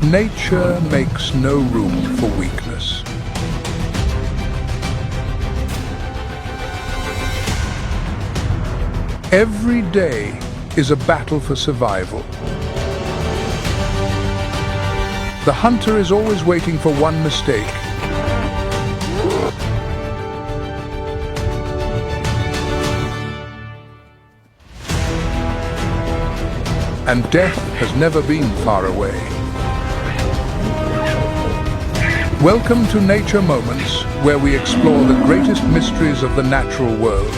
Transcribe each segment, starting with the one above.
Nature makes no room for weakness. Every day is a battle for survival. The hunter is always waiting for one mistake. And death has never been far away. Welcome to Nature Moments, where we explore the greatest mysteries of the natural world.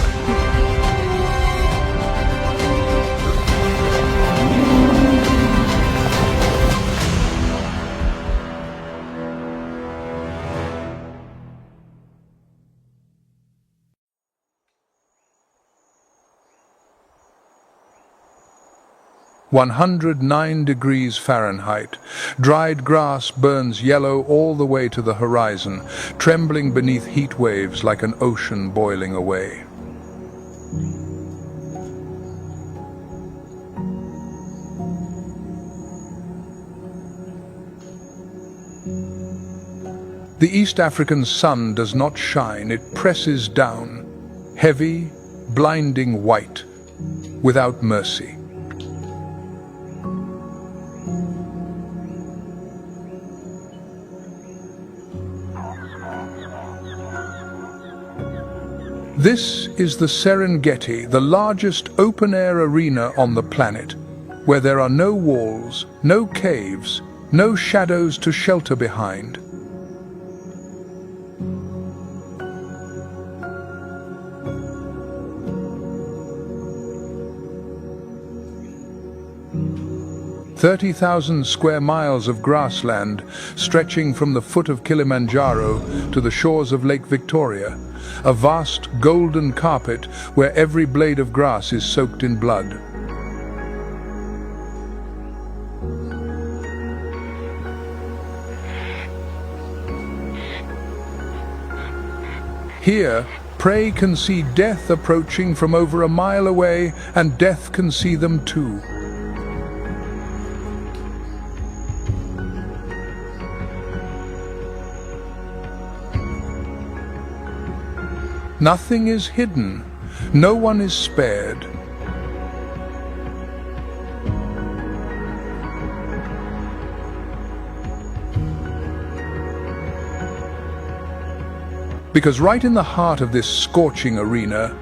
(109°F). Dried grass burns yellow all the way to the horizon, trembling beneath heat waves like an ocean boiling away. The East African sun does not shine, it presses down, heavy, blinding white, without mercy. This is the Serengeti, the largest open-air arena on the planet, where there are no walls, no caves, no shadows to shelter behind. "30,000 square miles of grassland stretching from the foot of Kilimanjaro to the shores of Lake Victoria, a vast golden carpet where every blade of grass is soaked in blood." Here, prey can see death approaching from over a mile away, and death can see them too. Nothing is hidden, no one is spared. Because right in the heart of this scorching arena,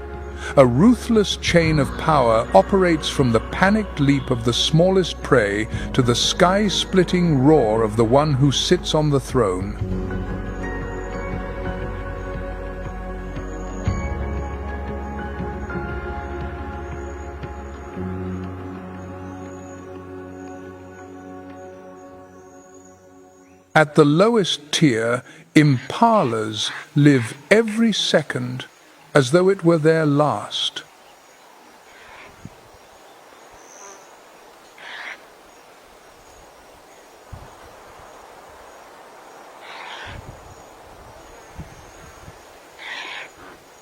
a ruthless chain of power operates from the panicked leap of the smallest prey to the sky-splitting roar of the one who sits on the throne. At the lowest tier, impalas live every second as though it were their last.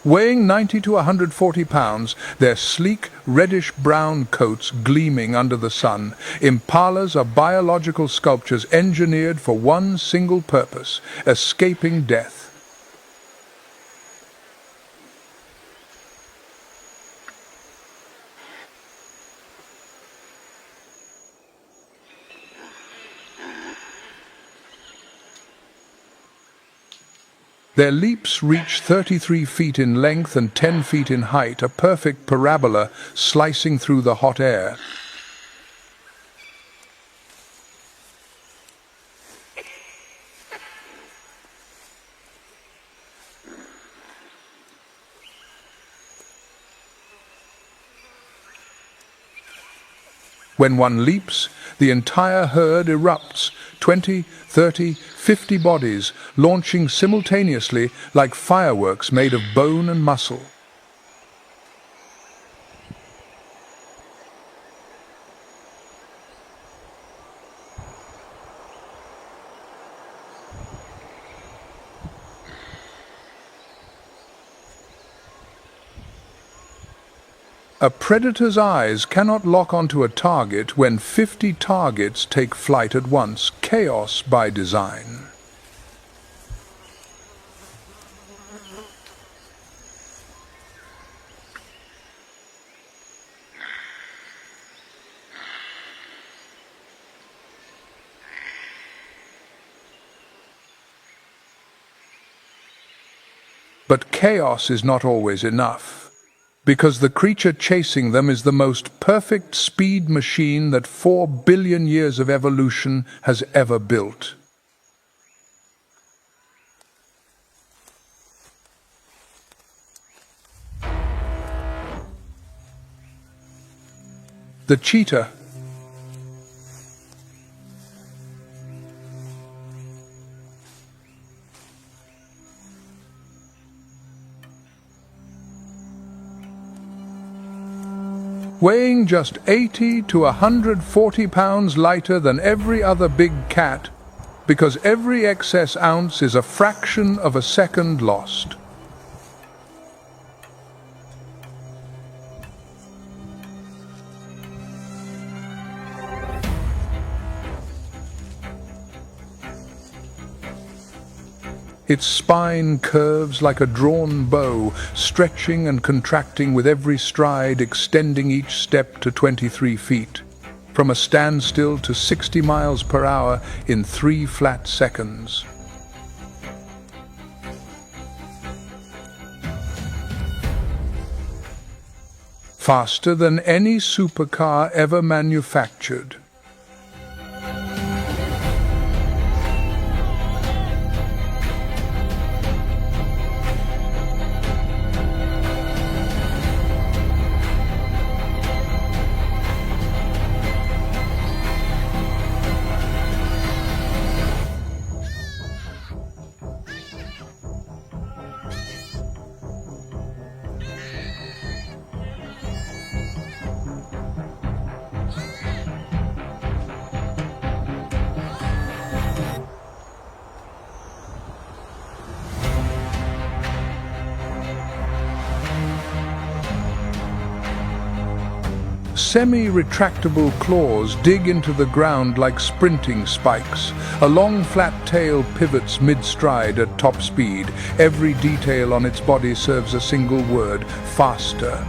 Weighing 90 to 140 pounds, their sleek, reddish-brown coats gleaming under the sun, impalas are biological sculptures engineered for one single purpose: escaping death. Their leaps reach 33 feet in length and 10 feet in height, a perfect parabola slicing through the hot air. When one leaps, the entire herd erupts, 20, 30, 50 bodies launching simultaneously like fireworks made of bone and muscle. A predator's eyes cannot lock onto a target when 50 targets take flight at once. Chaos by design. But chaos is not always enough, because the creature chasing them is the most perfect speed machine that 4 billion years of evolution has ever built. The cheetah. Weighing just 80 to 140 pounds lighter than every other big cat, because every excess ounce is a fraction of a second lost. Its spine curves like a drawn bow, stretching and contracting with every stride, extending each step to 23 feet, from a standstill to 60 miles per hour in 3 flat seconds. Faster than any supercar ever manufactured. Semi-retractable claws dig into the ground like sprinting spikes. A long flat tail pivots mid-stride at top speed. Every detail on its body serves a single word: faster.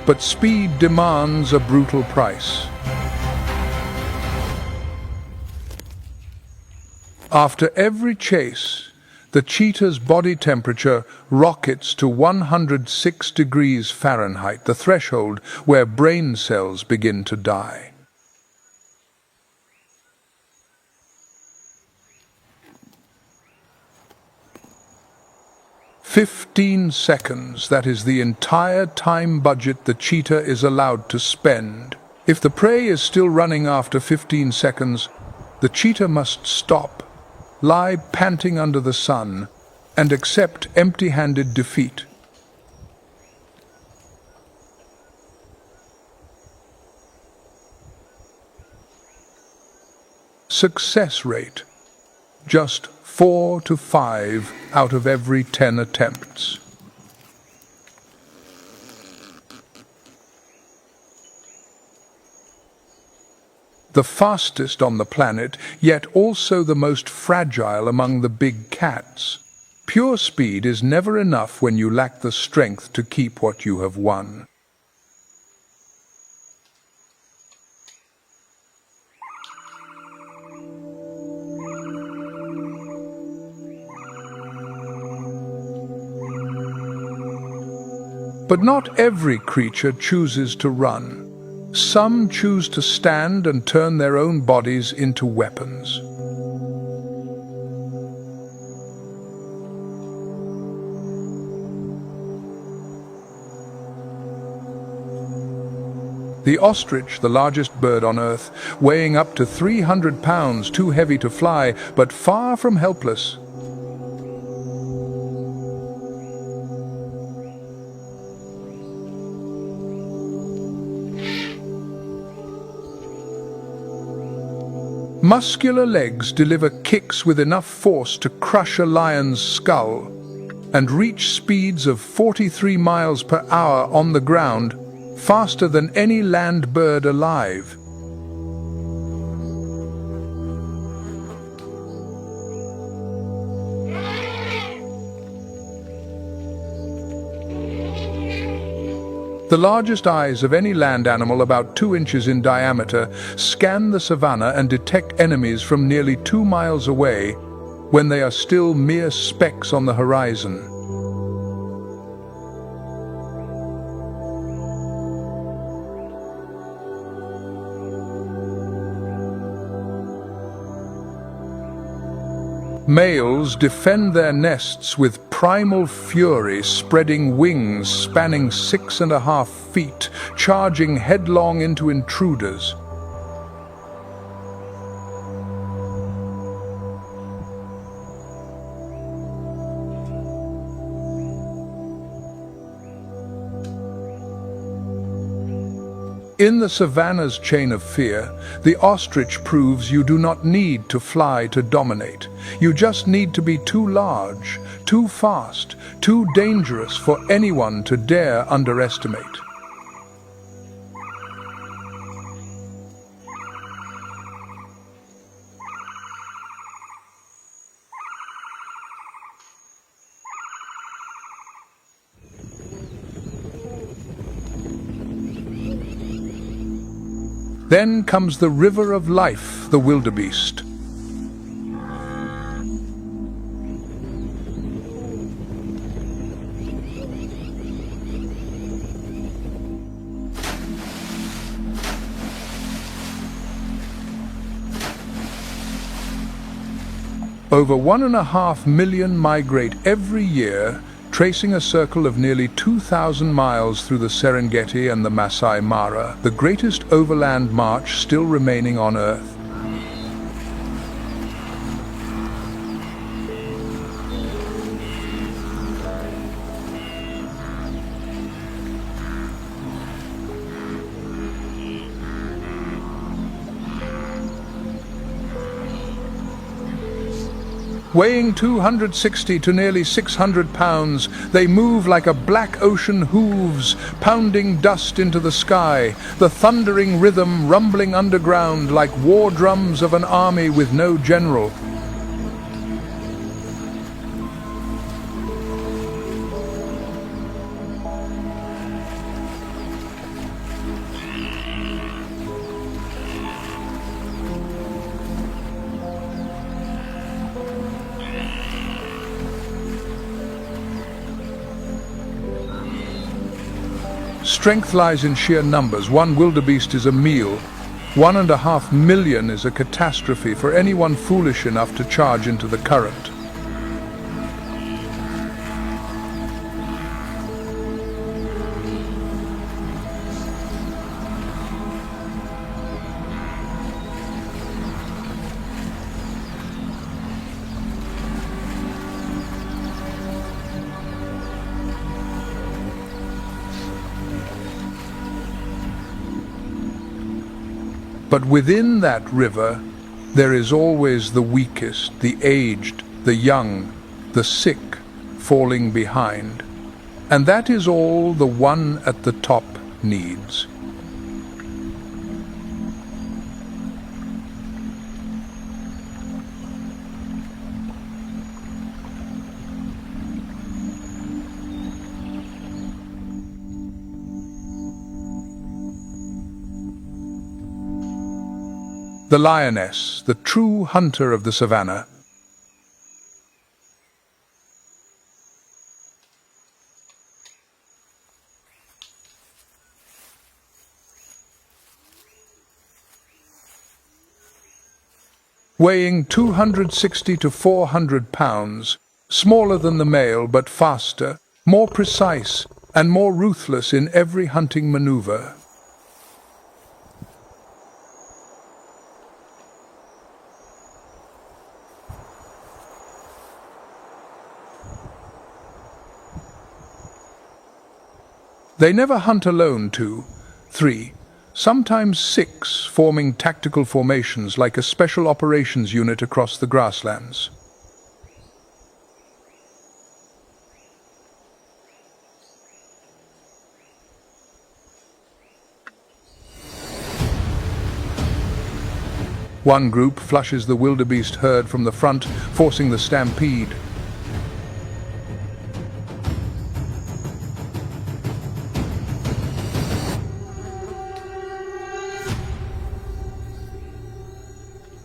But speed demands a brutal price. After every chase, the cheetah's body temperature rockets to 106 degrees Fahrenheit, the threshold where brain cells begin to die. 15 seconds, that is the entire time budget the cheetah is allowed to spend. If the prey is still running after 15 seconds, the cheetah must stop, lie panting under the sun, and accept empty-handed defeat. Success rate: just 4 to 5 out of every 10 attempts. The fastest on the planet, yet also the most fragile among the big cats. Pure speed is never enough when you lack the strength to keep what you have won. But not every creature chooses to run. Some choose to stand and turn their own bodies into weapons. The ostrich, the largest bird on Earth, weighing up to 300 pounds, too heavy to fly, but far from helpless, muscular legs deliver kicks with enough force to crush a lion's skull, and reach speeds of 43 miles per hour on the ground, faster than any land bird alive. The largest eyes of any land animal, about 2 inches in diameter, scan the savanna and detect enemies from nearly 2 miles away when they are still mere specks on the horizon. Males defend their nests with primal fury, spreading wings spanning 6.5 feet, charging headlong into intruders. In the savanna's chain of fear, the ostrich proves you do not need to fly to dominate. You just need to be too large, too fast, too dangerous for anyone to dare underestimate. Then comes the river of life, the wildebeest. Over 1.5 million migrate every year, tracing a circle of nearly 2,000 miles through the Serengeti and the Masai Mara, the greatest overland march still remaining on Earth. Weighing 260 to nearly 600 pounds, they move like a black ocean hooves, pounding dust into the sky, the thundering rhythm rumbling underground like war drums of an army with no general. Strength lies in sheer numbers. One wildebeest is a meal. 1.5 million is a catastrophe for anyone foolish enough to charge into the current. But within that river, there is always the weakest, the aged, the young, the sick falling behind. And that is all the one at the top needs. The lioness, the true hunter of the savannah. Weighing 260 to 400 pounds, smaller than the male but faster, more precise and more ruthless in every hunting maneuver. They never hunt alone, 2, 3, sometimes 6, forming tactical formations like a special operations unit across the grasslands. One group flushes the wildebeest herd from the front, forcing the stampede.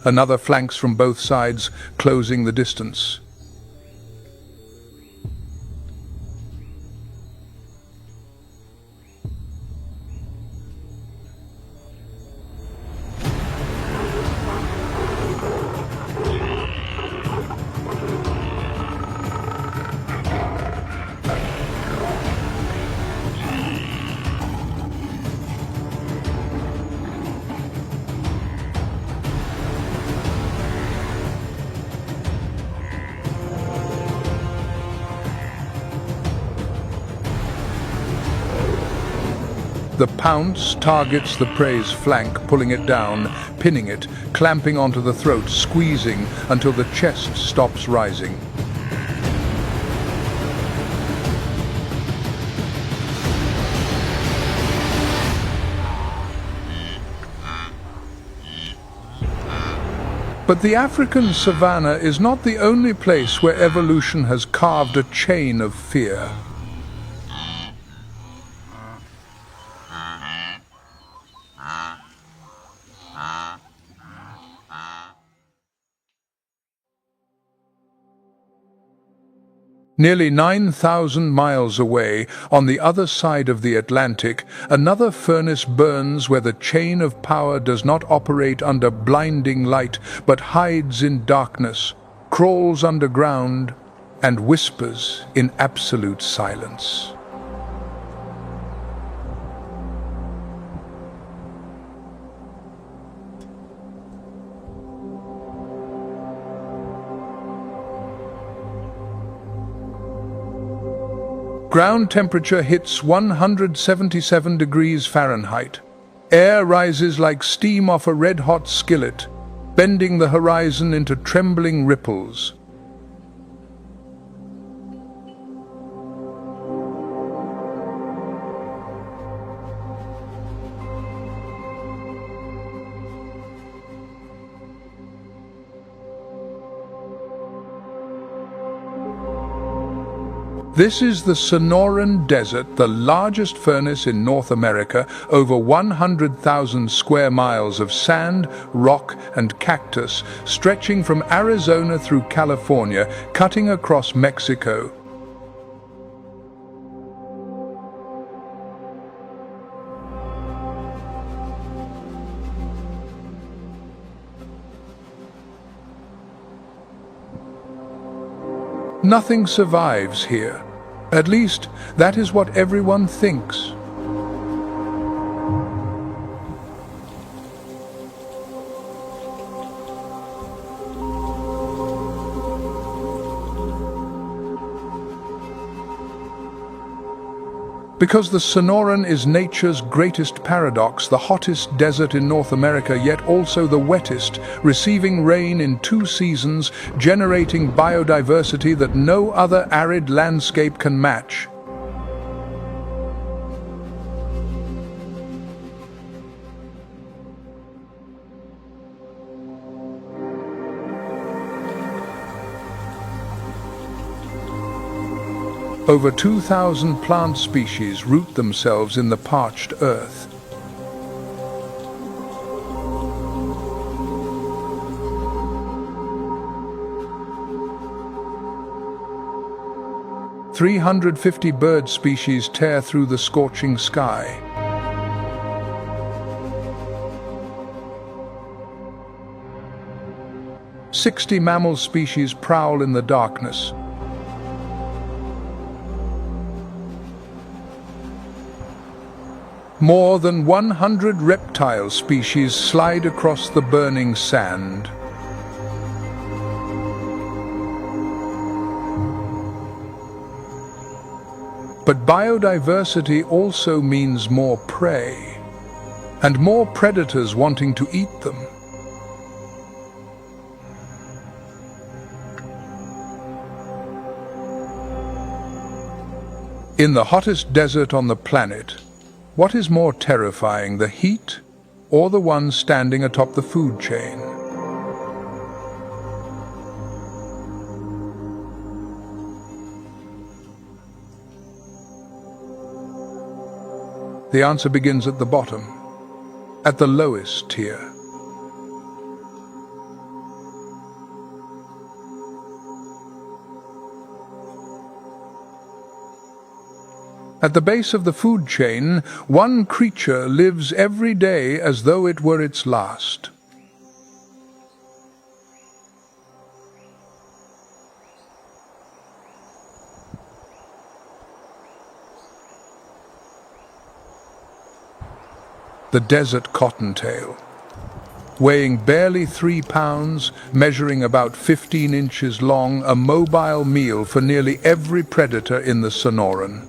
Another flanks from both sides, closing the distance. The pounce targets the prey's flank, pulling it down, pinning it, clamping onto the throat, squeezing until the chest stops rising. But the African savannah is not the only place where evolution has carved a chain of fear. Nearly 9,000 miles away, on the other side of the Atlantic, another furnace burns where the chain of power does not operate under blinding light, but hides in darkness, crawls underground, and whispers in absolute silence. Ground temperature hits 177 degrees Fahrenheit. Air rises like steam off a red-hot skillet, bending the horizon into trembling ripples. This is the Sonoran Desert, the largest furnace in North America, over 100,000 square miles of sand, rock, and cactus, stretching from Arizona through California, cutting across Mexico. Nothing survives here. At least, that is what everyone thinks. Because the Sonoran is nature's greatest paradox, the hottest desert in North America, yet also the wettest, receiving rain in 2 seasons, generating biodiversity that no other arid landscape can match. Over 2,000 plant species root themselves in the parched earth. "350 bird species tear through the scorching sky. "60 mammal species prowl in the darkness. More than 100 reptile species slide across the burning sand. But biodiversity also means more prey. and more predators wanting to eat them. In the hottest desert on the planet, what is more terrifying, the heat or the one standing atop the food chain? The answer begins at the bottom, at the lowest tier. At the base of the food chain, one creature lives every day as though it were its last. The desert cottontail. Weighing barely 3 pounds, measuring about 15 inches long, a mobile meal for nearly every predator in the Sonoran.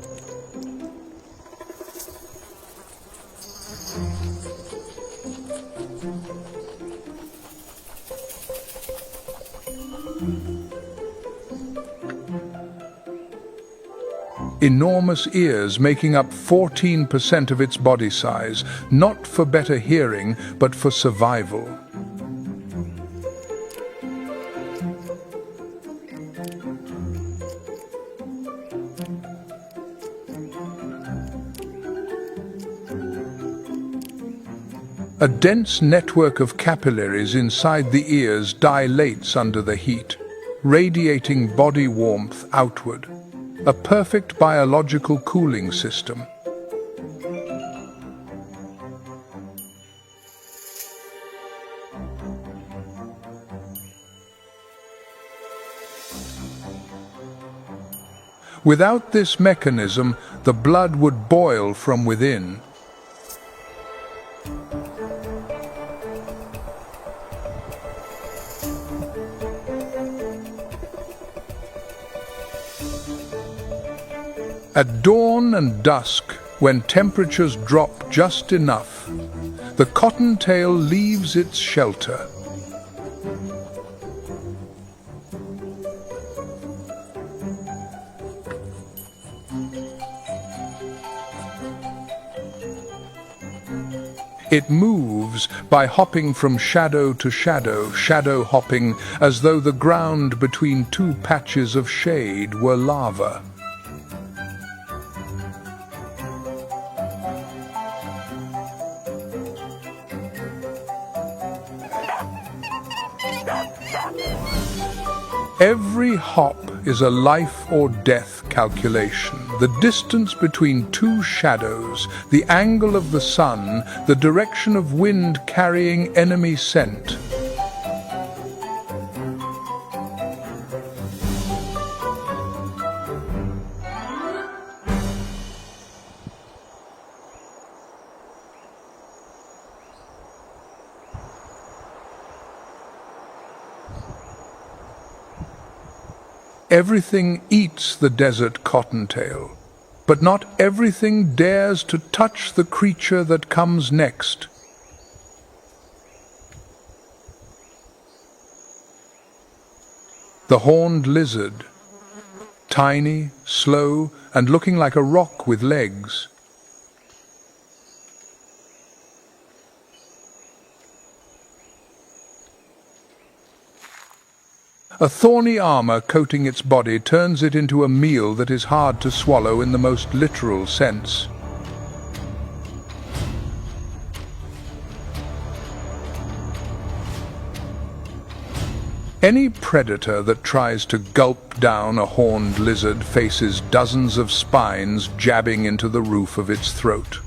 Enormous ears making up 14% of its body size, not for better hearing, but for survival. A dense network of capillaries inside the ears dilates under the heat, radiating body warmth outward. A perfect biological cooling system. Without this mechanism, the blood would boil from within. At dawn and dusk, when temperatures drop just enough, the cottontail leaves its shelter. It moves by hopping from shadow to shadow, shadow hopping as though the ground between two patches of shade were lava. Every hop is a life or death calculation. The distance between two shadows, the angle of the sun, the direction of wind carrying enemy scent. Everything eats the desert cottontail, but not everything dares to touch the creature that comes next. The horned lizard, tiny, slow, and looking like a rock with legs. A thorny armor coating its body turns it into a meal that is hard to swallow in the most literal sense. Any predator that tries to gulp down a horned lizard faces dozens of spines jabbing into the roof of its throat.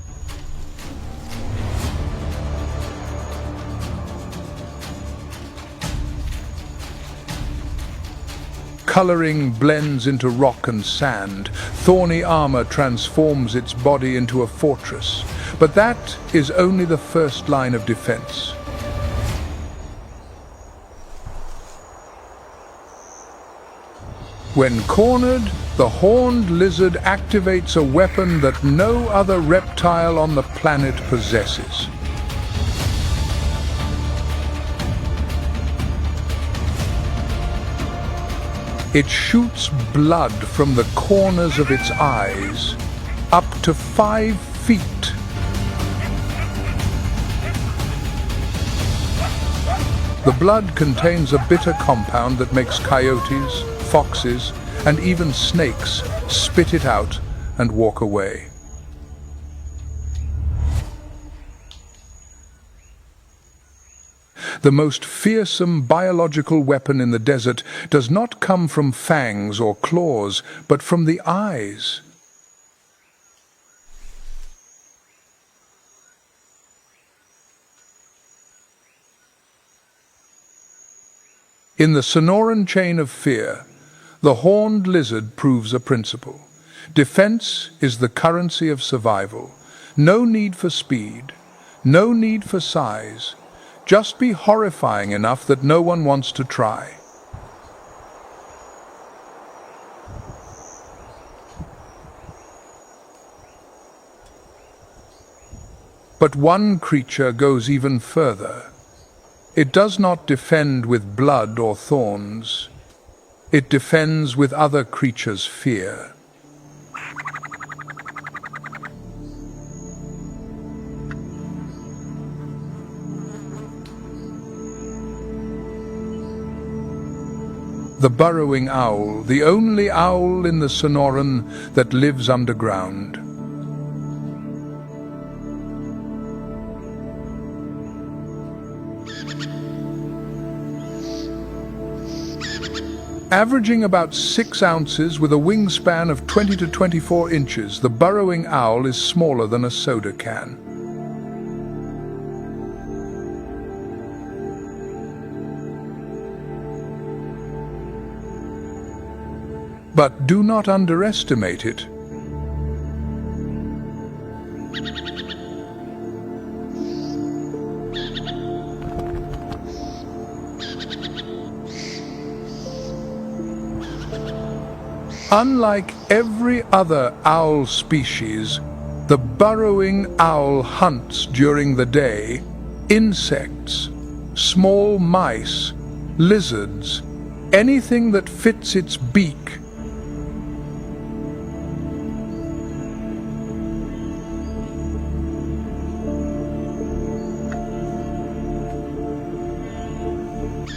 Coloring blends into rock and sand. Thorny armor transforms its body into a fortress. But that is only the first line of defense. When cornered, the horned lizard activates a weapon that no other reptile on the planet possesses. It shoots blood from the corners of its eyes, up to 5 feet. The blood contains a bitter compound that makes coyotes, foxes, and even snakes spit it out and walk away. The most fearsome biological weapon in the desert does not come from fangs or claws, but from the eyes. In the Sonoran chain of fear, the horned lizard proves a principle. Defense is the currency of survival. No need for speed, no need for size. Just be horrifying enough that no one wants to try. But one creature goes even further. It does not defend with blood or thorns. It defends with other creatures' fear. The burrowing owl, the only owl in the Sonoran that lives underground. Averaging about 6 ounces with a wingspan of 20 to 24 inches, the burrowing owl is smaller than a soda can. But do not underestimate it. Unlike every other owl species, the burrowing owl hunts during the day insects, small mice, lizards, anything that fits its beak.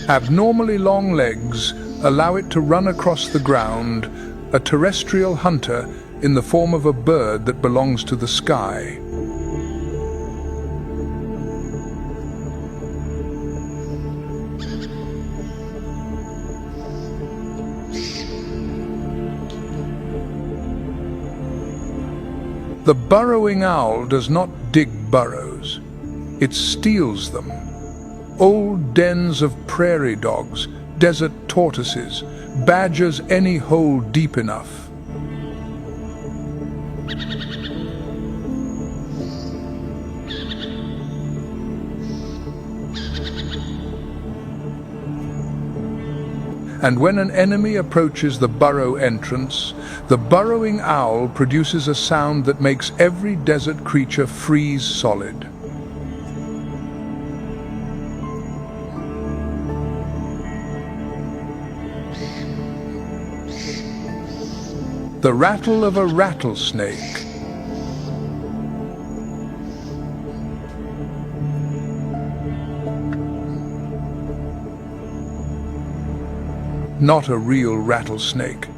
Abnormally long legs allow it to run across the ground, a terrestrial hunter in the form of a bird that belongs to the sky. The burrowing owl does not dig burrows, it steals them. Old dens of prairie dogs, desert tortoises, badgers any hole deep enough. And when an enemy approaches the burrow entrance, the burrowing owl produces a sound that makes every desert creature freeze solid. The rattle of a rattlesnake. Not a real rattlesnake,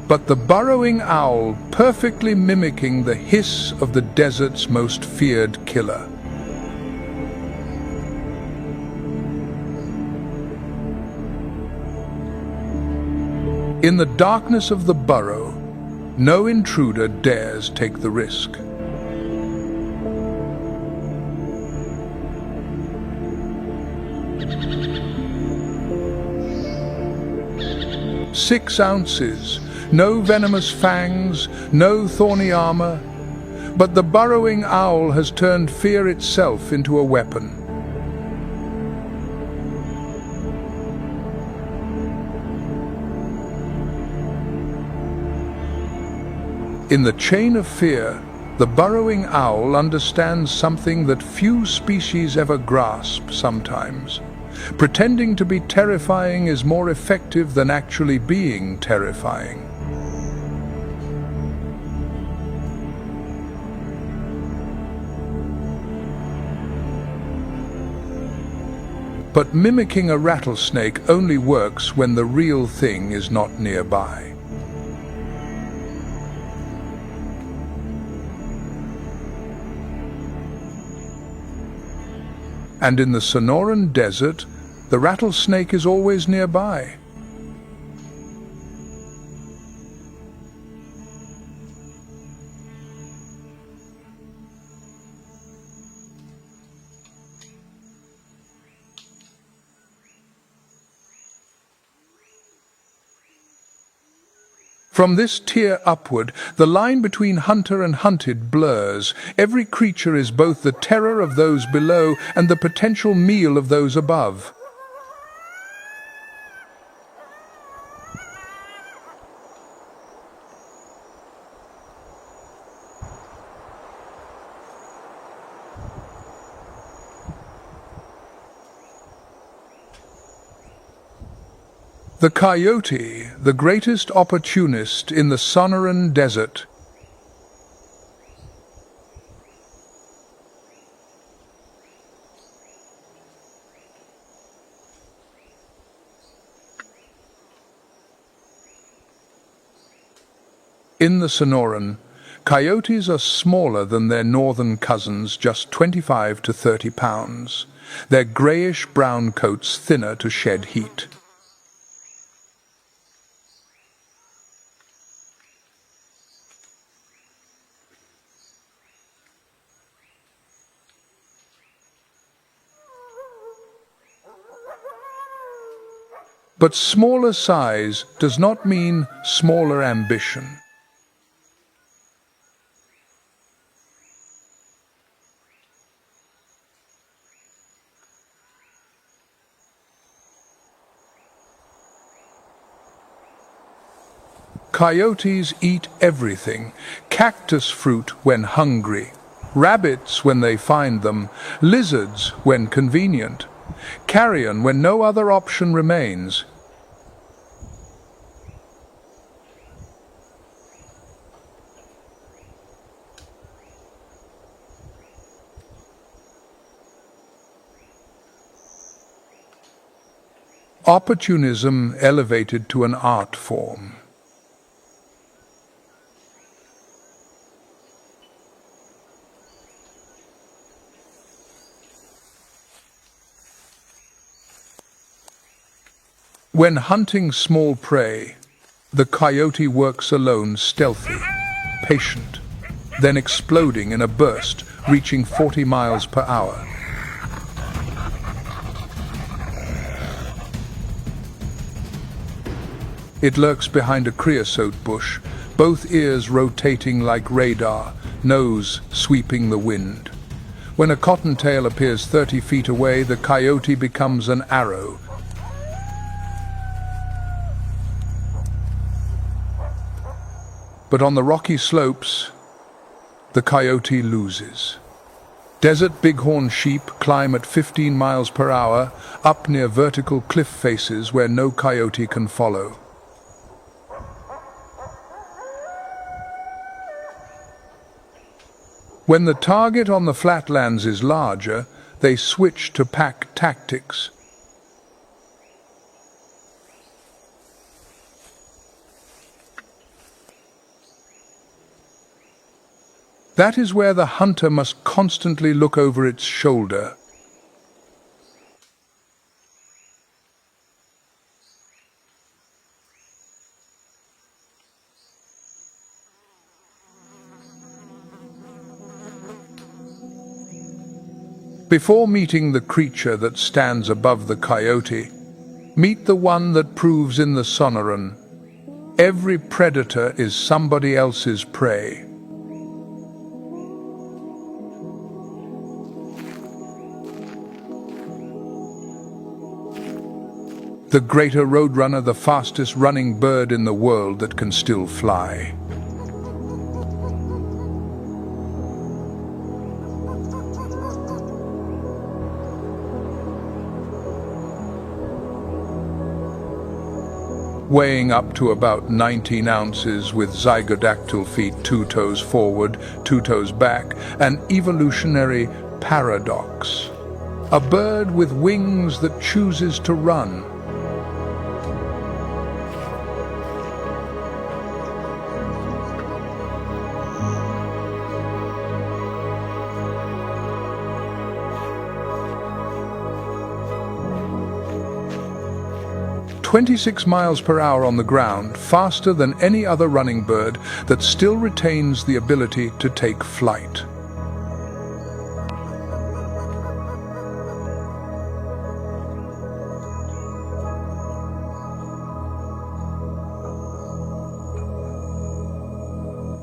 but the burrowing owl perfectly mimicking the hiss of the desert's most feared killer. In the darkness of the burrow, no intruder dares take the risk. "6 ounces, no venomous fangs, no thorny armor, but the burrowing owl has turned fear itself into a weapon." In the chain of fear, the burrowing owl understands something that few species ever grasp sometimes. Pretending to be terrifying is more effective than actually being terrifying. But mimicking a rattlesnake only works when the real thing is not nearby. And in the Sonoran Desert, the rattlesnake is always nearby. From this tier upward, the line between hunter and hunted blurs. Every creature is both the terror of those below and the potential meal of those above. The coyote, the greatest opportunist in the Sonoran Desert. In the Sonoran, coyotes are smaller than their northern cousins, just 25 to 30 pounds. Their greyish-brown coats thinner to shed heat. But smaller size does not mean smaller ambition. Coyotes eat everything: cactus fruit when hungry, rabbits when they find them, lizards when convenient, carrion when no other option remains. Opportunism elevated to an art form. When hunting small prey, the coyote works alone, stealthy, patient, then exploding in a burst, reaching 40 miles per hour. It lurks behind a creosote bush, both ears rotating like radar, nose sweeping the wind. When a cottontail appears 30 feet away, the coyote becomes an arrow. But on the rocky slopes, the coyote loses. Desert bighorn sheep climb at 15 miles per hour, up near vertical cliff faces where no coyote can follow. When the target on the flatlands is larger, they switch to pack tactics. That is where the hunter must constantly look over its shoulder. Before meeting the creature that stands above the coyote, meet the one that proves in the Sonoran. Every predator is somebody else's prey. The greater roadrunner, the fastest running bird in the world that can still fly. weighing up to about 19 ounces with zygodactyl feet, 2 toes forward, 2 toes back, an evolutionary paradox. A bird with wings that chooses to run. "26 miles per hour on the ground, faster than any other running bird that still retains the ability to take flight."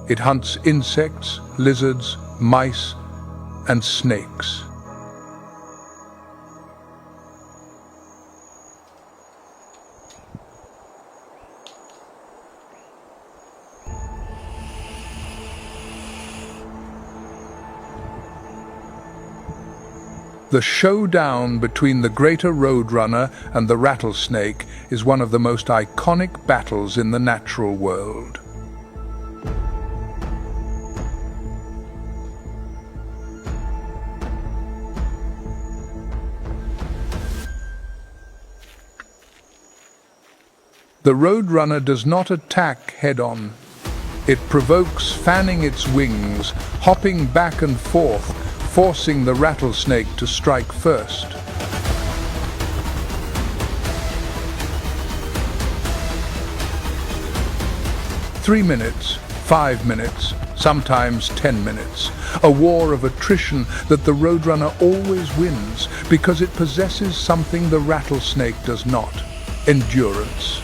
It hunts insects, lizards, mice, and snakes. The showdown between the greater roadrunner and the rattlesnake is one of the most iconic battles in the natural world. The roadrunner does not attack head-on. It provokes, fanning its wings, hopping back and forth, forcing the rattlesnake to strike first. "3 minutes, 5 minutes, sometimes 10 minutes. A war of attrition that the roadrunner always wins because it possesses something the rattlesnake does not: endurance.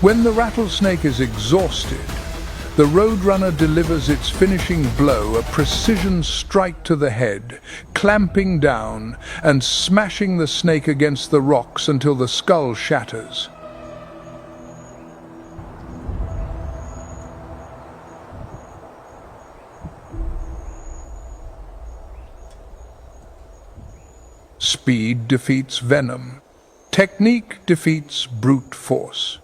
When the rattlesnake is exhausted, the roadrunner delivers its finishing blow, a precision strike to the head, clamping down and smashing the snake against the rocks until the skull shatters. Speed defeats venom. Technique defeats brute force.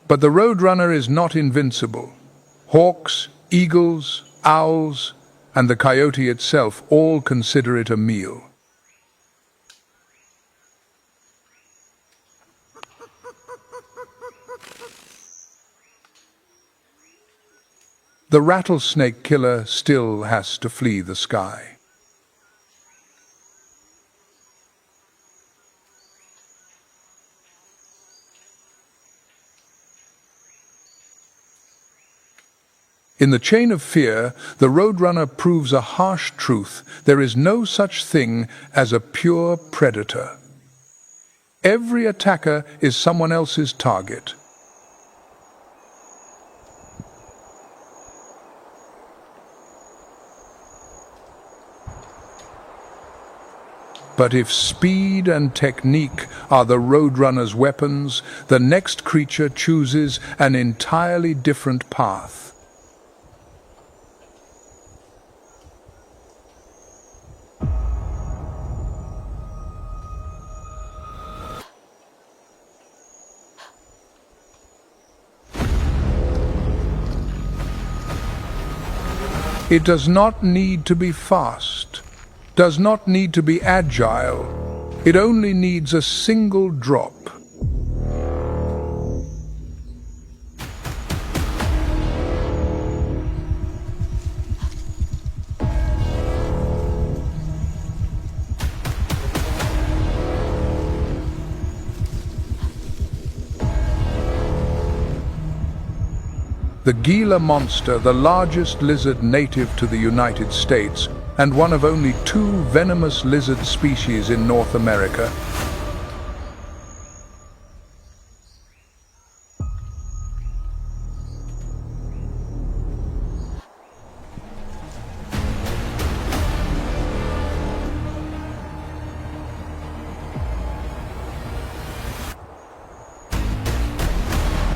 But the roadrunner is not invincible. Hawks, eagles, owls, and the coyote itself all consider it a meal. The rattlesnake killer still has to flee the sky. In the chain of fear, the roadrunner proves a harsh truth: there is no such thing as a pure predator. Every attacker is someone else's target. But if speed and technique are the roadrunner's weapons, the next creature chooses an entirely different path. It does not need to be fast, does not need to be agile. It only needs a single drop. The Gila monster, the largest lizard native to the United States, and one of only 2 venomous lizard species in North America.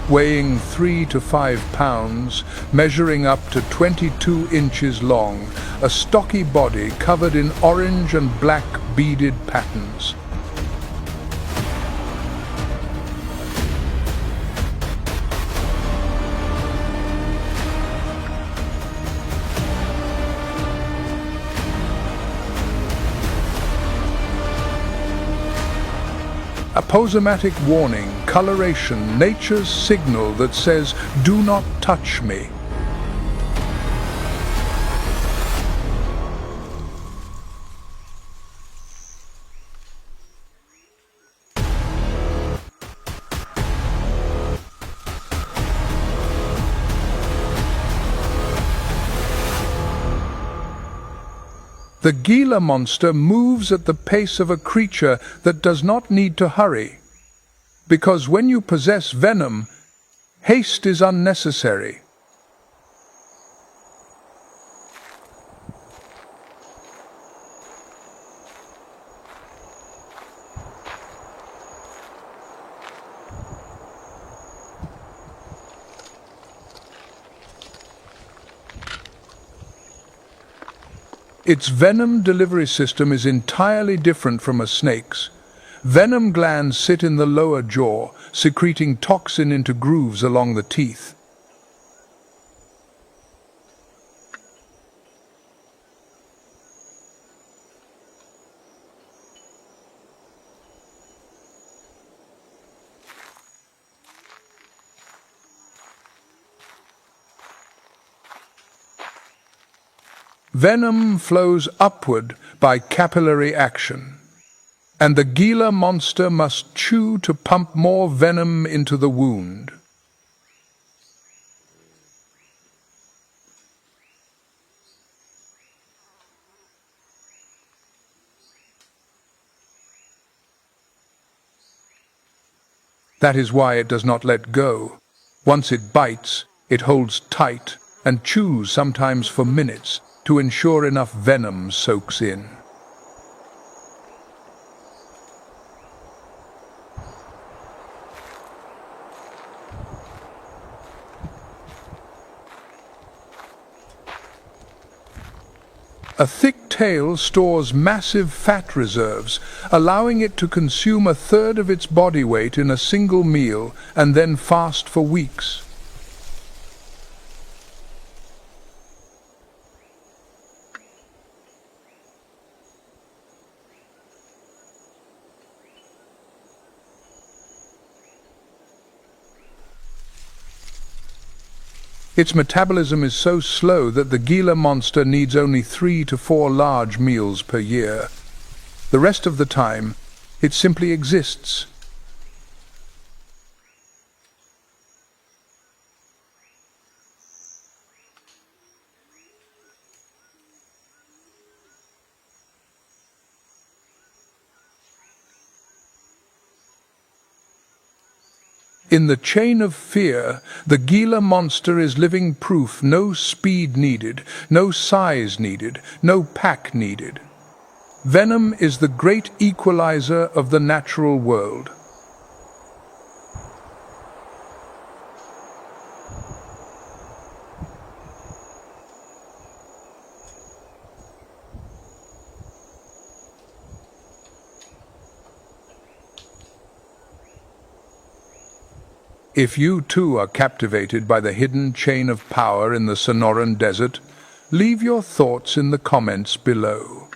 weighing 3 to 5 pounds, measuring up to 22 inches long, a stocky body covered in orange and black beaded patterns. Aposematic warning, coloration, nature's signal that says, "Do not touch me." The Gila monster moves at the pace of a creature that does not need to hurry, because when you possess venom, haste is unnecessary. Its venom delivery system is entirely different from a snake's. Venom glands sit in the lower jaw, secreting toxin into grooves along the teeth. Venom flows upward by capillary action, and the Gila monster must chew to pump more venom into the wound. That is why it does not let go. Once it bites, it holds tight and chews sometimes for minutes to ensure enough venom soaks in. A thick tail stores massive fat reserves, allowing it to consume a third of its body weight in a single meal and then fast for weeks. Its metabolism is so slow that the Gila monster needs only 3 to 4 large meals per year. The rest of the time, it simply exists. In the chain of fear, the Gila monster is living proof: no speed needed, no size needed, no pack needed. Venom is the great equalizer of the natural world. If you too are captivated by the hidden chain of power in the Sonoran Desert, leave your thoughts in the comments below.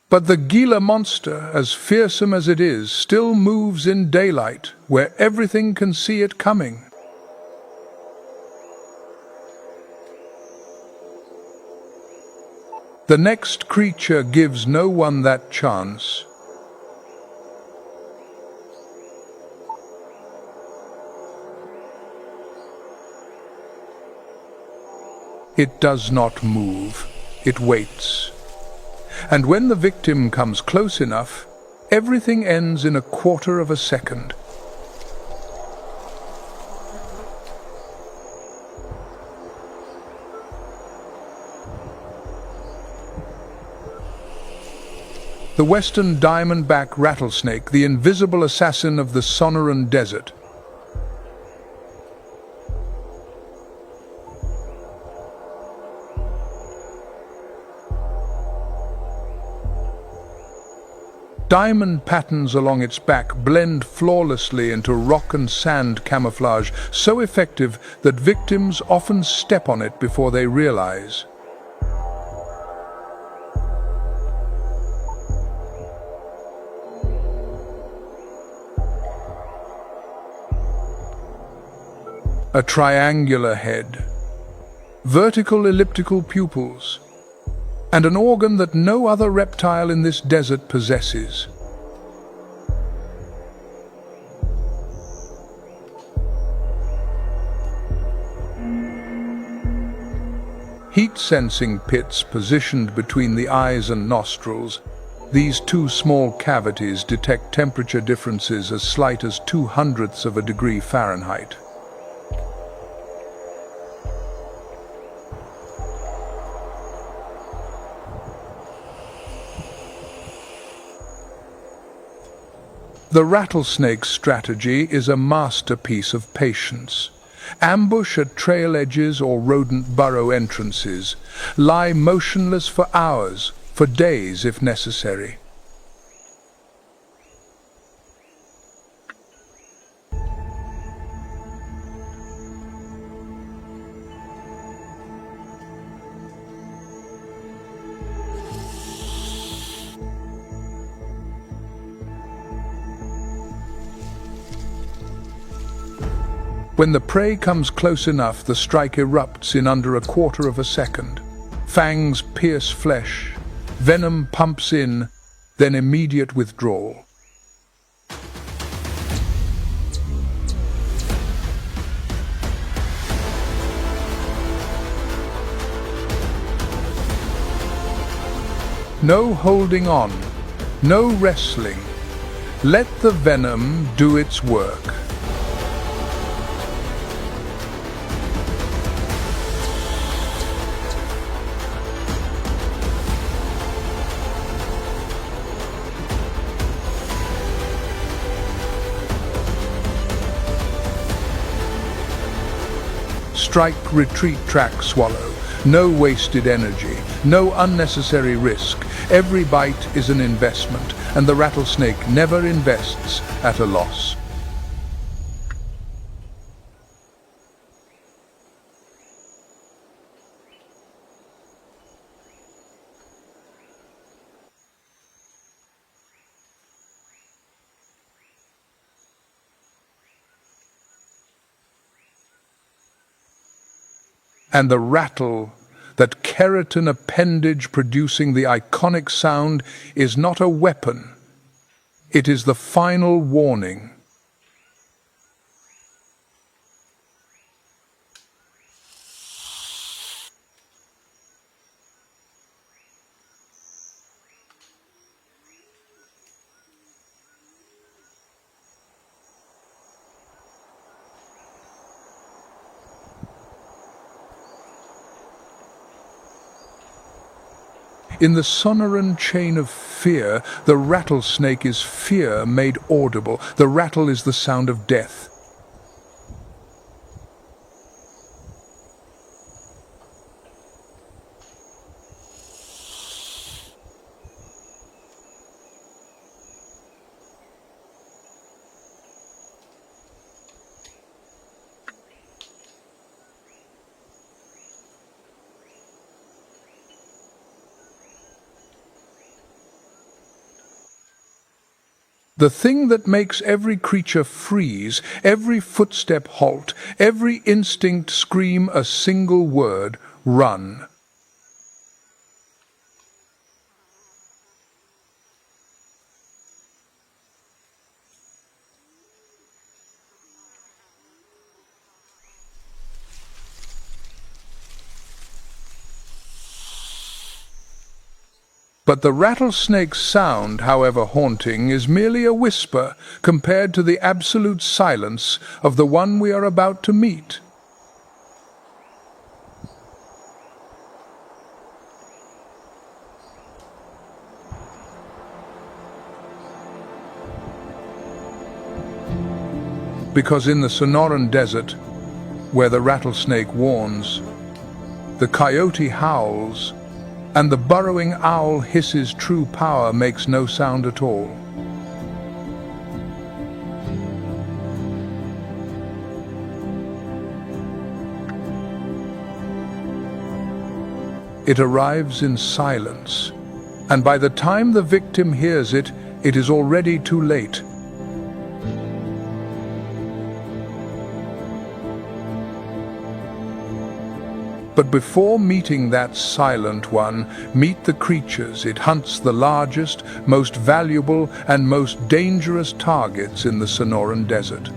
But the Gila monster, as fearsome as it is, still moves in daylight, where everything can see it coming. The next creature gives no one that chance. It does not move. It waits. And when the victim comes close enough, everything ends in a quarter of a second. The western diamondback rattlesnake, the invisible assassin of the Sonoran Desert. Diamond patterns along its back blend flawlessly into rock and sand camouflage, so effective that victims often step on it before they realize. A triangular head, vertical elliptical pupils, and an organ that no other reptile in this desert possesses. Heat-sensing pits positioned between the eyes and nostrils, these two small cavities detect temperature differences as slight as 0.02 of a degree Fahrenheit. The rattlesnake's strategy is a masterpiece of patience. Ambush at trail edges or rodent burrow entrances. Lie motionless for hours, for days if necessary. When the prey comes close enough, the strike erupts in under 1/4 of a second. Fangs pierce flesh, venom pumps in, then immediate withdrawal. No holding on, no wrestling. Let the venom do its work. Strike, retreat, track, swallow. No wasted energy, no unnecessary risk. Every bite is an investment, and the rattlesnake never invests at a loss. And the rattle, that keratin appendage producing the iconic sound, is not a weapon. It is the final warning. In the Sonoran chain of fear, the rattlesnake is fear made audible. The rattle is the sound of death. The thing that makes every creature freeze, every footstep halt, every instinct scream a single word: run. But the rattlesnake's sound, however haunting, is merely a whisper compared to the absolute silence of the one we are about to meet. Because in the Sonoran Desert, where the rattlesnake warns, the coyote howls, and the burrowing owl hisses, true power makes no sound at all. It arrives in silence, and by the time the victim hears it, it is already too late. But before meeting that silent one, meet the creatures. It hunts the largest, most valuable, and most dangerous targets in the Sonoran Desert.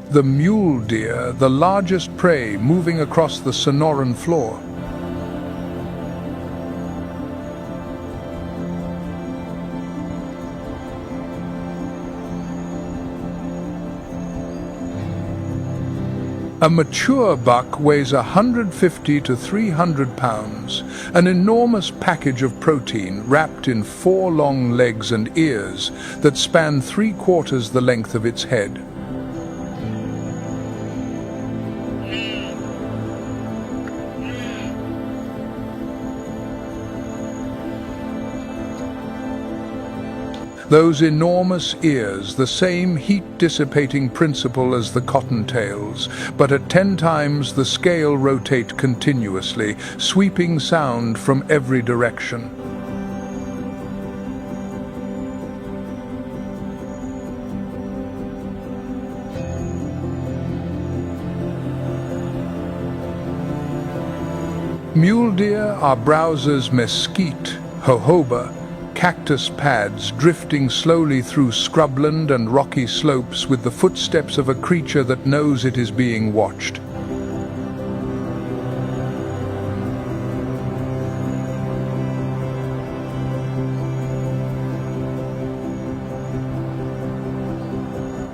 The mule deer, the largest prey moving across the Sonoran floor. A mature buck weighs 150 to 300 pounds, an enormous package of protein wrapped in 4 long legs and ears that span 3/4 the length of its head. Those enormous ears, the same heat-dissipating principle as the cottontails, but at 10 times the scale rotate continuously, sweeping sound from every direction. Mule deer are browsers mesquite, jojoba, cactus pads drifting slowly through scrubland and rocky slopes with the footsteps of a creature that knows it is being watched.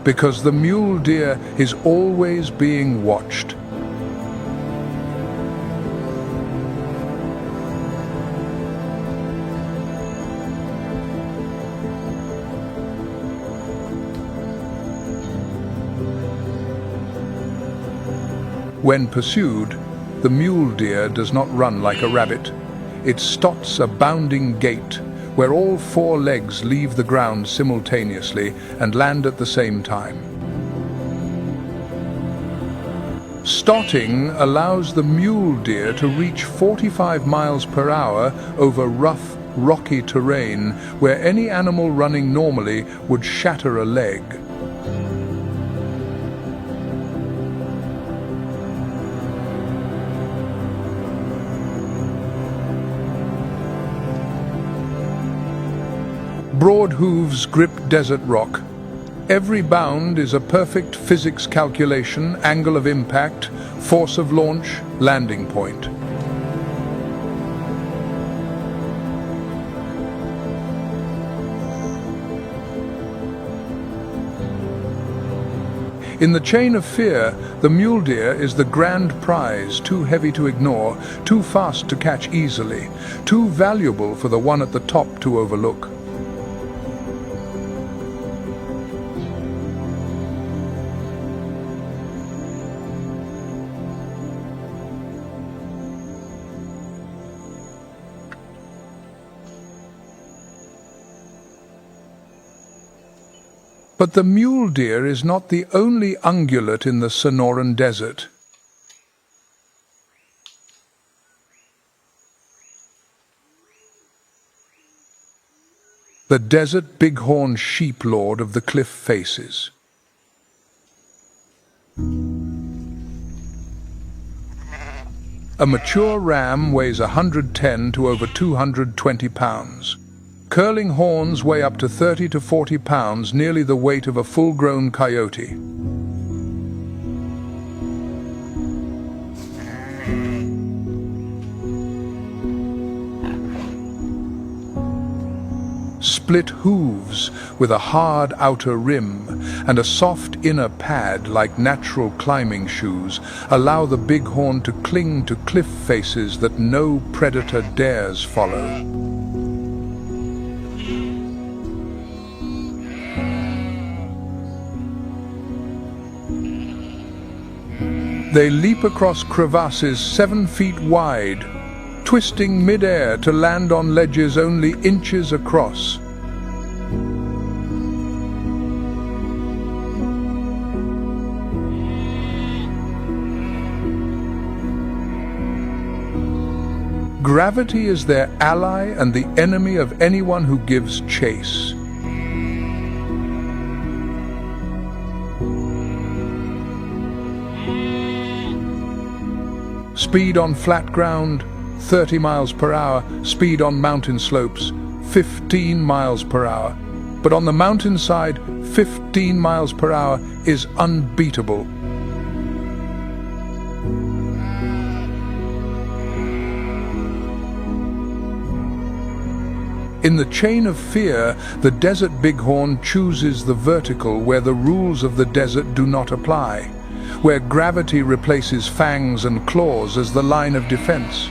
Because the mule deer is always being watched. When pursued, the mule deer does not run like a rabbit. It stots a bounding gait, where all 4 legs leave the ground simultaneously and land at the same time. Stotting allows the mule deer to reach 45 miles per hour over rough, rocky terrain, where any animal running normally would shatter a leg. Broad hooves grip desert rock. Every bound is a perfect physics calculation, angle of impact, force of launch, landing point. In the chain of fear, the mule deer is the grand prize, too heavy to ignore, too fast to catch easily, too valuable for the one at the top to overlook. But the mule deer is not the only ungulate in the Sonoran Desert. The desert bighorn sheep lord of the cliff faces. A mature ram weighs 110 to over 220 pounds. Curling horns weigh up to 30 to 40 pounds, nearly the weight of a full-grown coyote. split hooves with a hard outer rim and a soft inner pad like natural climbing shoes allow the bighorn to cling to cliff faces that no predator dares follow. They leap across crevasses 7 feet wide, twisting mid-air to land on ledges only inches across. Gravity is their ally and the enemy of anyone who gives chase. Speed on flat ground, 30 miles per hour. Speed on mountain slopes, 15 miles per hour. But on the mountainside, 15 miles per hour is unbeatable. In the chain of fear, the desert bighorn chooses the vertical where the rules of the desert do not apply, where gravity replaces fangs and claws as the line of defense.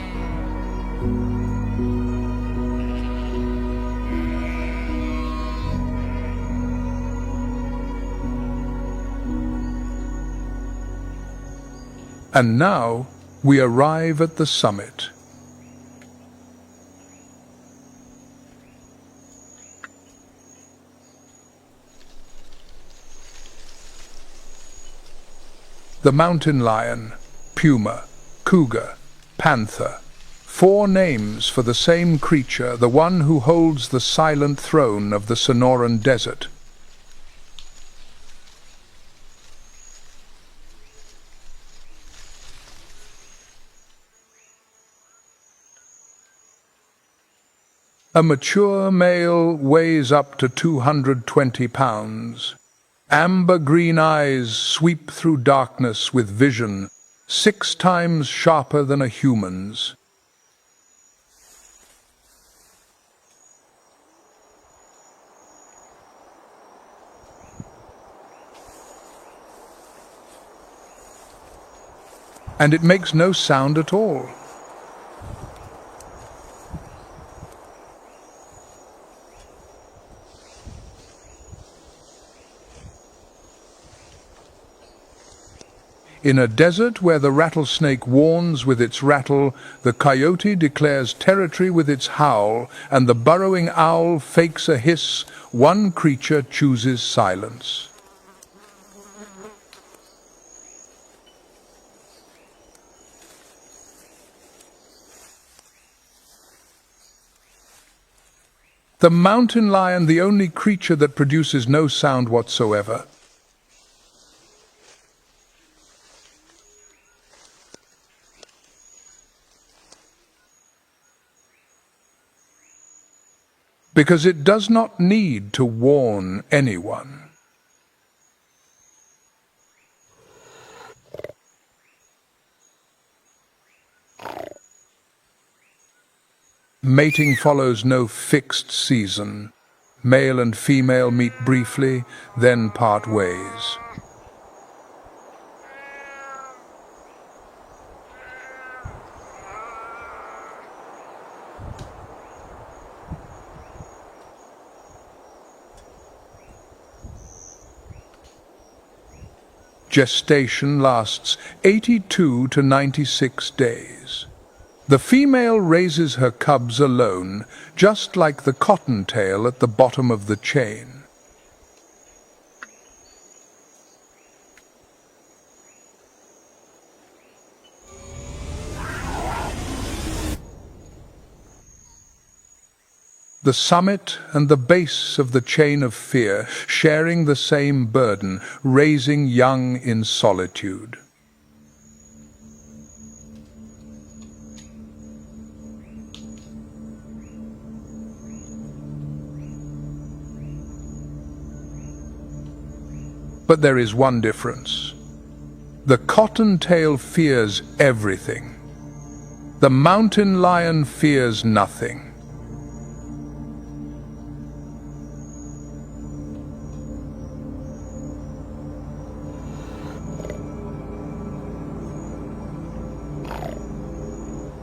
And now we arrive at the summit. The mountain lion, puma, cougar, panther. 4 names for the same creature, the one who holds the silent throne of the Sonoran Desert. A mature male weighs up to 220 pounds. Amber-green eyes sweep through darkness with vision 6 times sharper than a human's. And it makes no sound at all. In a desert where the rattlesnake warns with its rattle, the coyote declares territory with its howl, and the burrowing owl fakes a hiss, one creature chooses silence. The mountain lion, the only creature that produces no sound whatsoever. Because it does not need to warn anyone. Mating follows no fixed season. Male and female meet briefly, then part ways. Gestation lasts 82 to 96 days. The female raises her cubs alone, just like the cottontail at the bottom of the chain. The summit and the base of the chain of fear, sharing the same burden, raising young in solitude. But there is one difference. The cottontail fears everything. The mountain lion fears nothing.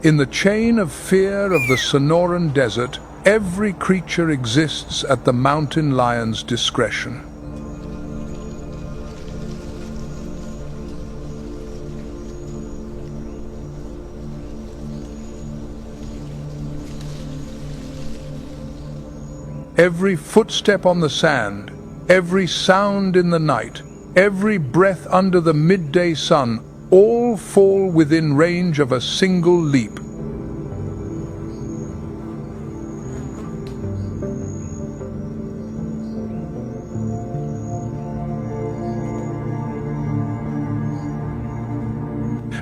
In the chain of fear of the Sonoran Desert, every creature exists at the mountain lion's discretion. Every footstep on the sand, every sound in the night, every breath under the midday sun, all fall within range of a single leap.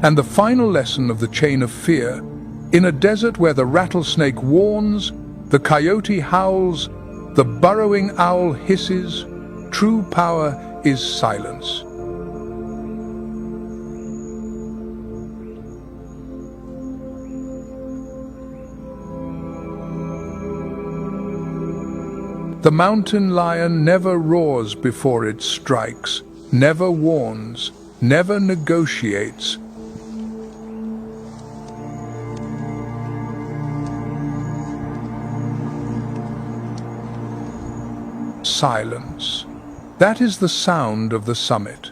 And the final lesson of the chain of fear: in a desert where the rattlesnake warns, the coyote howls, the burrowing owl hisses, true power is silence. The mountain lion never roars before it strikes, never warns, never negotiates. Silence. That is the sound of the summit.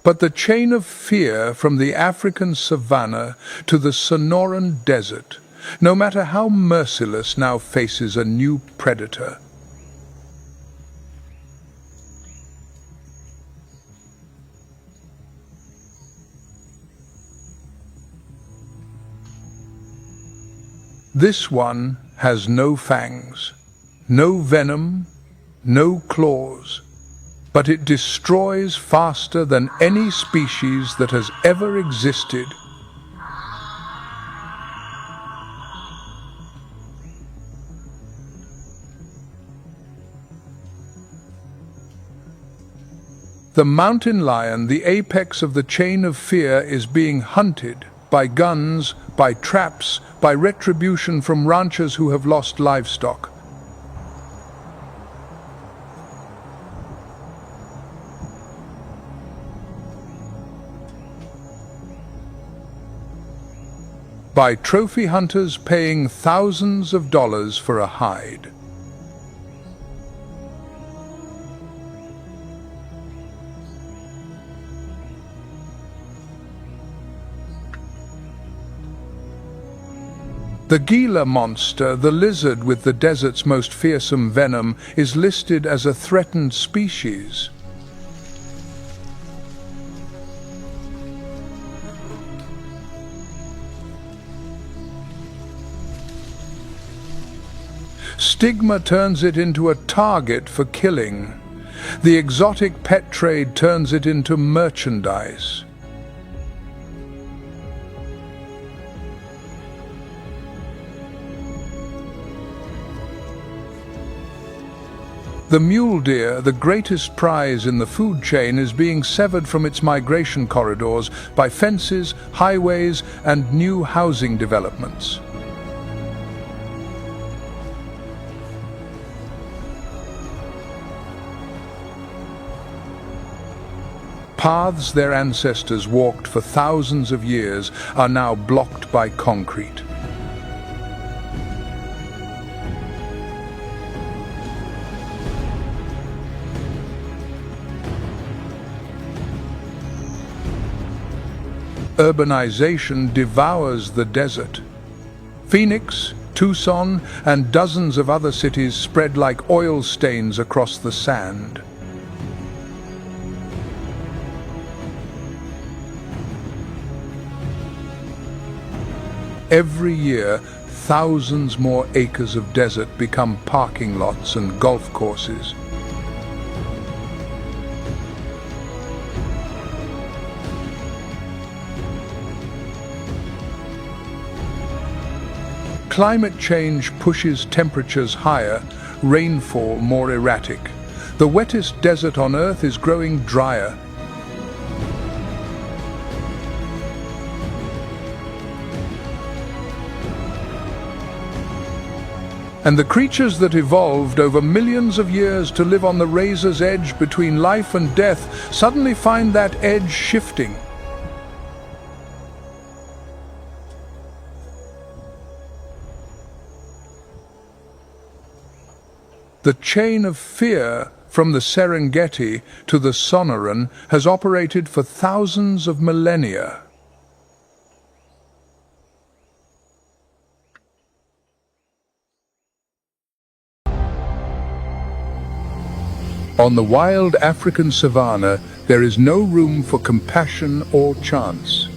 But the chain of fear from the African Savannah to the Sonoran Desert, no matter how merciless, now faces a new predator. This one has no fangs, no venom, no claws, but it destroys faster than any species that has ever existed. The mountain lion, the apex of the chain of fear, is being hunted by guns, by traps, by retribution from ranchers who have lost livestock. By trophy hunters paying thousands of dollars for a hide. The Gila monster, the lizard with the desert's most fearsome venom, is listed as a threatened species. Stigma turns it into a target for killing. The exotic pet trade turns it into merchandise. The mule deer, the greatest prize in the food chain, is being severed from its migration corridors by fences, highways, and new housing developments. Paths their ancestors walked for thousands of years are now blocked by concrete. Urbanization devours the desert. Phoenix, Tucson, and dozens of other cities spread like oil stains across the sand. Every year, thousands more acres of desert become parking lots and golf courses. Climate change pushes temperatures higher, rainfall more erratic. The wettest desert on Earth is growing drier. And the creatures that evolved over millions of years to live on the razor's edge between life and death suddenly find that edge shifting. The chain of fear from the Serengeti to the Sonoran has operated for thousands of millennia. On the wild African savannah, there is no room for compassion or chance.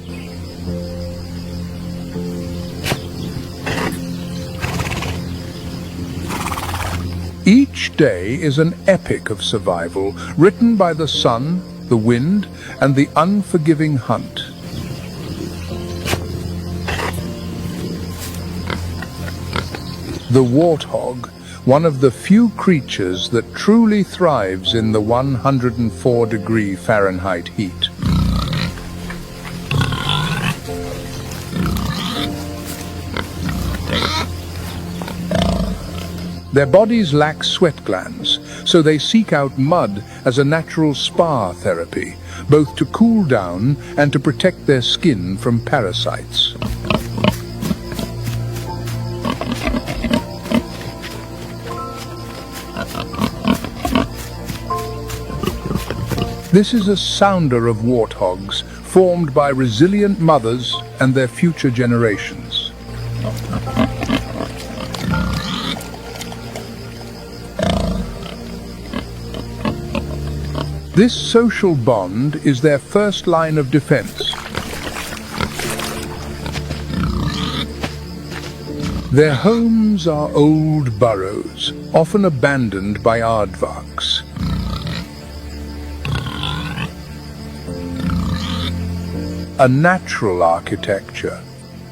Each day is an epic of survival, written by the sun, the wind, and the unforgiving hunt. The warthog, one of the few creatures that truly thrives in the 104-degree Fahrenheit heat. Their bodies lack sweat glands, so they seek out mud as a natural spa therapy, both to cool down and to protect their skin from parasites. This is a sounder of warthogs, formed by resilient mothers and their future generations. This social bond is their first line of defense. Their homes are old burrows, often abandoned by aardvarks. A natural architecture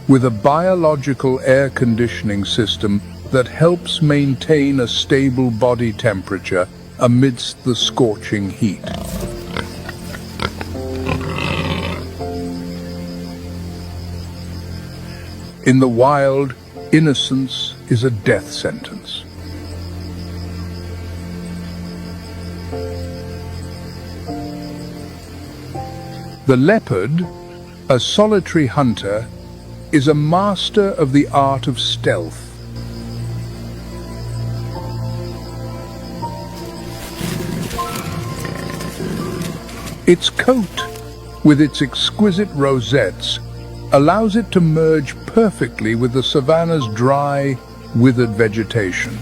with a biological air conditioning system that helps maintain a stable body temperature amidst the scorching heat. In the wild, innocence is a death sentence. The leopard, a solitary hunter, is a master of the art of stealth. Its coat, with its exquisite rosettes, allows it to merge perfectly with the savanna's dry, withered vegetation.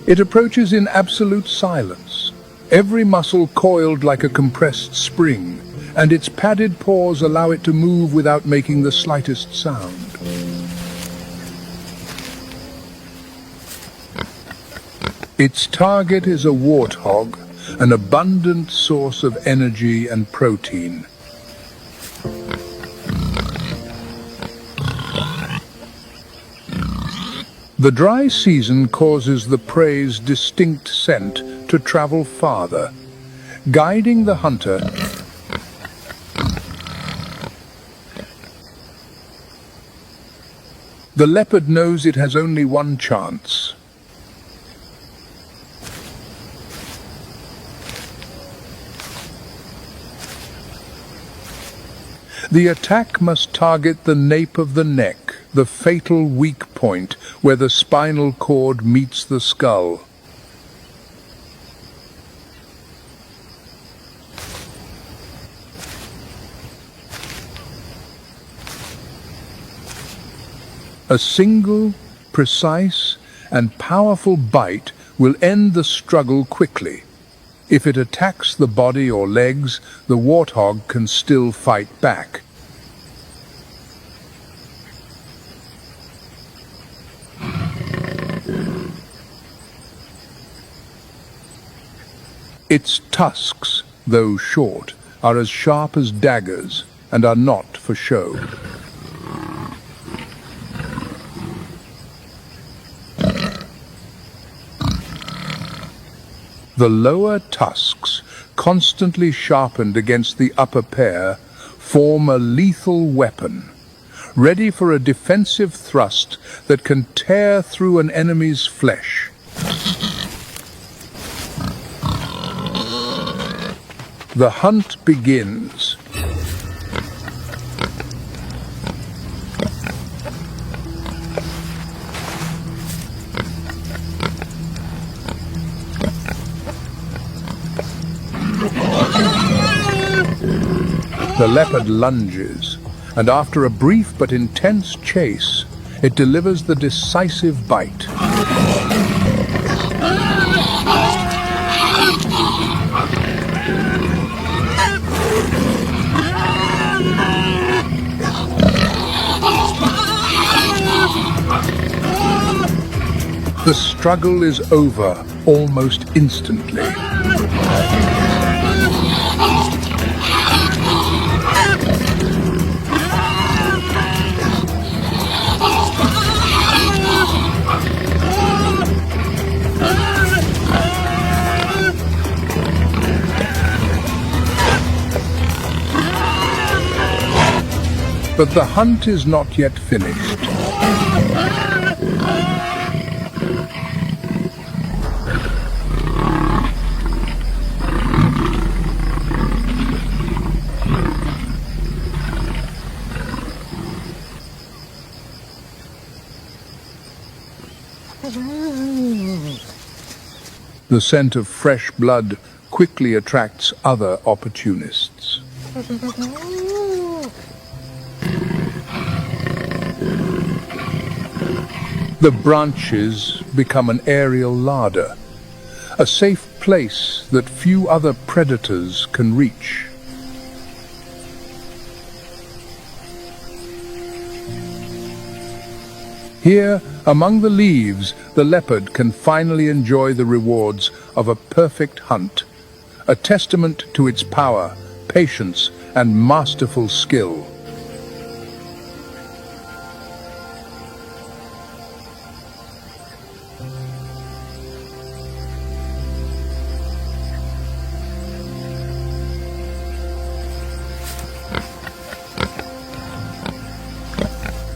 It approaches in absolute silence, every muscle coiled like a compressed spring, and its padded paws allow it to move without making the slightest sound. Its target is a warthog, an abundant source of energy and protein. The dry season causes the prey's distinct scent to travel farther, guiding the hunter The leopard knows it has only one chance. The attack must target the nape of the neck, the fatal weak point where the spinal cord meets the skull. A single, precise, and powerful bite will end the struggle quickly. If it attacks the body or legs, the warthog can still fight back. Its tusks, though short, are as sharp as daggers and are not for show. The lower tusks constantly sharpened against the upper pair, form a lethal weapon, ready for a defensive thrust that can tear through an enemy's flesh. The hunt begins. The leopard lunges, and after a brief but intense chase, it delivers the decisive bite. The struggle is over almost instantly. But the hunt is not yet finished. The scent of fresh blood quickly attracts other opportunists. The branches become an aerial larder, a safe place that few other predators can reach. Here, among the leaves, the leopard can finally enjoy the rewards of a perfect hunt, a testament to its power, patience, and masterful skill.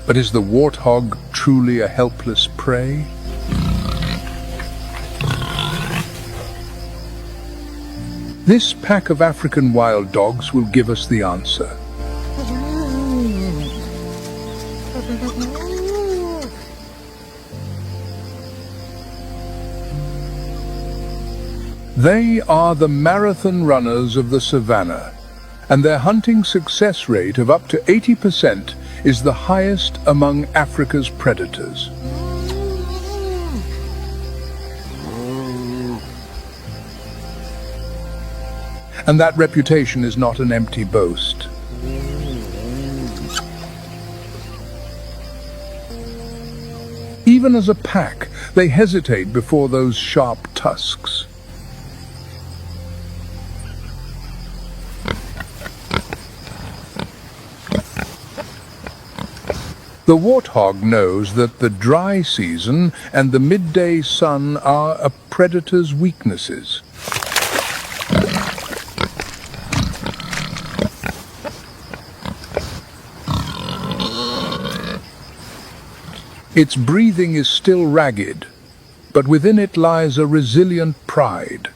But is the warthog truly a helpless prey? This pack of African wild dogs will give us the answer. They are the marathon runners of the savannah, and their hunting success rate of up to 80% is the highest among Africa's predators. And that reputation is not an empty boast. Even as a pack, they hesitate before those sharp tusks. The warthog knows that the dry season and the midday sun are a predator's weaknesses. Its breathing is still ragged, but within it lies a resilient pride.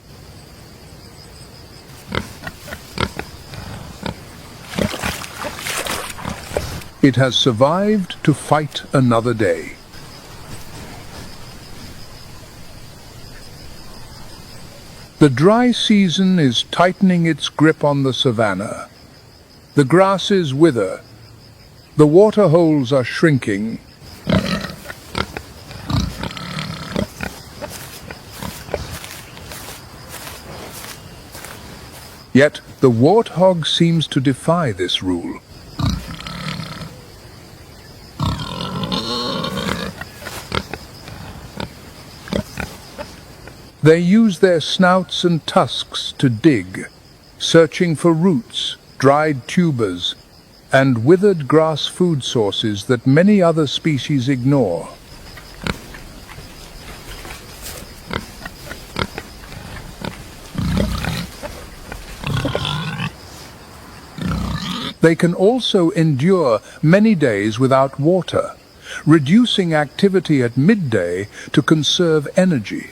It has survived to fight another day. The dry season is tightening its grip on the savannah. The grasses wither. The water holes are shrinking. Yet the warthog seems to defy this rule. They use their snouts and tusks to dig, searching for roots, dried tubers, and withered grass food sources that many other species ignore. They can also endure many days without water, reducing activity at midday to conserve energy.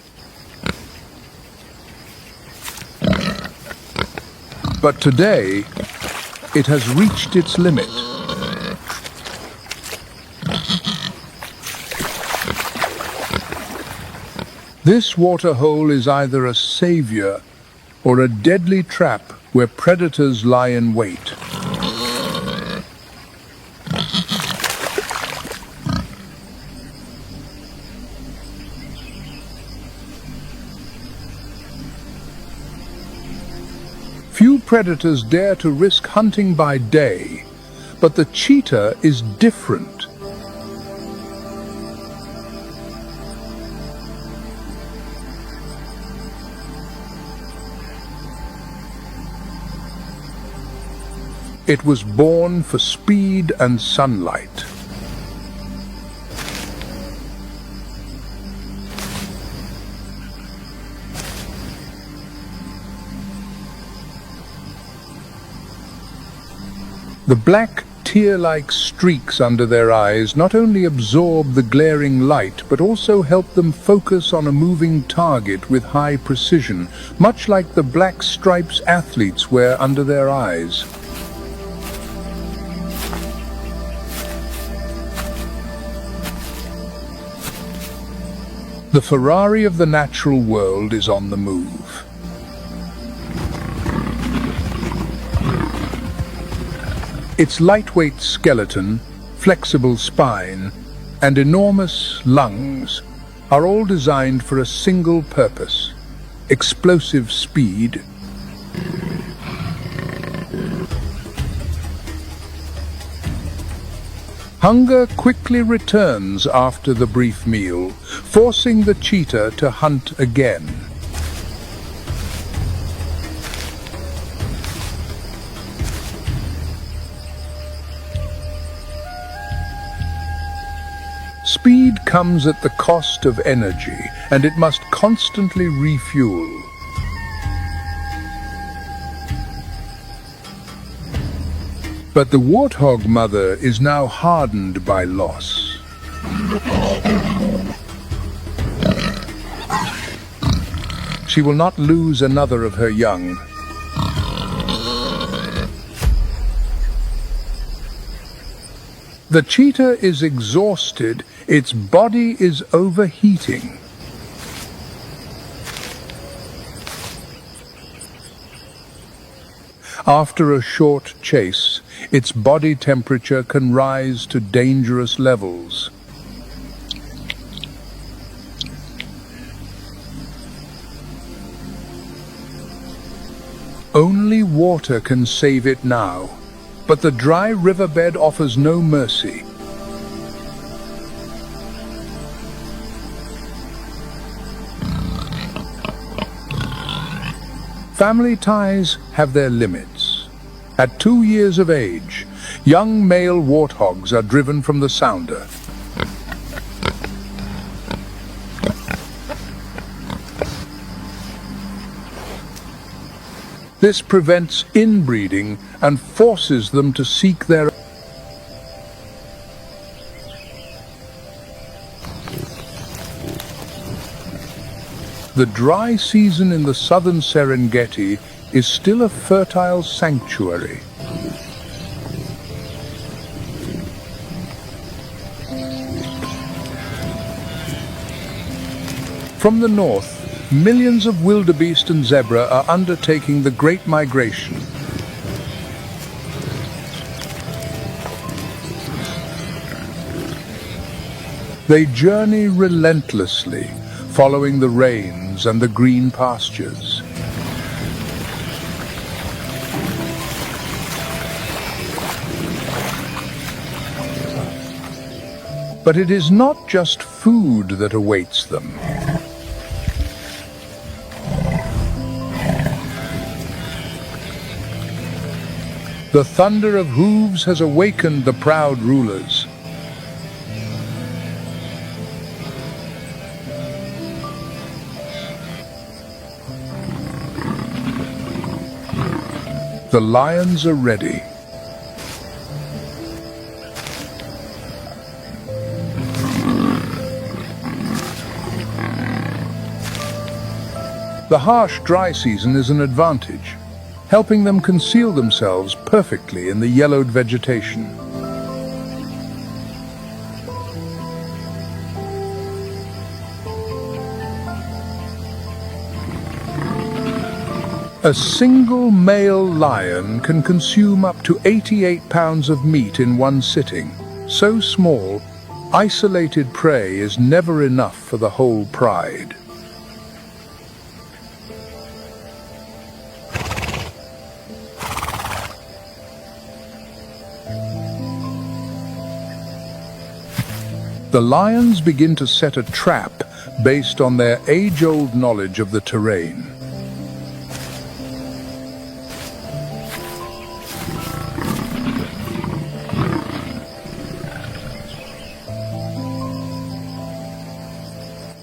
But today, it has reached its limit. This waterhole is either a savior or a deadly trap where predators lie in wait. Few predators dare to risk hunting by day, but the cheetah is different. It was born for speed and sunlight. The black tear-like streaks under their eyes not only absorb the glaring light, but also help them focus on a moving target with high precision, much like the black stripes athletes wear under their eyes. The Ferrari of the natural world is on the move. Its lightweight skeleton, flexible spine, and enormous lungs are all designed for a single purpose: explosive speed. Hunger quickly returns after the brief meal, forcing the cheetah to hunt again. Speed comes at the cost of energy, and it must constantly refuel. But the warthog mother is now hardened by loss. She will not lose another of her young. The cheetah is exhausted, its body is overheating. After a short chase, its body temperature can rise to dangerous levels. Only water can save it now, but the dry riverbed offers no mercy. Family ties have their limits. At 2 years of age, young male warthogs are driven from the sounder. This prevents inbreeding and forces them to seek their The dry season in the southern Serengeti is still a fertile sanctuary. From the north, millions of wildebeest and zebra are undertaking the Great Migration. They journey relentlessly, following the rains and the green pastures. But it is not just food that awaits them. The thunder of hooves has awakened the proud rulers. The lions are ready. The harsh dry season is an advantage, helping them conceal themselves perfectly in the yellowed vegetation. A single male lion can consume up to 88 pounds of meat in one sitting. So small, isolated prey is never enough for the whole pride. The lions begin to set a trap based on their age-old knowledge of the terrain.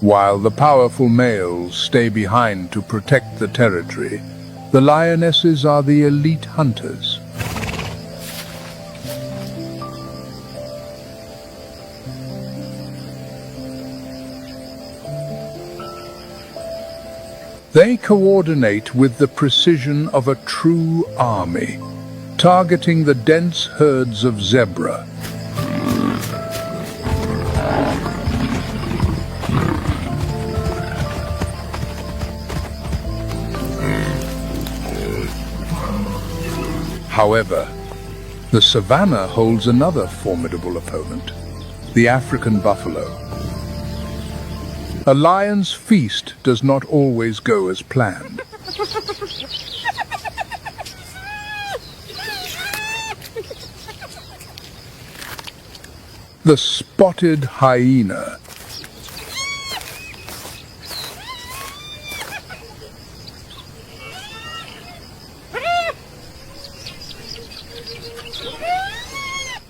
While the powerful males stay behind to protect the territory, the lionesses are the elite hunters. They coordinate with the precision of a true army, targeting the dense herds of zebra. However, the savannah holds another formidable opponent, the African buffalo. A lion's feast does not always go as planned. The spotted hyena.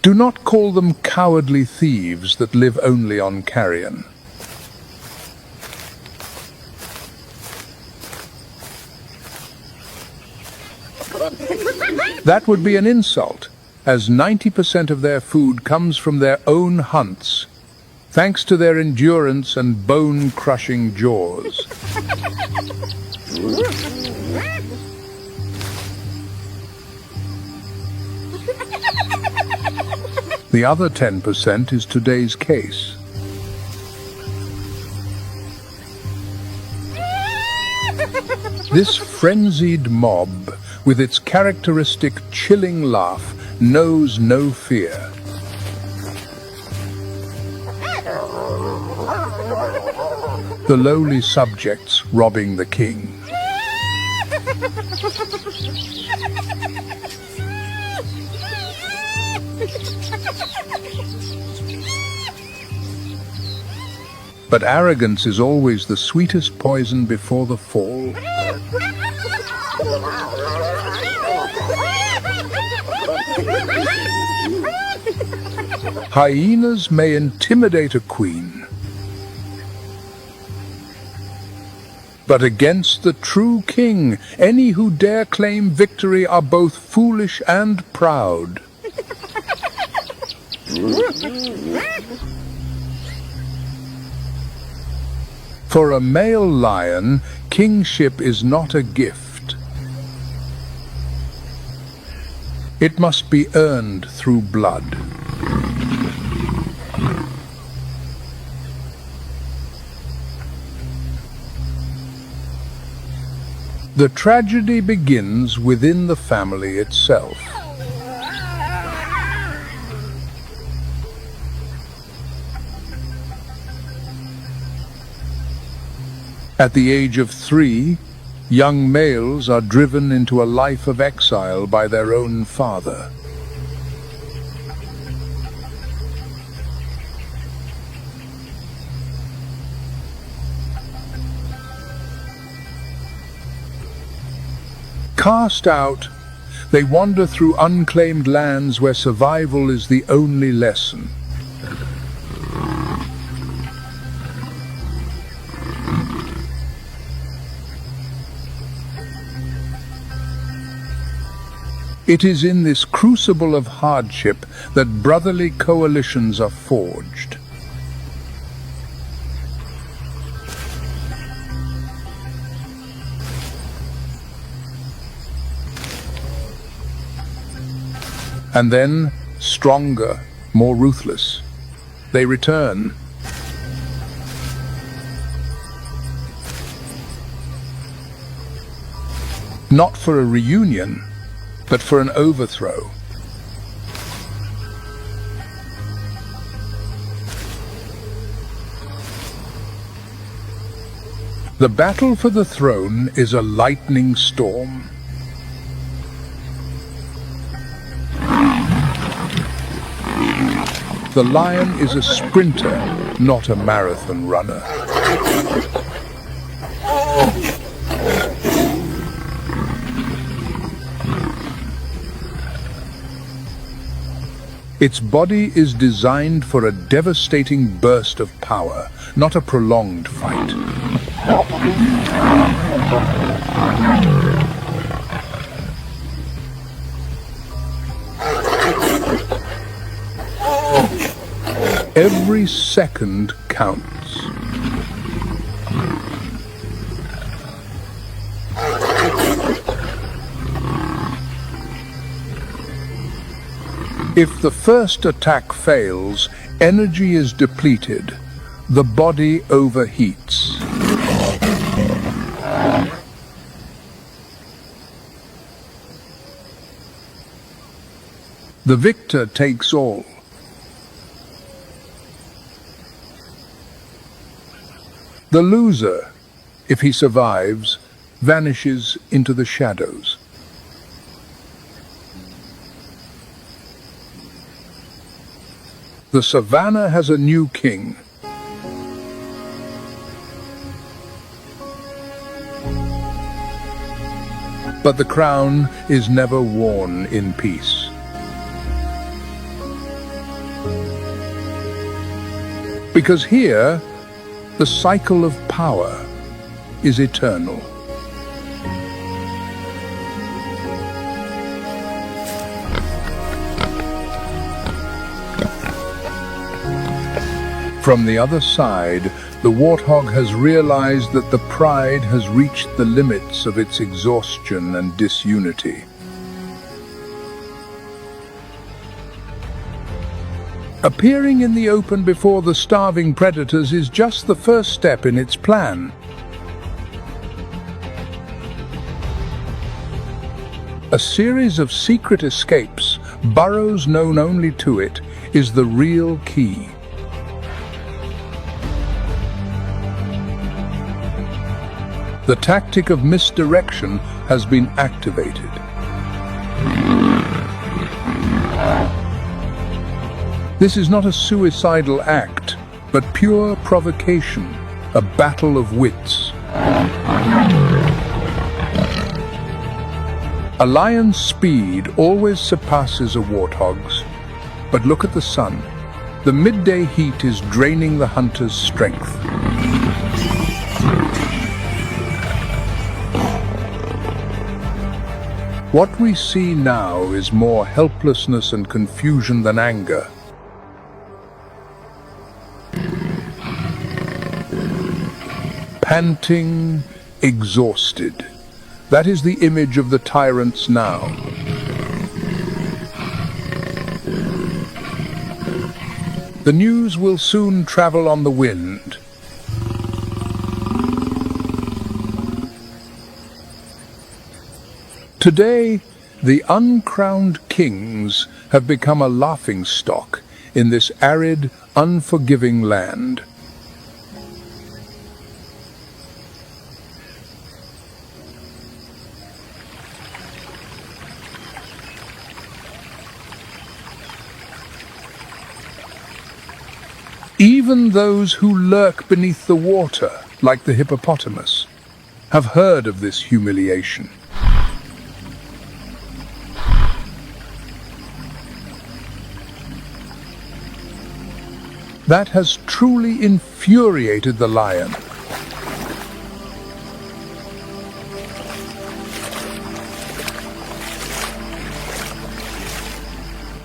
Do not call them cowardly thieves that live only on carrion. That would be an insult, as 90% of their food comes from their own hunts, thanks to their endurance and bone-crushing jaws. The other 10% is today's case. This frenzied mob, with its characteristic chilling laugh, knows no fear. The lowly subjects robbing the king. But arrogance is always the sweetest poison before the fall. Hyenas may intimidate a queen, but against the true king, any who dare claim victory are both foolish and proud. For a male lion, kingship is not a gift. It must be earned through blood. The tragedy begins within the family itself. At the age of 3, young males are driven into a life of exile by their own father. Cast out, they wander through unclaimed lands where survival is the only lesson. It is in this crucible of hardship that brotherly coalitions are forged. And then, stronger, more ruthless, they return. Not for a reunion, but for an overthrow. The battle for the throne is a lightning storm. The lion is a sprinter, not a marathon runner. Its body is designed for a devastating burst of power, not a prolonged fight. Every second counts. If the first attack fails, energy is depleted. The body overheats. The victor takes all. The loser, if he survives, vanishes into the shadows. The savannah has a new king. But the crown is never worn in peace. Because here, the cycle of power is eternal. From the other side, the warthog has realized that the pride has reached the limits of its exhaustion and disunity. Appearing in the open before the starving predators is just the first step in its plan. A series of secret escapes, burrows known only to it, is the real key. The tactic of misdirection has been activated. This is not a suicidal act, but pure provocation, a battle of wits. A lion's speed always surpasses a warthog's, but look at the sun. The midday heat is draining the hunter's strength. What we see now is more helplessness and confusion than anger. Panting, exhausted. That is the image of the tyrants now. The news will soon travel on the wind. Today, the uncrowned kings have become a laughingstock in this arid, unforgiving land. Even those who lurk beneath the water, like the hippopotamus, have heard of this humiliation. That has truly infuriated the lion.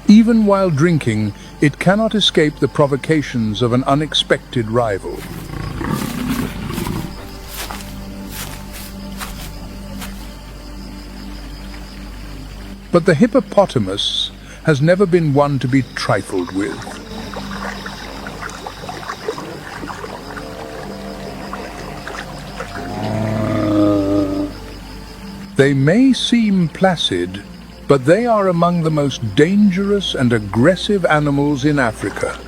Even while drinking, it cannot escape the provocations of an unexpected rival. But the hippopotamus has never been one to be trifled with. They may seem placid, but they are among the most dangerous and aggressive animals in Africa.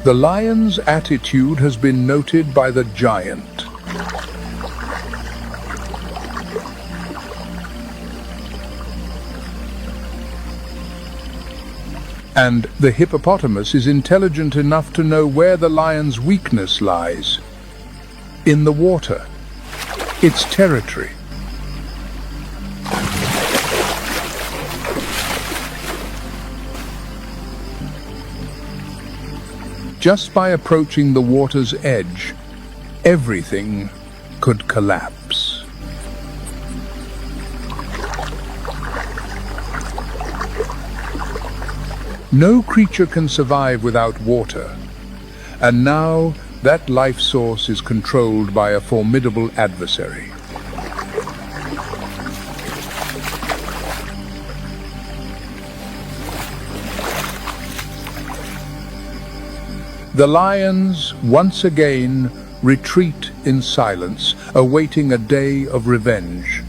The lion's attitude has been noted by the giant. And the hippopotamus is intelligent enough to know where the lion's weakness lies. In the water, its territory. Just by approaching the water's edge, everything could collapse. No creature can survive without water, and now that life source is controlled by a formidable adversary. The lions, once again, retreat in silence, awaiting a day of revenge.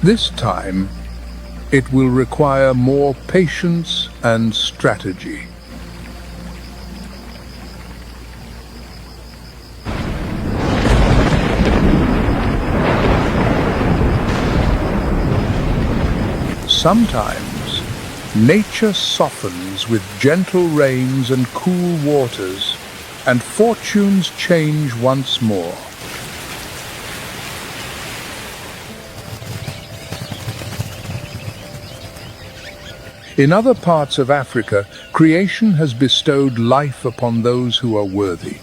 This time, it will require more patience and strategy. Sometimes, nature softens with gentle rains and cool waters, and fortunes change once more. In other parts of Africa, creation has bestowed life upon those who are worthy.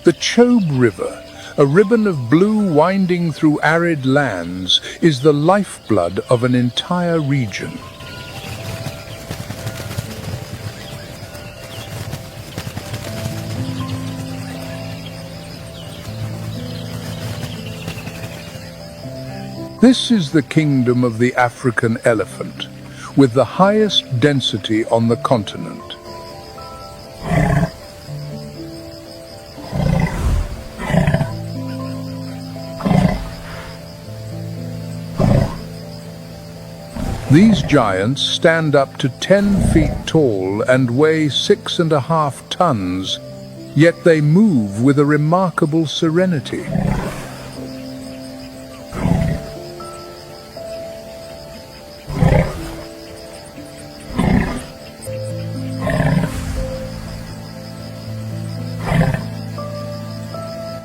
The Chobe River, a ribbon of blue winding through arid lands, is the lifeblood of an entire region. This is the kingdom of the African elephant, with the highest density on the continent. These giants stand up to 10 feet tall and weigh 6.5 tons, yet they move with a remarkable serenity.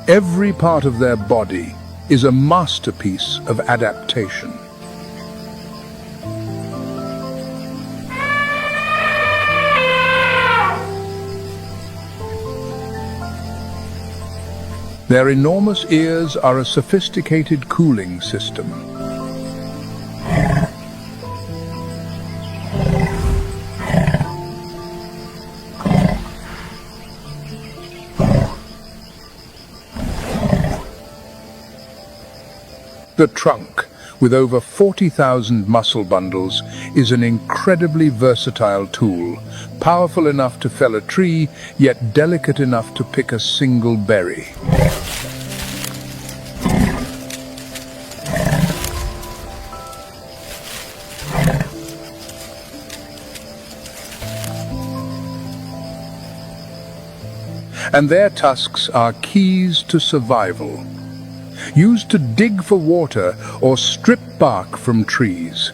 Every part of their body is a masterpiece of adaptation. Their enormous ears are a sophisticated cooling system. The trunk, with over 40,000 muscle bundles, is an incredibly versatile tool, powerful enough to fell a tree, yet delicate enough to pick a single berry. And their tusks are keys to survival, used to dig for water or strip bark from trees.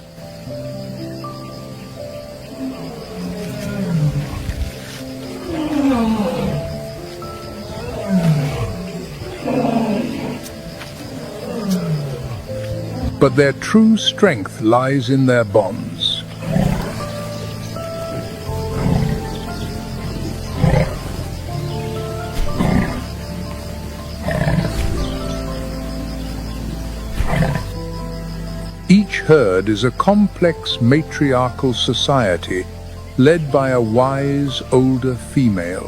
But their true strength lies in their bonds. Each herd is a complex matriarchal society led by a wise older female.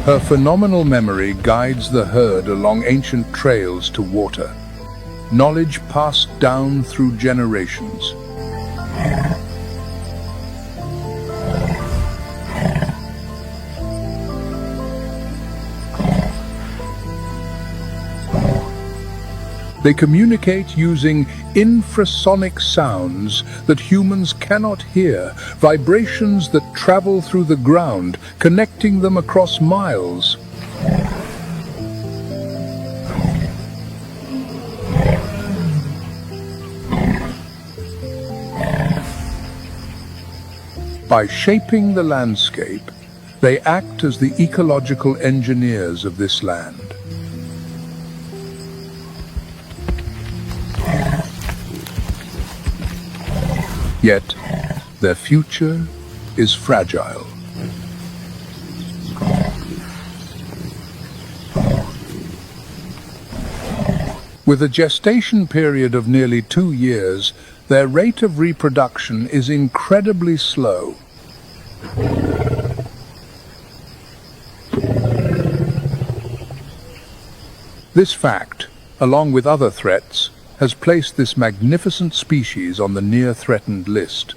Her phenomenal memory guides the herd along ancient trails to water, knowledge passed down through generations. They communicate using infrasonic sounds that humans cannot hear, vibrations that travel through the ground, connecting them across miles. By shaping the landscape, they act as the ecological engineers of this land. Yet, their future is fragile. With a gestation period of nearly 2 years, their rate of reproduction is incredibly slow. This fact, along with other threats, has placed this magnificent species on the near-threatened list.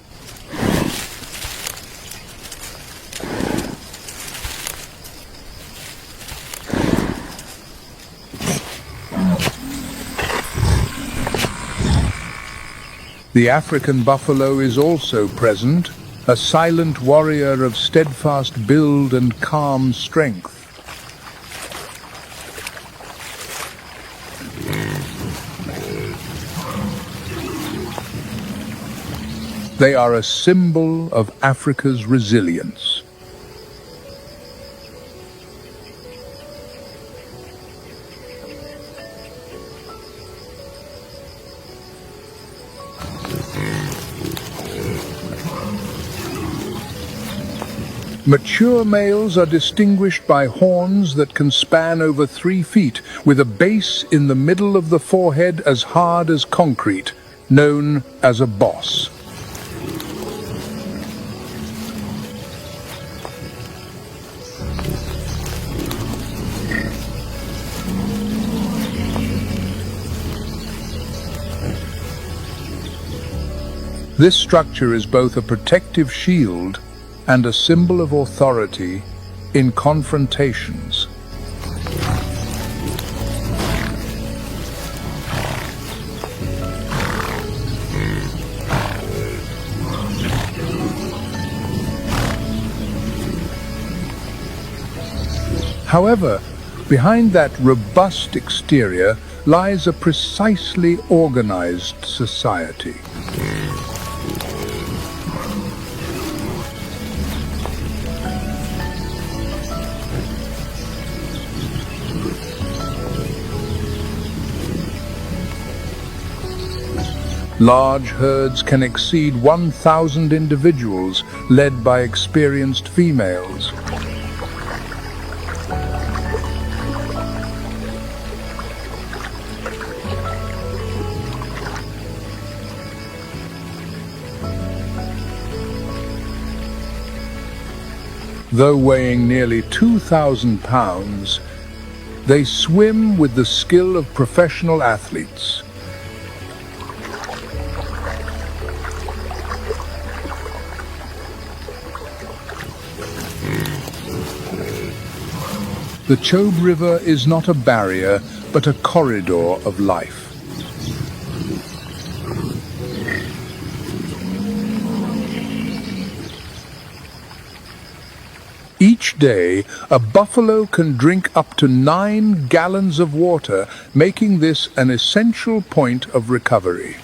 The African buffalo is also present, a silent warrior of steadfast build and calm strength. They are a symbol of Africa's resilience. Mature males are distinguished by horns that can span over 3 feet, with a base in the middle of the forehead as hard as concrete, known as a boss. This structure is both a protective shield and a symbol of authority in confrontations. However, behind that robust exterior lies a precisely organized society. Large herds can exceed 1,000 individuals, led by experienced females. Though weighing nearly 2,000 pounds, they swim with the skill of professional athletes. The Chobe River is not a barrier, but a corridor of life. Each day, a buffalo can drink up to 9 gallons of water, making this an essential point of recovery.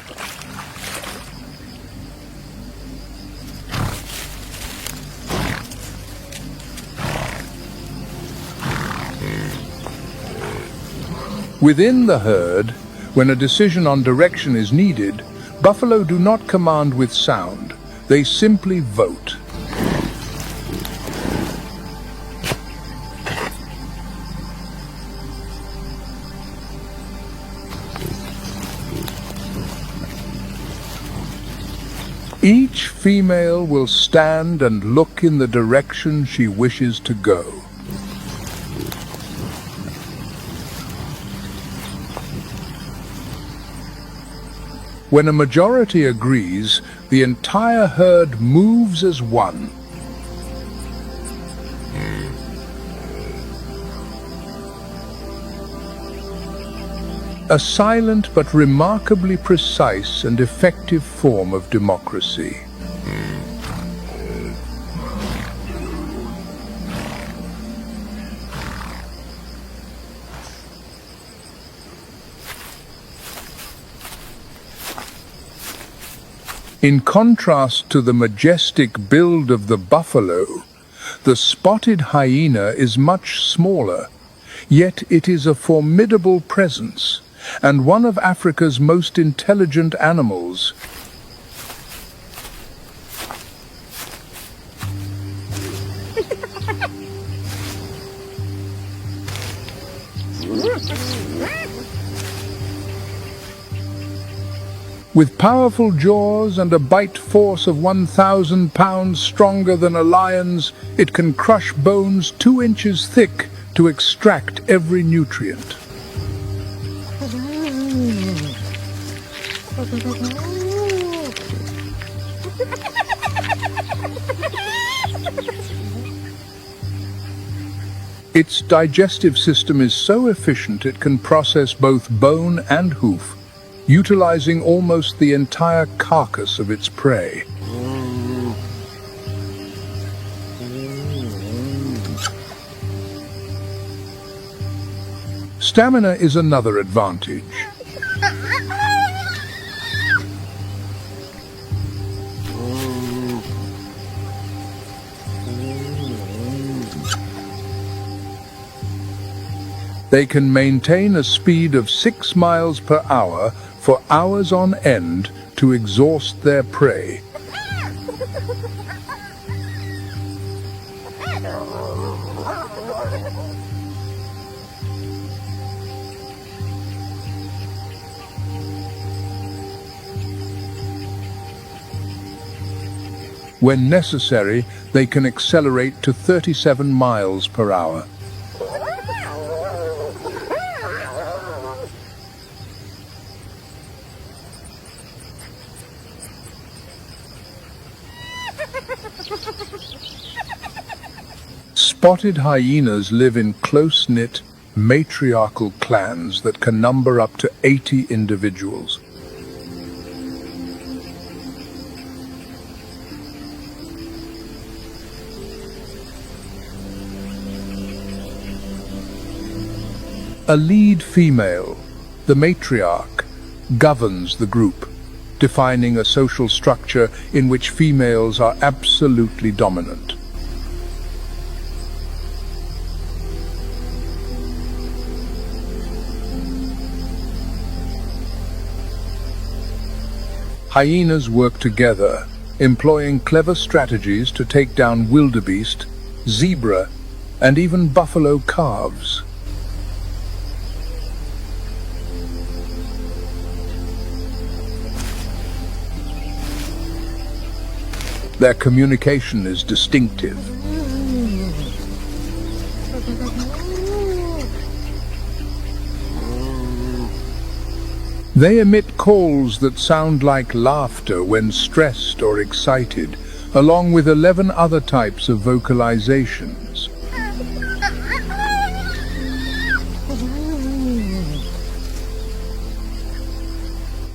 Within the herd, when a decision on direction is needed, buffalo do not command with sound, they simply vote. Each female will stand and look in the direction she wishes to go. When a majority agrees, the entire herd moves as one. A silent but remarkably precise and effective form of democracy. In contrast to the majestic build of the buffalo, the spotted hyena is much smaller, yet it is a formidable presence and one of Africa's most intelligent animals. With powerful jaws and a bite force of 1,000 pounds stronger than a lion's, it can crush bones 2 inches thick to extract every nutrient. Its digestive system is so efficient it can process both bone and hoof, utilizing almost the entire carcass of its prey. Stamina is another advantage. They can maintain a speed of 6 miles per hour for hours on end to exhaust their prey. When necessary, they can accelerate to 37 miles per hour. Spotted hyenas live in close-knit, matriarchal clans that can number up to 80 individuals. A lead female, the matriarch, governs the group, defining a social structure in which females are absolutely dominant. Hyenas work together, employing clever strategies to take down wildebeest, zebra, and even buffalo calves. Their communication is distinctive. They emit calls that sound like laughter when stressed or excited, along with 11 other types of vocalizations.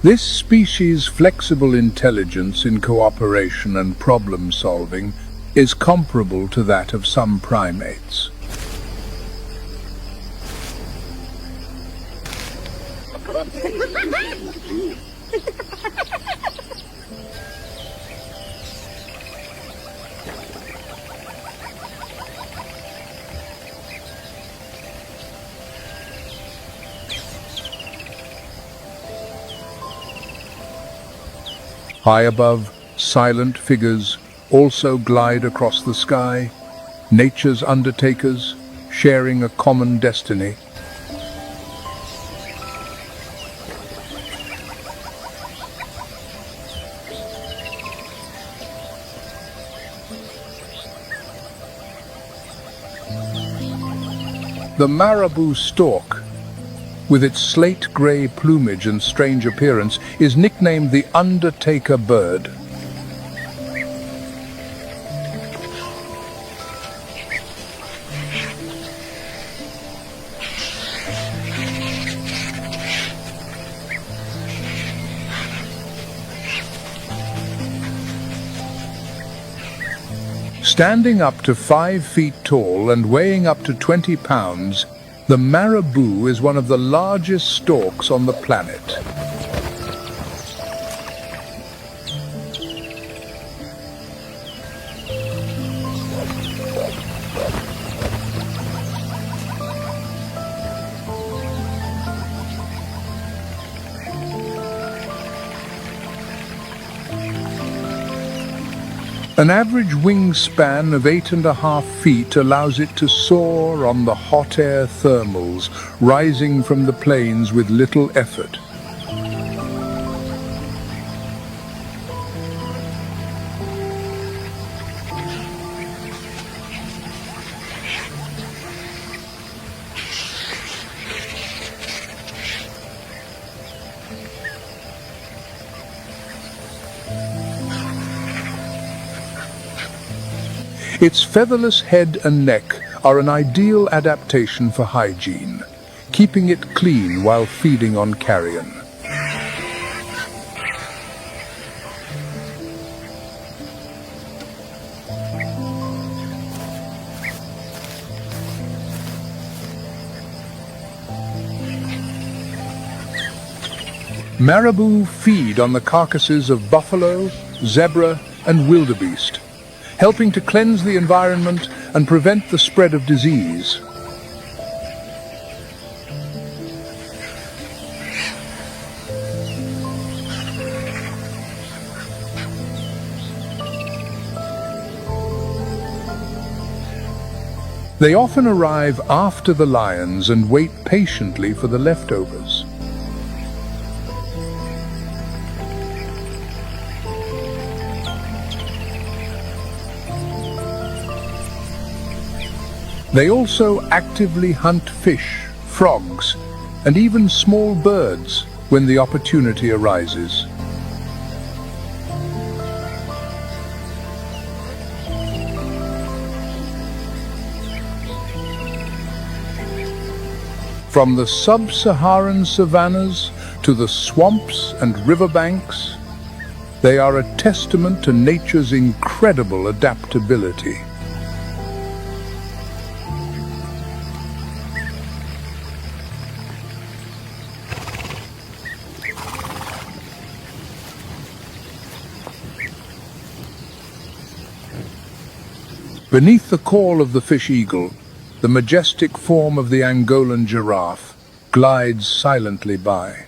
This species' flexible intelligence in cooperation and problem-solving is comparable to that of some primates. High above, silent figures also glide across the sky, nature's undertakers, sharing a common destiny. The marabou stork, with its slate-grey plumage and strange appearance, is nicknamed the Undertaker bird. Standing up to 5 feet tall and weighing up to 20 pounds, the marabou is one of the largest storks on the planet. An average wingspan of 8.5 feet allows it to soar on the hot air thermals, rising from the plains with little effort. Its featherless head and neck are an ideal adaptation for hygiene, keeping it clean while feeding on carrion. Marabou feed on the carcasses of buffalo, zebra, and wildebeest, helping to cleanse the environment and prevent the spread of disease. They often arrive after the lions and wait patiently for the leftovers. They also actively hunt fish, frogs, and even small birds when the opportunity arises. From the sub-Saharan savannas to the swamps and riverbanks, they are a testament to nature's incredible adaptability. Beneath the call of the fish eagle, the majestic form of the Angolan giraffe glides silently by.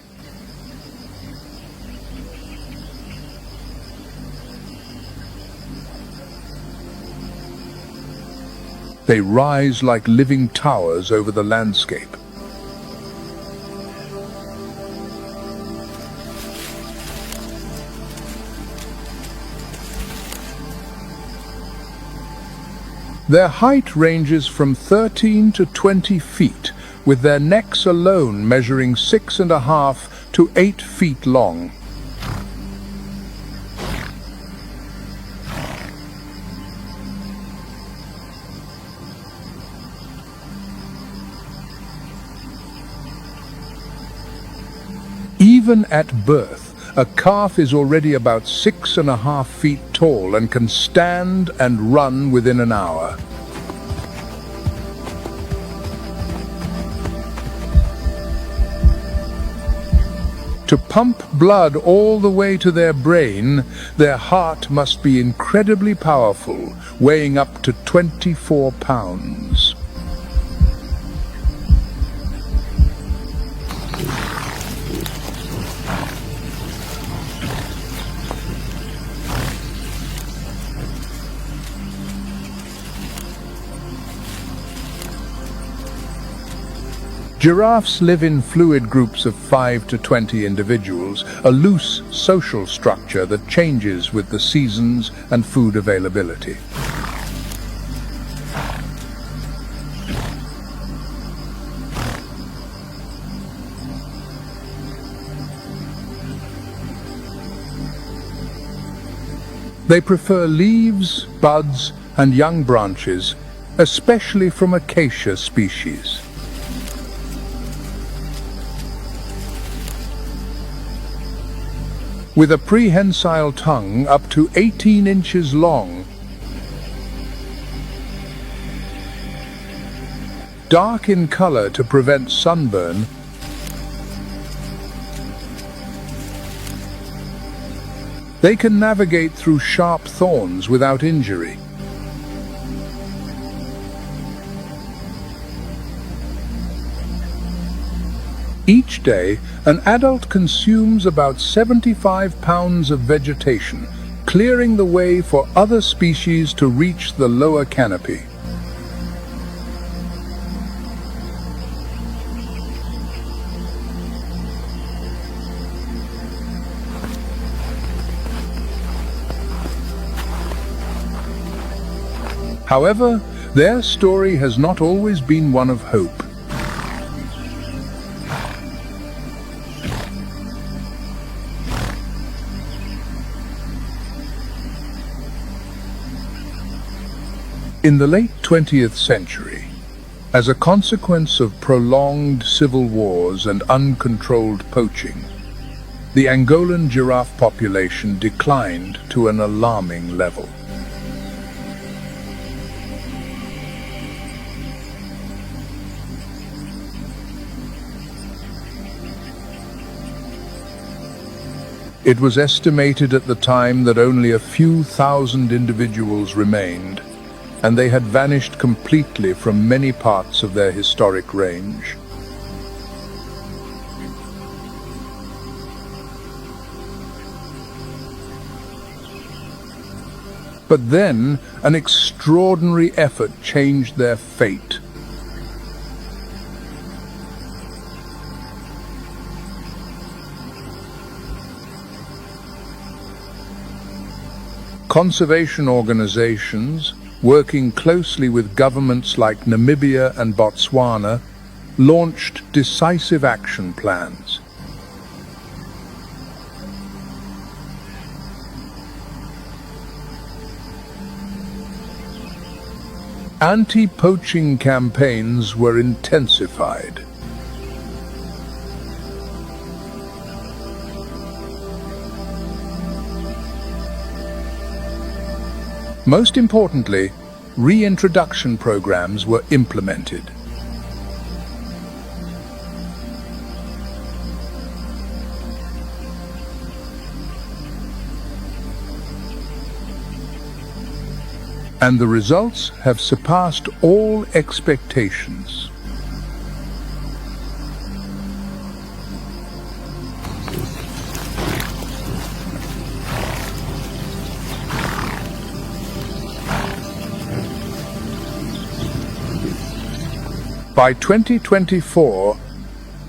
They rise like living towers over the landscape. Their height ranges from 13 to 20 feet, with their necks alone measuring 6.5 to 8 feet long. Even at birth, a calf is already about 6.5 feet tall and can stand and run within an hour. To pump blood all the way to their brain, their heart must be incredibly powerful, weighing up to 24 pounds. Giraffes live in fluid groups of 5 to 20 individuals, a loose social structure that changes with the seasons and food availability. They prefer leaves, buds, and young branches, especially from acacia species. With a prehensile tongue up to 18 inches long, dark in color to prevent sunburn, they can navigate through sharp thorns without injury. Each day, an adult consumes about 75 pounds of vegetation, clearing the way for other species to reach the lower canopy. However, their story has not always been one of hope. In the late 20th century, as a consequence of prolonged civil wars and uncontrolled poaching, the Angolan giraffe population declined to an alarming level. It was estimated at the time that only a few thousand individuals remained, and they had vanished completely from many parts of their historic range. But then, an extraordinary effort changed their fate. Conservation organizations, working closely with governments like Namibia and Botswana, launched decisive action plans. Anti-poaching campaigns were intensified. Most importantly, reintroduction programs were implemented. And the results have surpassed all expectations. By 2024,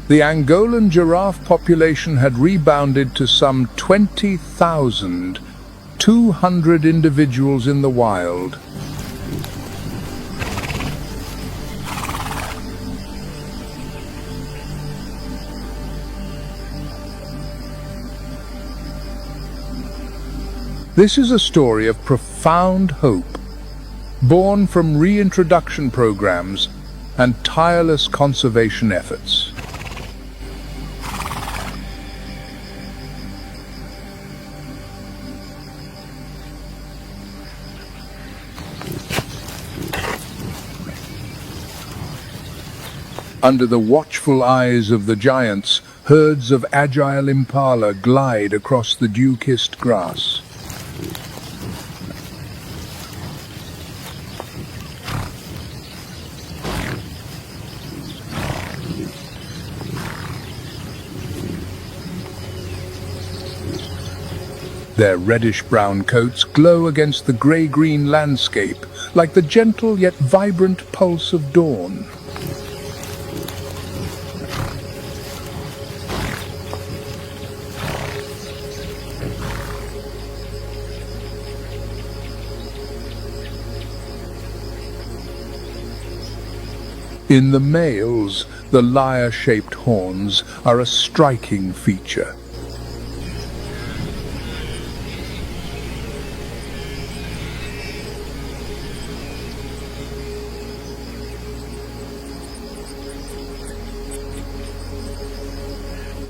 the Angolan giraffe population had rebounded to some 20,200 individuals in the wild. This is a story of profound hope, born from reintroduction programs and tireless conservation efforts. Under the watchful eyes of the giants, herds of agile impala glide across the dew-kissed grass. Their reddish-brown coats glow against the grey-green landscape, like the gentle yet vibrant pulse of dawn. In the males, the lyre-shaped horns are a striking feature.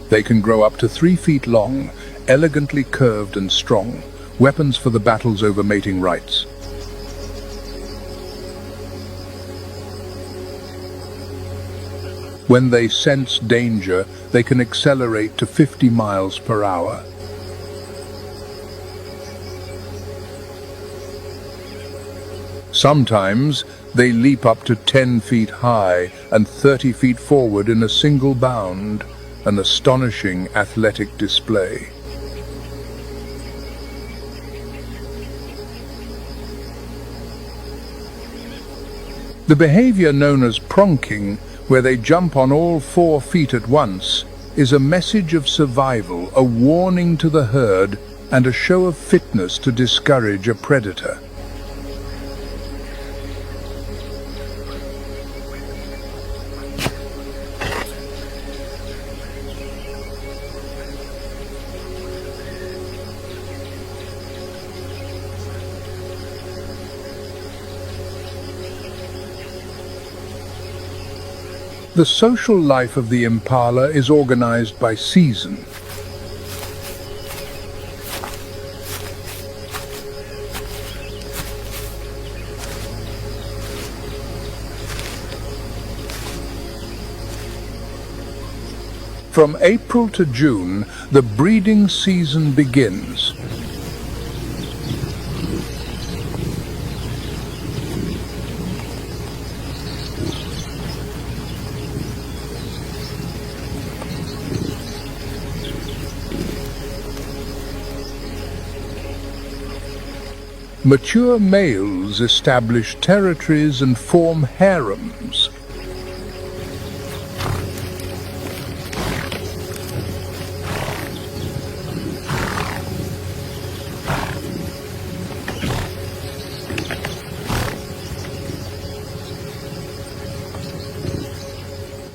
They can grow up to 3 feet long, elegantly curved and strong, weapons for the battles over mating rights. When they sense danger, they can accelerate to 50 miles per hour. Sometimes they leap up to 10 feet high and 30 feet forward in a single bound, an astonishing athletic display. The behavior known as pronking, where they jump on all 4 feet at once, is a message of survival, a warning to the herd, and a show of fitness to discourage a predator. The social life of the impala is organized by season. From April to June, the breeding season begins. Mature males establish territories and form harems.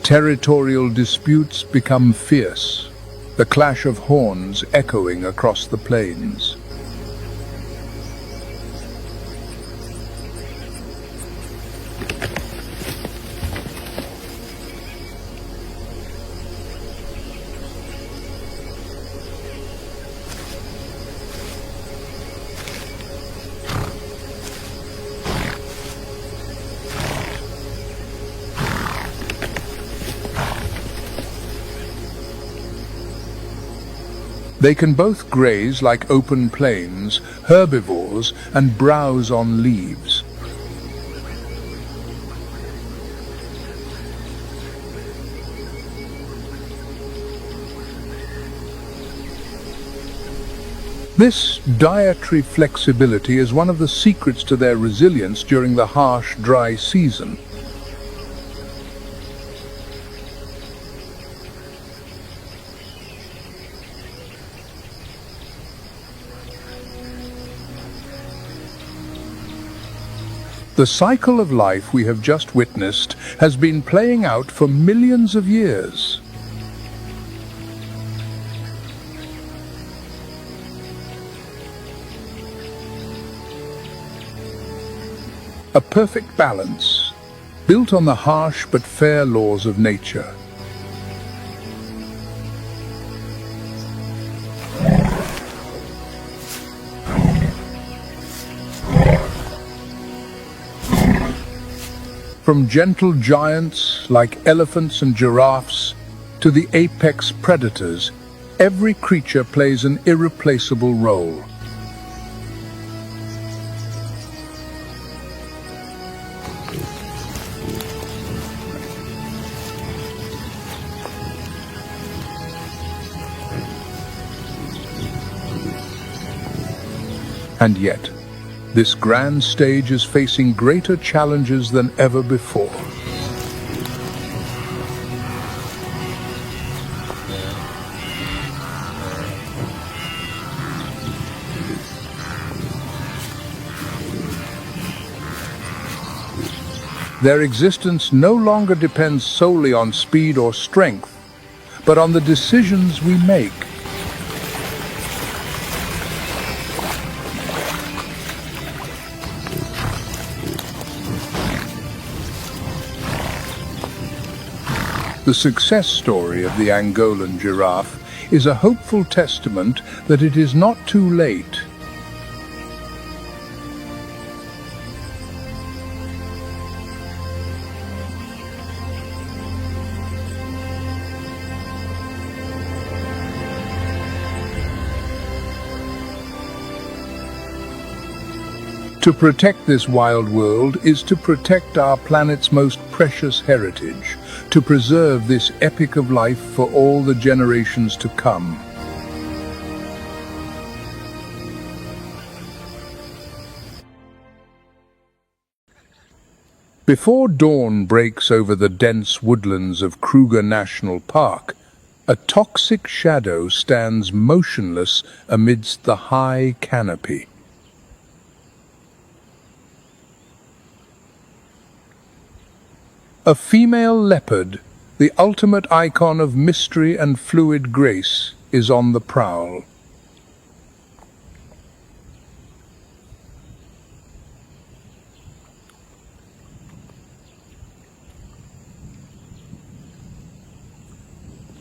Territorial disputes become fierce, the clash of horns echoing across the plains. They can both graze like open plains, herbivores, and browse on leaves. This dietary flexibility is one of the secrets to their resilience during the harsh, dry season. The cycle of life we have just witnessed has been playing out for millions of years. A perfect balance, built on the harsh but fair laws of nature. From gentle giants like elephants and giraffes to the apex predators, every creature plays an irreplaceable role. And yet, this grand stage is facing greater challenges than ever before. Their existence no longer depends solely on speed or strength, but on the decisions we make. The success story of the Angolan giraffe is a hopeful testament that it is not too late. To protect this wild world is to protect our planet's most precious heritage, to preserve this epic of life for all the generations to come. Before dawn breaks over the dense woodlands of Kruger National Park, a toxic shadow stands motionless amidst the high canopy. A female leopard, the ultimate icon of mystery and fluid grace, is on the prowl.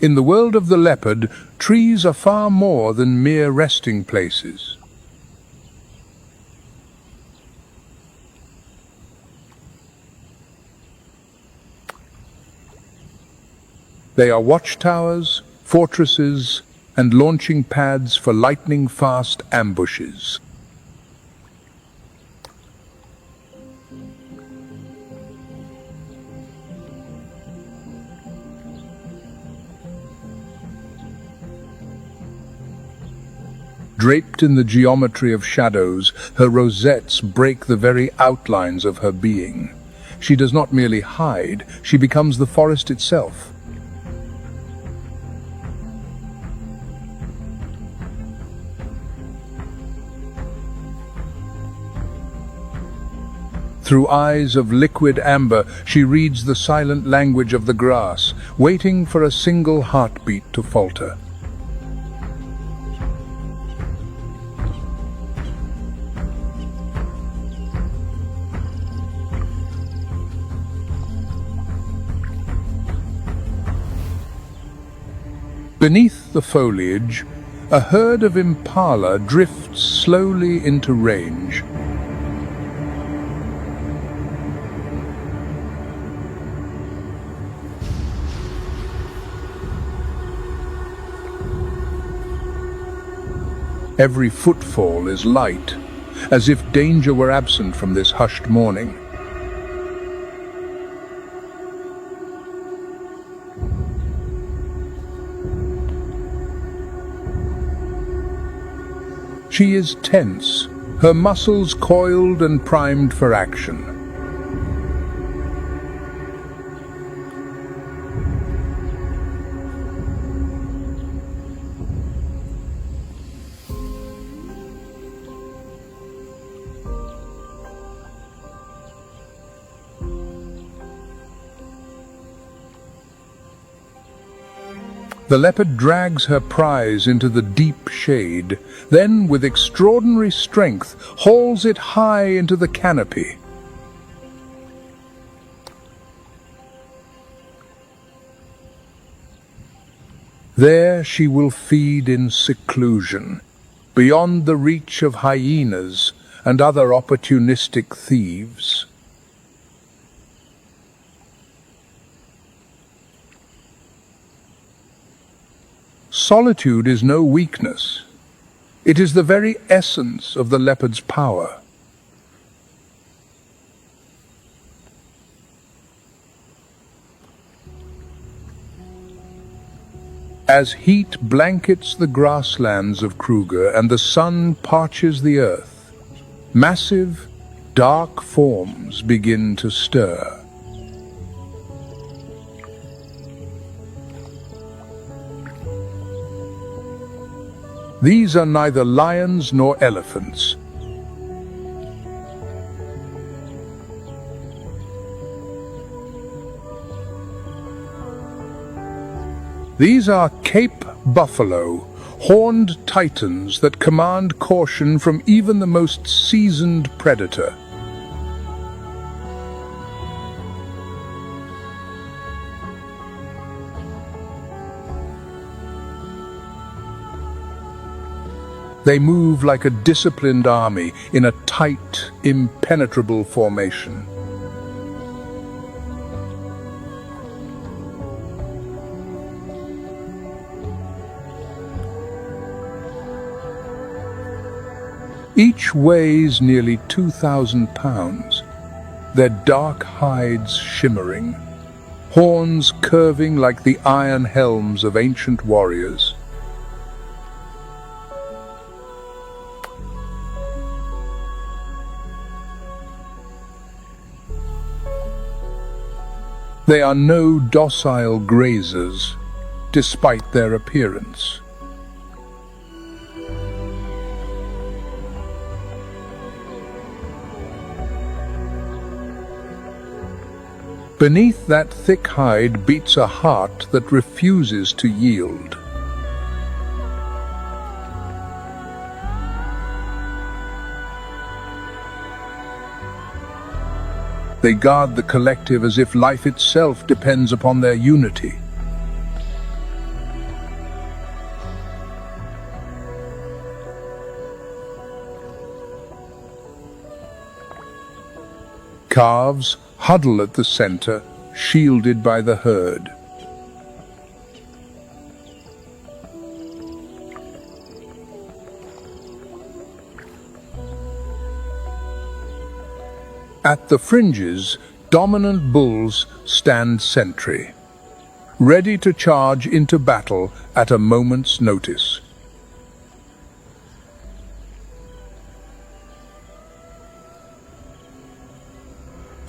In the world of the leopard, trees are far more than mere resting places. They are watchtowers, fortresses, and launching pads for lightning-fast ambushes. Draped in the geometry of shadows, her rosettes break the very outlines of her being. She does not merely hide, she becomes the forest itself. Through eyes of liquid amber, she reads the silent language of the grass, waiting for a single heartbeat to falter. Beneath the foliage, a herd of impala drifts slowly into range. Every footfall is light, as if danger were absent from this hushed morning. She is tense, her muscles coiled and primed for action. The leopard drags her prize into the deep shade, then, with extraordinary strength, hauls it high into the canopy. There she will feed in seclusion, beyond the reach of hyenas and other opportunistic thieves. Solitude is no weakness. It is the very essence of the leopard's power. As heat blankets the grasslands of Kruger and the sun parches the earth, massive, dark forms begin to stir. These are neither lions nor elephants. These are Cape buffalo, horned titans that command caution from even the most seasoned predator. They move like a disciplined army in a tight, impenetrable formation. Each weighs nearly 2,000 pounds, their dark hides shimmering, horns curving like the iron helms of ancient warriors. They are no docile grazers, despite their appearance. Beneath that thick hide beats a heart that refuses to yield. They guard the collective as if life itself depends upon their unity. Calves huddle at the center, shielded by the herd. At the fringes, dominant bulls stand sentry, ready to charge into battle at a moment's notice.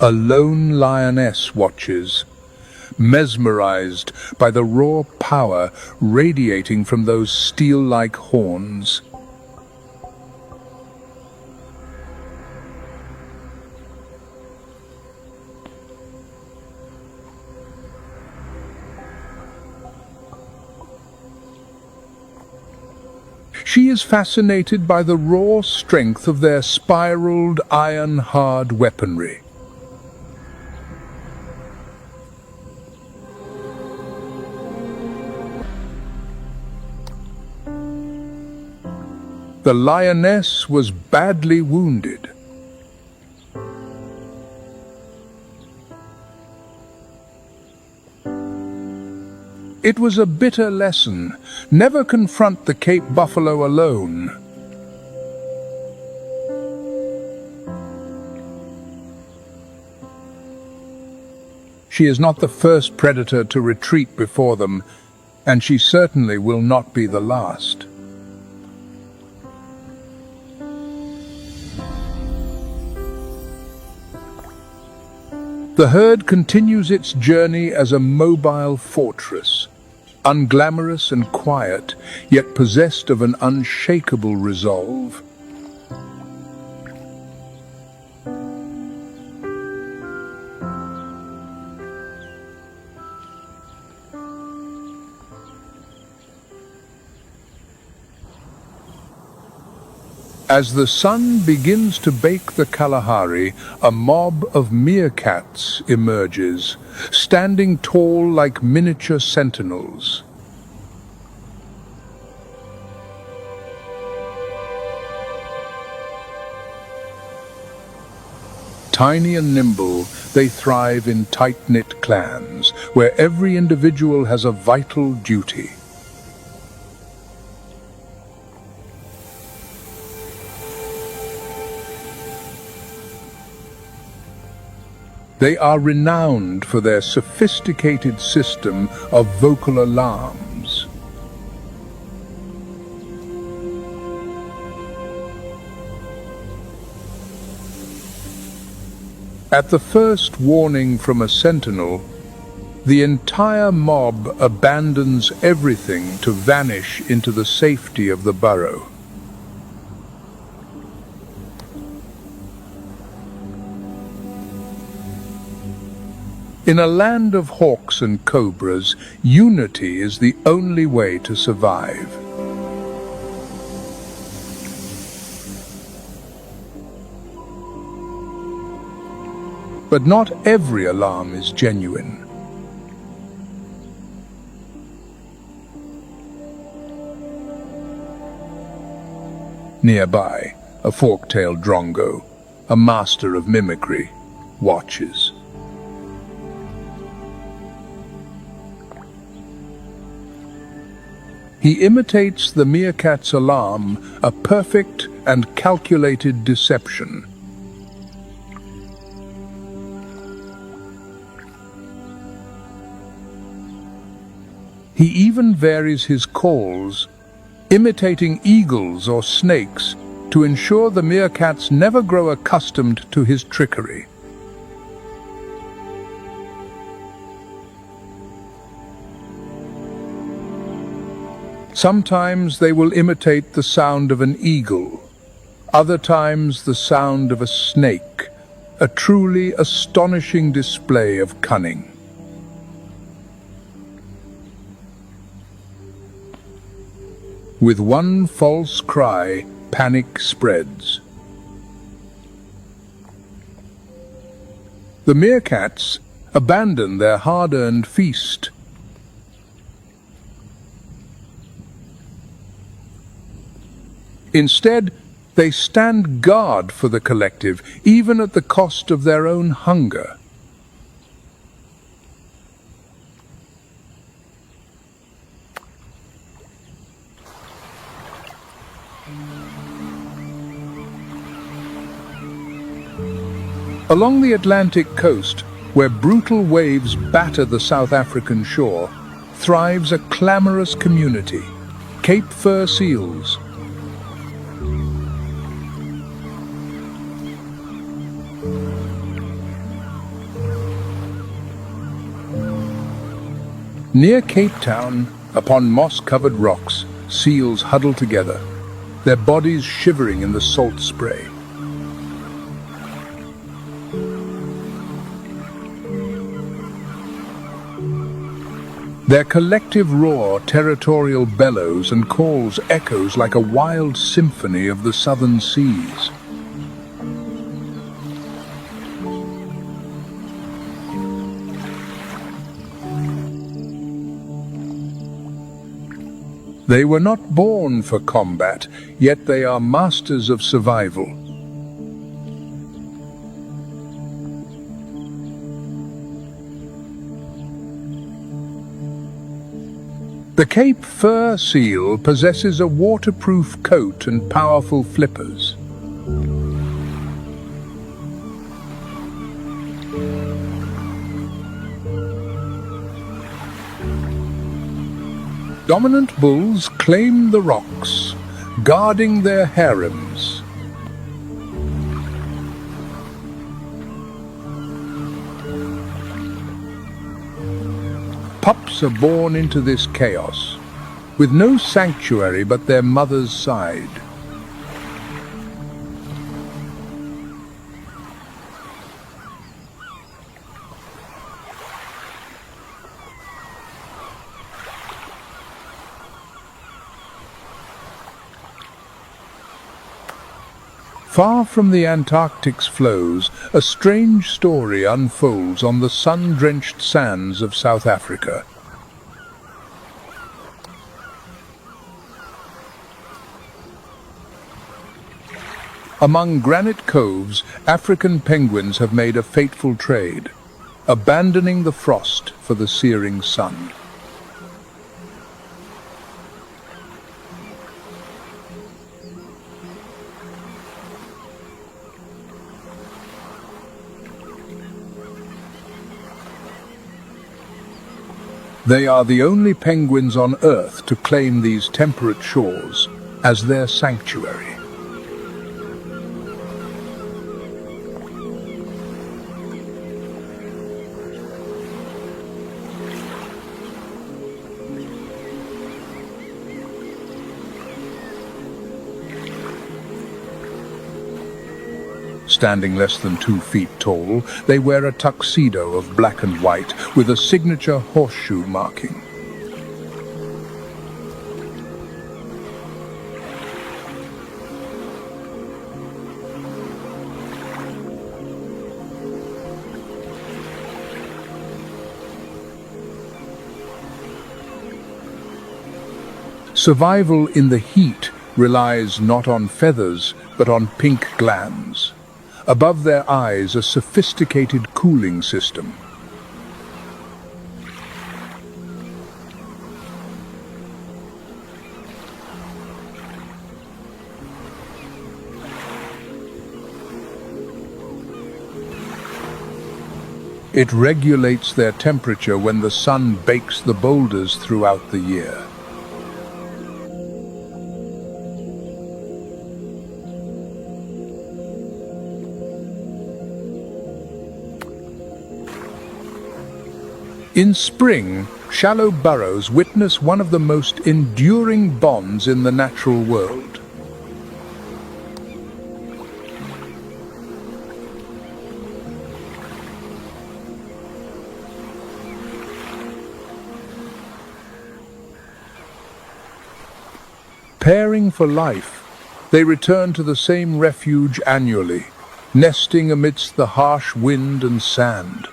A lone lioness watches, mesmerized by the raw power radiating from those steel-like horns. She is fascinated by the raw strength of their spiraled, iron-hard weaponry. The lioness was badly wounded. It was a bitter lesson. Never confront the Cape buffalo alone. She is not the first predator to retreat before them, and she certainly will not be the last. The herd continues its journey as a mobile fortress, unglamorous and quiet, yet possessed of an unshakable resolve. As the sun begins to bake the Kalahari, a mob of meerkats emerges, standing tall like miniature sentinels. Tiny and nimble, they thrive in tight-knit clans, where every individual has a vital duty. They are renowned for their sophisticated system of vocal alarms. At the first warning from a sentinel, the entire mob abandons everything to vanish into the safety of the burrow. In a land of hawks and cobras, unity is the only way to survive. But not every alarm is genuine. Nearby, a fork-tailed drongo, a master of mimicry, watches. He imitates the meerkat's alarm, a perfect and calculated deception. He even varies his calls, imitating eagles or snakes, to ensure the meerkats never grow accustomed to his trickery. Sometimes they will imitate the sound of an eagle, other times the sound of a snake, a truly astonishing display of cunning. With one false cry, panic spreads. The meerkats abandon their hard-earned feast. Instead, they stand guard for the collective, even at the cost of their own hunger. Along the Atlantic coast, where brutal waves batter the South African shore, thrives a clamorous community, Cape Fur seals. Near Cape Town, upon moss-covered rocks, seals huddle together, their bodies shivering in the salt spray. Their collective roar, territorial bellows and calls echoes like a wild symphony of the southern seas. They were not born for combat, yet they are masters of survival. The Cape Fur seal possesses a waterproof coat and powerful flippers. Dominant bulls claim the rocks, guarding their harems. Pups are born into this chaos, with no sanctuary but their mother's side. Far from the Antarctic's flows, a strange story unfolds on the sun-drenched sands of South Africa. Among granite coves, African penguins have made a fateful trade, abandoning the frost for the searing sun. They are the only penguins on Earth to claim these temperate shores as their sanctuary. Standing less than 2 feet tall, they wear a tuxedo of black and white with a signature horseshoe marking. Survival in the heat relies not on feathers, but on pink glands. Above their eyes, a sophisticated cooling system. It regulates their temperature when the sun bakes the boulders throughout the year. In spring, shallow burrows witness one of the most enduring bonds in the natural world. Pairing for life, they return to the same refuge annually, nesting amidst the harsh wind and sand.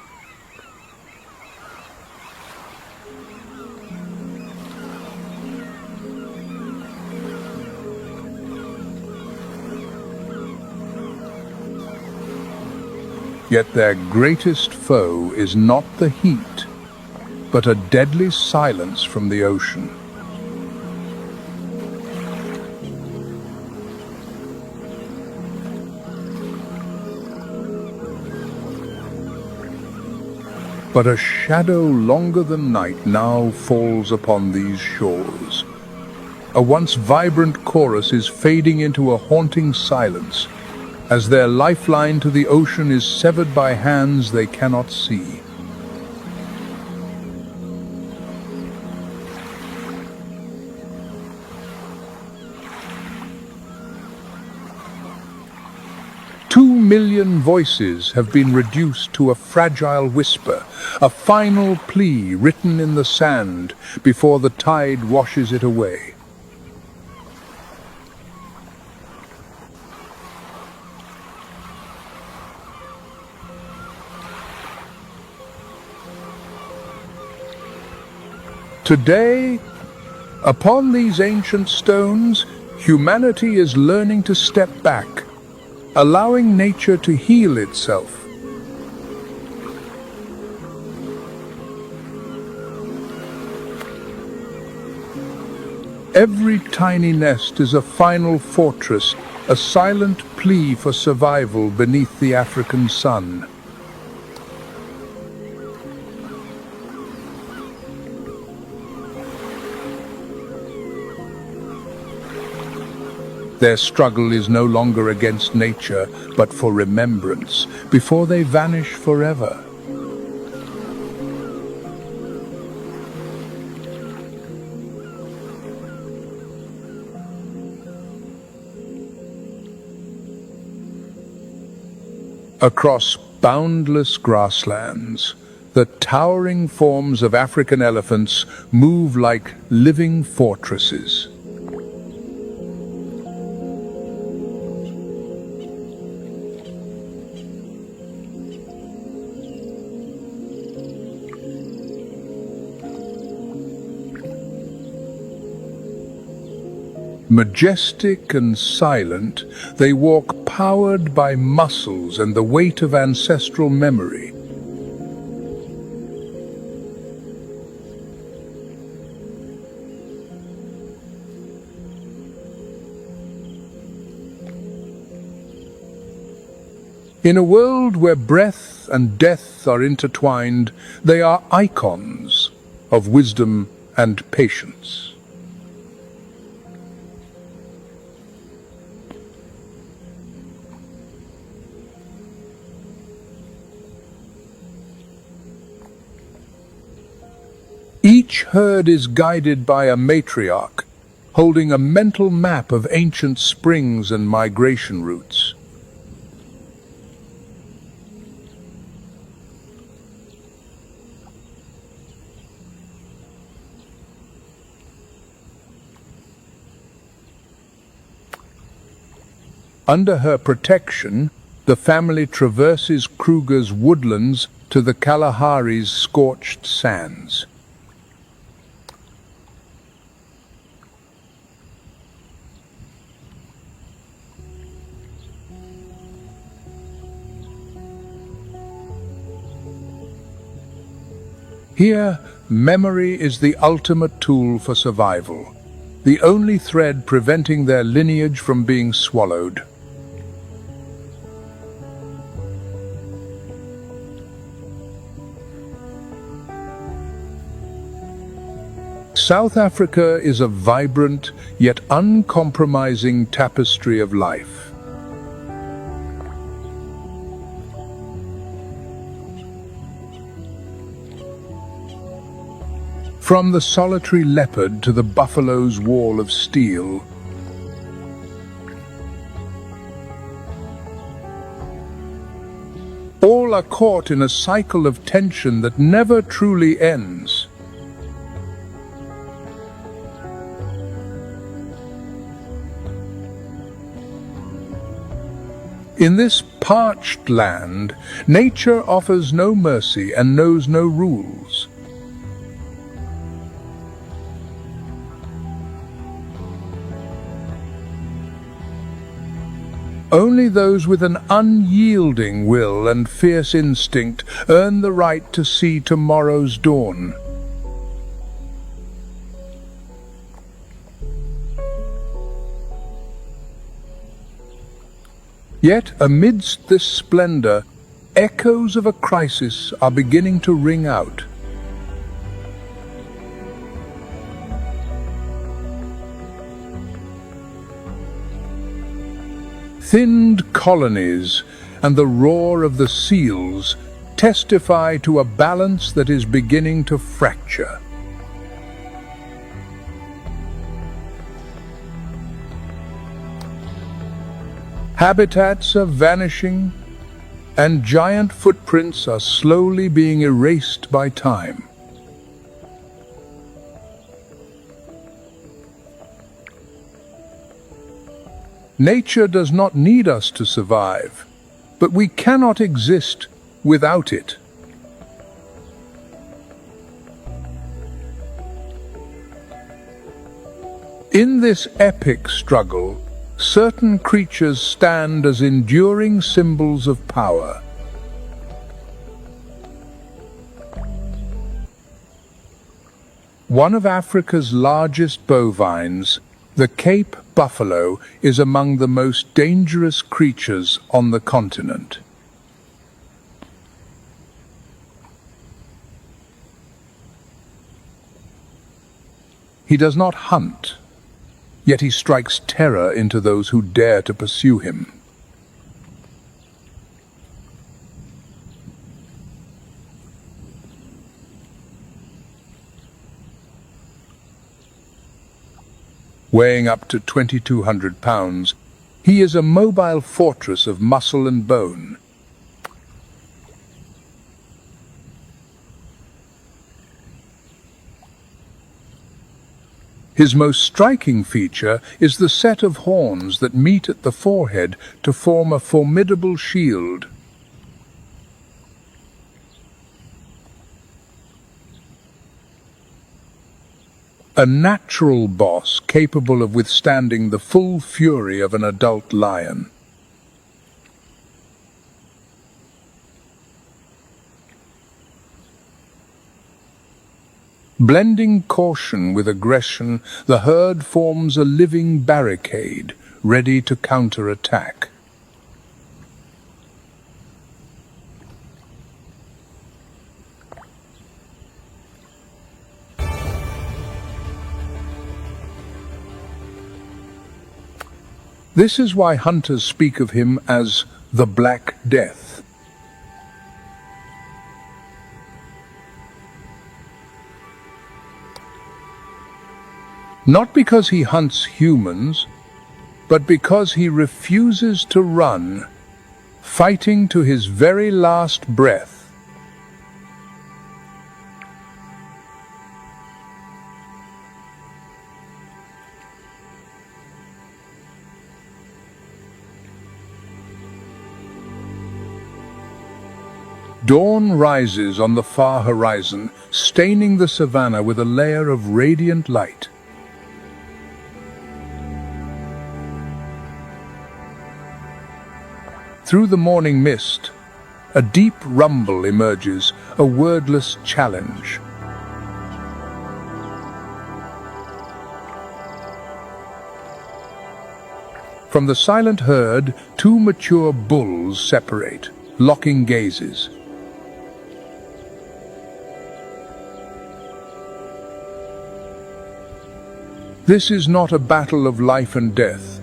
Yet their greatest foe is not the heat, but a deadly silence from the ocean. But a shadow longer than night now falls upon these shores. A once vibrant chorus is fading into a haunting silence, as their lifeline to the ocean is severed by hands they cannot see. Million voices have been reduced to a fragile whisper, a final plea written in the sand before the tide washes it away. Today, upon these ancient stones, humanity is learning to step back, allowing nature to heal itself. Every tiny nest is a final fortress, a silent plea for survival beneath the African sun. Their struggle is no longer against nature, but for remembrance, before they vanish forever. Across boundless grasslands, the towering forms of African elephants move like living fortresses. Majestic and silent, they walk powered by muscles and the weight of ancestral memory. In a world where breath and death are intertwined, they are icons of wisdom and patience. Each herd is guided by a matriarch, holding a mental map of ancient springs and migration routes. Under her protection, the family traverses Kruger's woodlands to the Kalahari's scorched sands. Here, memory is the ultimate tool for survival, the only thread preventing their lineage from being swallowed. South Africa is a vibrant yet uncompromising tapestry of life. From the solitary leopard to the buffalo's wall of steel, all are caught in a cycle of tension that never truly ends. In this parched land, nature offers no mercy and knows no rules. Only those with an unyielding will and fierce instinct earn the right to see tomorrow's dawn. Yet, amidst this splendor, echoes of a crisis are beginning to ring out. Thinned colonies and the roar of the seals testify to a balance that is beginning to fracture. Habitats are vanishing, and giant footprints are slowly being erased by time. Nature does not need us to survive, but we cannot exist without it. In this epic struggle, certain creatures stand as enduring symbols of power. One of Africa's largest bovines, the Cape buffalo, is among the most dangerous creatures on the continent. He does not hunt, yet he strikes terror into those who dare to pursue him. Weighing up to 2,200 pounds, he is a mobile fortress of muscle and bone. His most striking feature is the set of horns that meet at the forehead to form a formidable shield. A natural boss capable of withstanding the full fury of an adult lion. Blending caution with aggression, the herd forms a living barricade, ready to counterattack. This is why hunters speak of him as the Black Death. Not because he hunts humans, but because he refuses to run, fighting to his very last breath. Dawn rises on the far horizon, staining the savannah with a layer of radiant light. Through the morning mist, a deep rumble emerges, a wordless challenge. From the silent herd, two mature bulls separate, locking gazes. This is not a battle of life and death.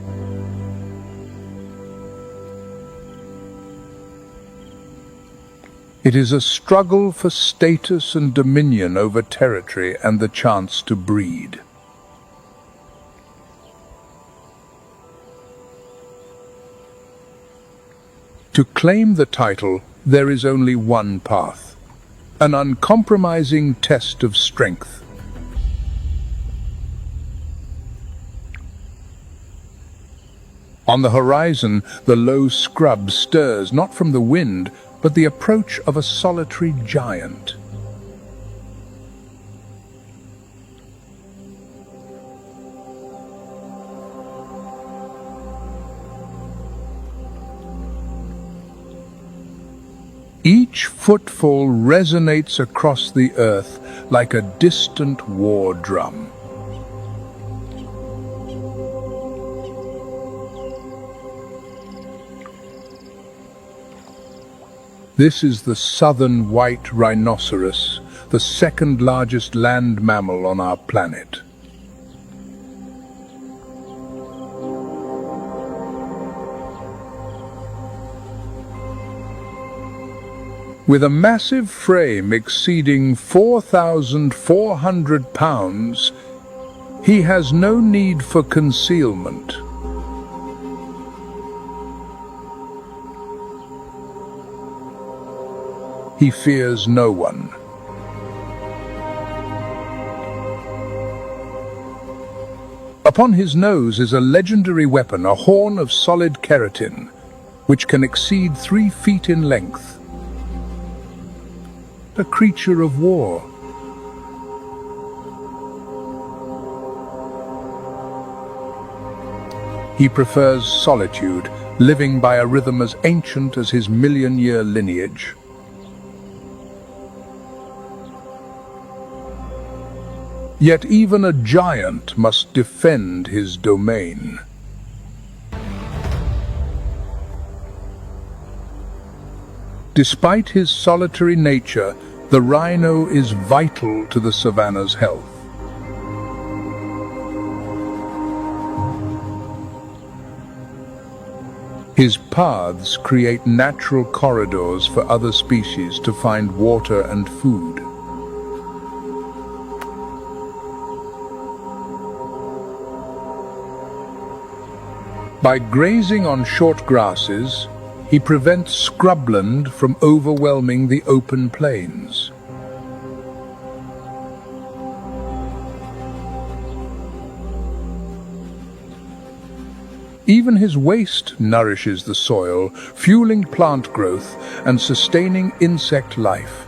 It is a struggle for status and dominion over territory and the chance to breed. To claim the title, there is only one path, an uncompromising test of strength. On the horizon, the low scrub stirs not from the wind, but the approach of a solitary giant. Each footfall resonates across the earth like a distant war drum. This is the southern white rhinoceros, the second largest land mammal on our planet. With a massive frame exceeding 4,400 pounds, he has no need for concealment. He fears no one. Upon his nose is a legendary weapon, a horn of solid keratin, which can exceed 3 feet in length. A creature of war. He prefers solitude, living by a rhythm as ancient as his million-year lineage. Yet even a giant must defend his domain. Despite his solitary nature, the rhino is vital to the savanna's health. His paths create natural corridors for other species to find water and food. By grazing on short grasses, he prevents scrubland from overwhelming the open plains. Even his waste nourishes the soil, fueling plant growth and sustaining insect life.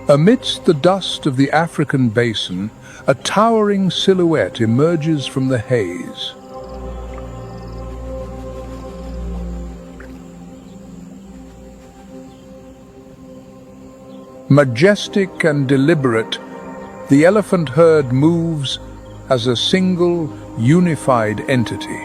Amidst the dust of the African basin, a towering silhouette emerges from the haze. Majestic and deliberate, the elephant herd moves as a single, unified entity.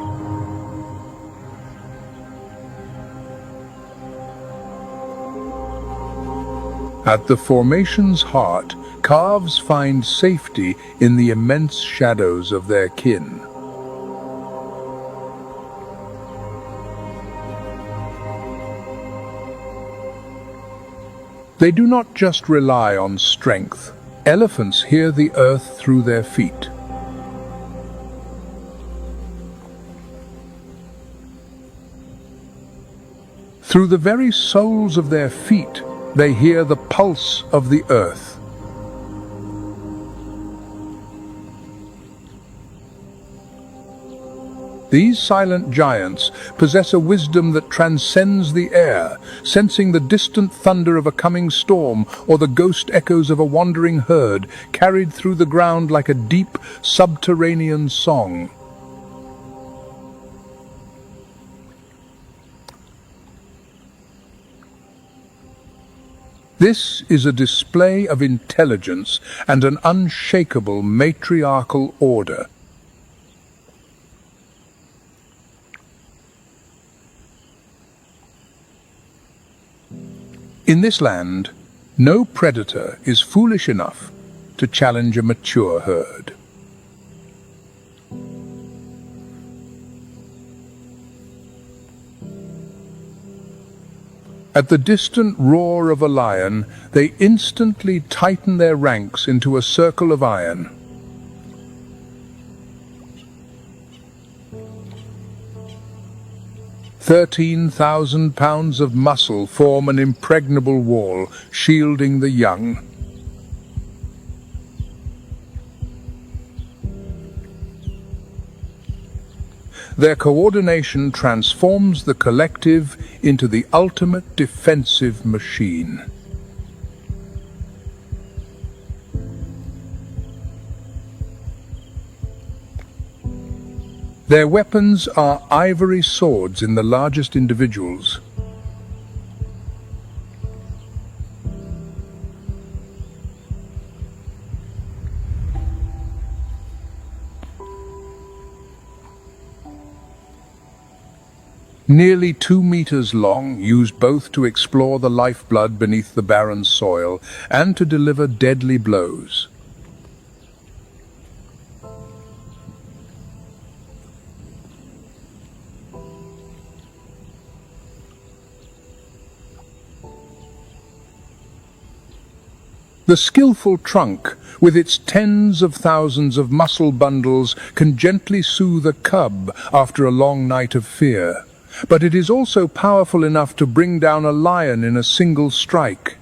At the formation's heart, calves find safety in the immense shadows of their kin. They do not just rely on strength. Elephants hear the earth through their feet. Through the very soles of their feet, they hear the pulse of the earth. These silent giants possess a wisdom that transcends the air, sensing the distant thunder of a coming storm or the ghost echoes of a wandering herd carried through the ground like a deep subterranean song. This is a display of intelligence and an unshakable matriarchal order. In this land, no predator is foolish enough to challenge a mature herd. At the distant roar of a lion, they instantly tighten their ranks into a circle of iron. £13,000 of muscle form an impregnable wall, shielding the young. Their coordination transforms the collective into the ultimate defensive machine. Their weapons are ivory swords in the largest individuals. Nearly 2 meters long, used both to explore the lifeblood beneath the barren soil and to deliver deadly blows. The skillful trunk, with its tens of thousands of muscle bundles, can gently soothe a cub after a long night of fear. But it is also powerful enough to bring down a lion in a single strike.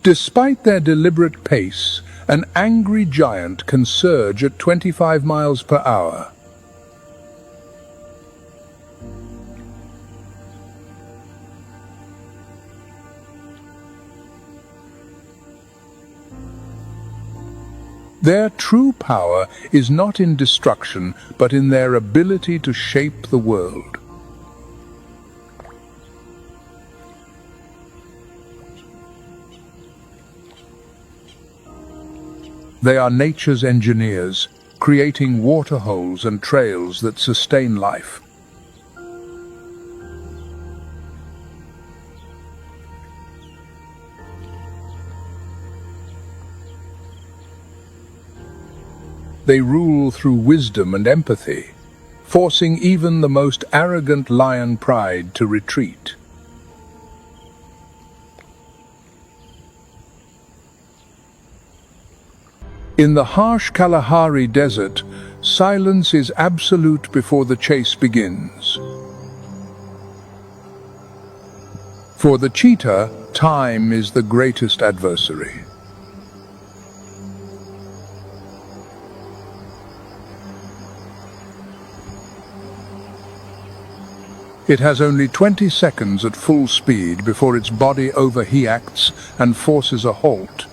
Despite their deliberate pace, an angry giant can surge at 25 miles per hour. Their true power is not in destruction, but in their ability to shape the world. They are nature's engineers, creating waterholes and trails that sustain life. They rule through wisdom and empathy, forcing even the most arrogant lion pride to retreat. In the harsh Kalahari Desert, silence is absolute before the chase begins. For the cheetah, time is the greatest adversary. It has only 20 seconds at full speed before its body overreacts and forces a halt.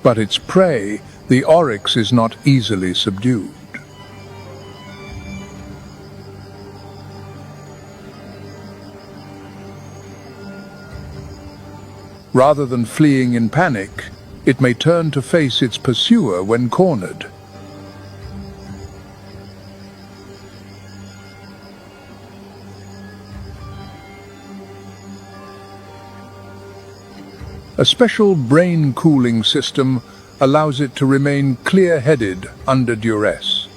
But its prey, the oryx, is not easily subdued. Rather than fleeing in panic, it may turn to face its pursuer when cornered. A special brain cooling system allows it to remain clear-headed under duress.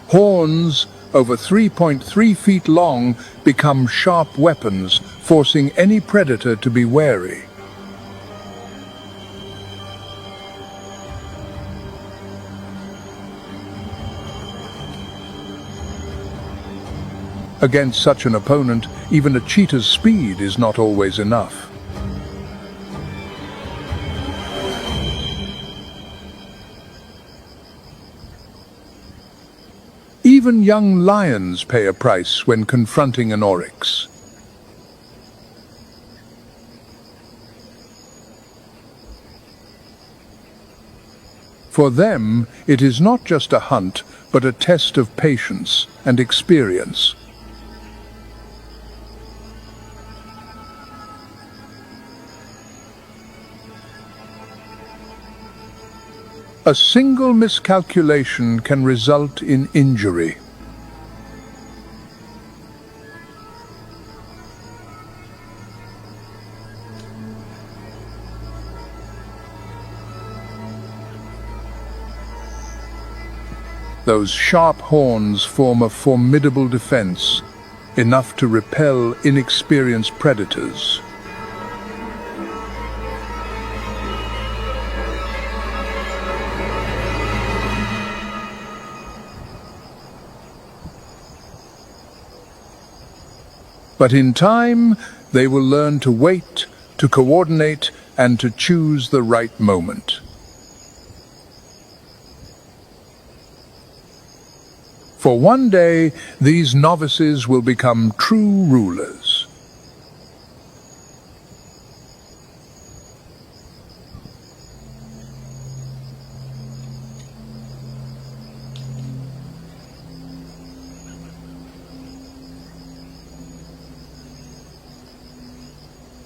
Horns, over 3.3 feet long, become sharp weapons, forcing any predator to be wary. Against such an opponent, even a cheetah's speed is not always enough. Even young lions pay a price when confronting an oryx. For them, it is not just a hunt, but a test of patience and experience. A single miscalculation can result in injury. Those sharp horns form a formidable defense, enough to repel inexperienced predators. But in time, they will learn to wait, to coordinate, and to choose the right moment. For one day, these novices will become true rulers.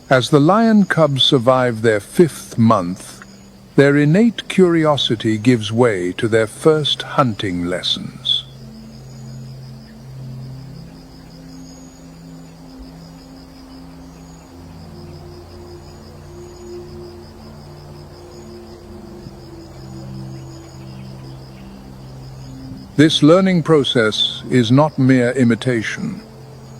As the lion cubs survive their 5th month, their innate curiosity gives way to their first hunting lessons. This learning process is not mere imitation.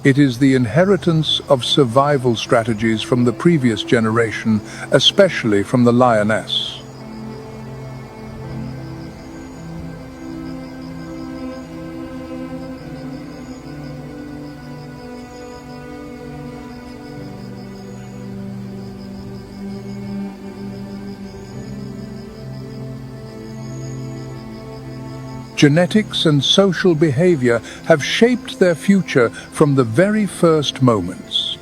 It is the inheritance of survival strategies from the previous generation, especially from the lioness. Genetics and social behavior have shaped their future from the very first moments.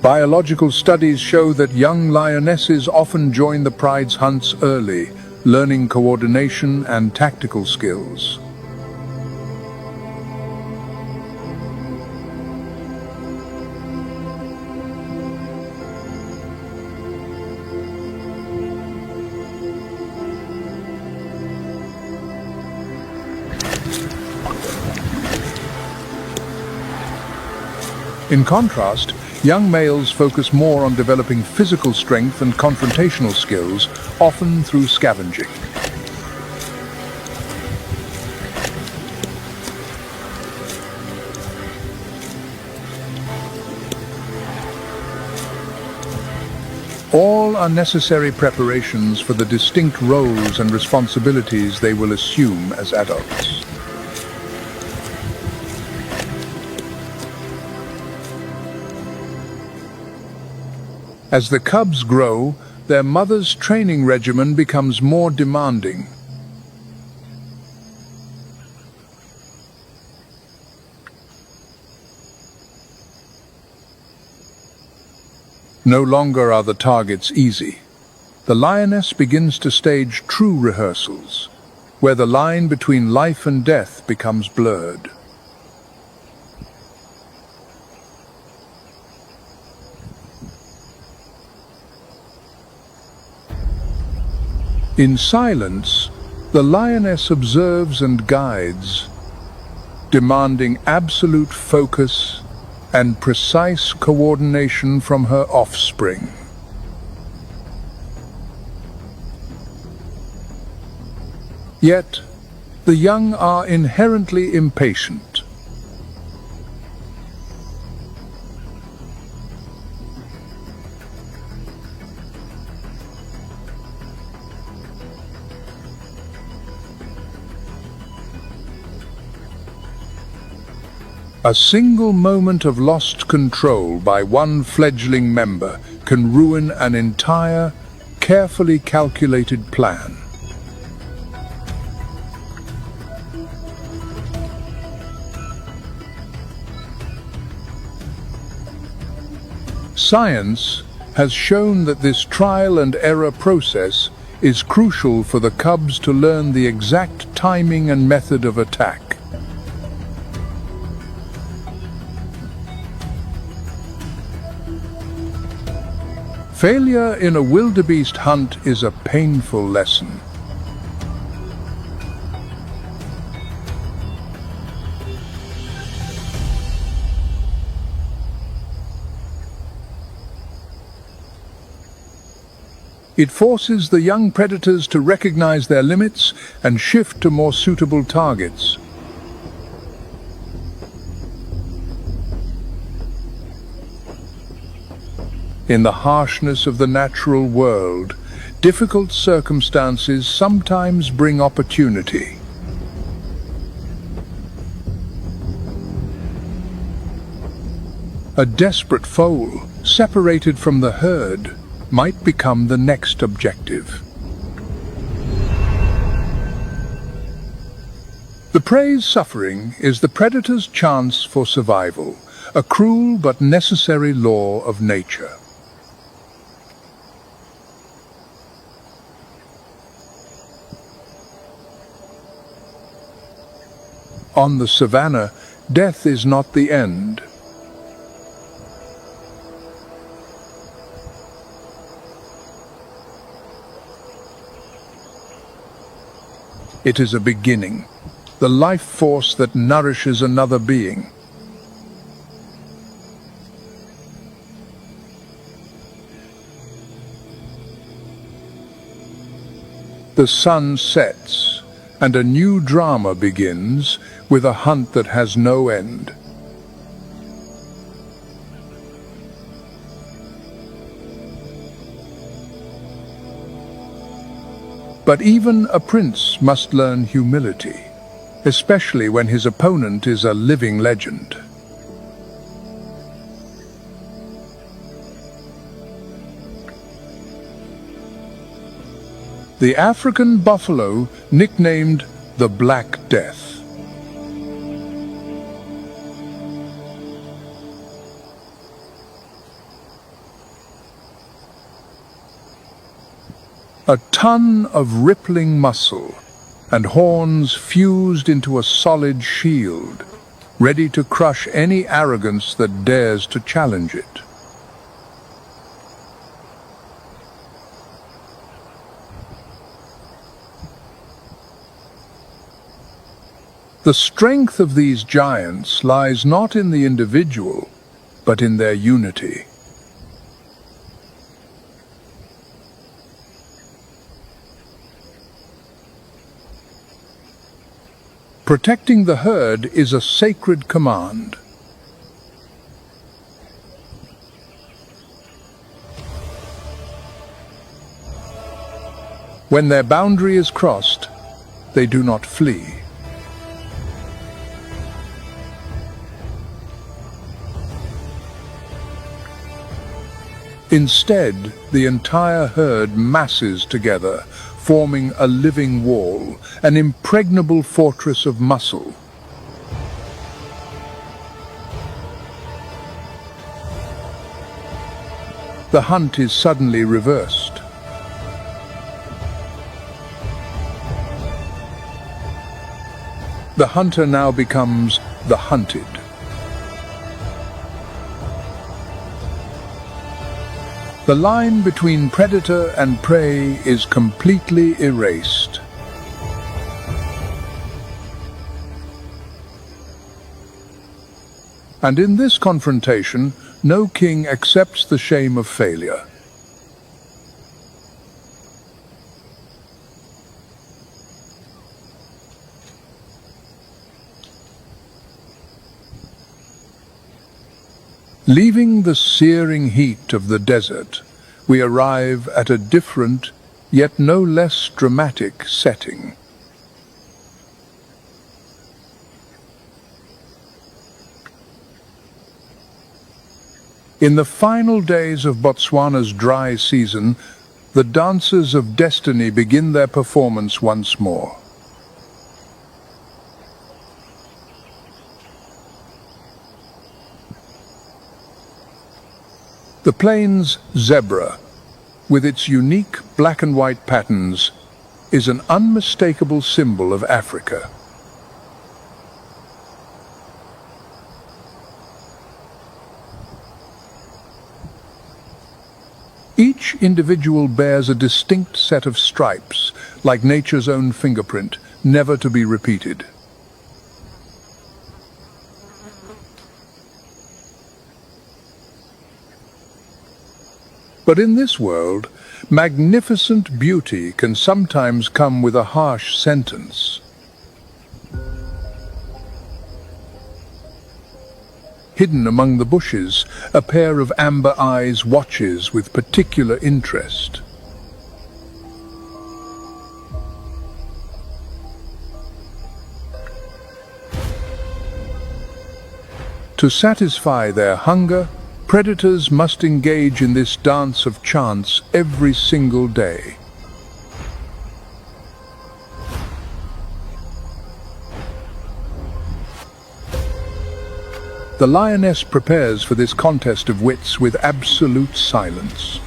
Biological studies show that young lionesses often join the pride's hunts early, learning coordination and tactical skills. In contrast, young males focus more on developing physical strength and confrontational skills, often through scavenging. All are necessary preparations for the distinct roles and responsibilities they will assume as adults. As the cubs grow, their mother's training regimen becomes more demanding. No longer are the targets easy. The lioness begins to stage true rehearsals, where the line between life and death becomes blurred. In silence, The lioness observes and guides, demanding absolute focus and precise coordination from her offspring. Yet, the young are inherently impatient. A single moment of lost control by one fledgling member can ruin an entire, carefully calculated plan. Science has shown that this trial and error process is crucial for the cubs to learn the exact timing and method of attack. Failure in a wildebeest hunt is a painful lesson. It forces the young predators to recognize their limits and shift to more suitable targets. In the harshness of the natural world, difficult circumstances sometimes bring opportunity. A desperate foal, separated from the herd, might become the next objective. The prey's suffering is the predator's chance for survival, a cruel but necessary law of nature. On the savannah, death is not the end. It is a beginning, the life force that nourishes another being. The sun sets, and a new drama begins with a hunt that has no end. But even a prince must learn humility, especially when his opponent is a living legend. The African buffalo, nicknamed the Black Death. A ton of rippling muscle and horns fused into a solid shield, ready to crush any arrogance that dares to challenge it. The strength of these giants lies not in the individual, but in their unity. Protecting the herd is a sacred command. When their boundary is crossed, they do not flee. Instead, the entire herd masses together, forming a living wall, an impregnable fortress of muscle. The hunt is suddenly reversed. The hunter now becomes the hunted. The line between predator and prey is completely erased. And in this confrontation, no king accepts the shame of failure. Leaving the searing heat of the desert, we arrive at a different, yet no less dramatic setting. In the final days of Botswana's dry season, the dancers of destiny begin their performance once more. The plains zebra, with its unique black and white patterns, is an unmistakable symbol of Africa. Each individual bears a distinct set of stripes, like nature's own fingerprint, never to be repeated. But in this world, magnificent beauty can sometimes come with a harsh sentence. Hidden among the bushes, a pair of amber eyes watches with particular interest. To satisfy their hunger, predators must engage in this dance of chance every single day. The lioness prepares for this contest of wits with absolute silence.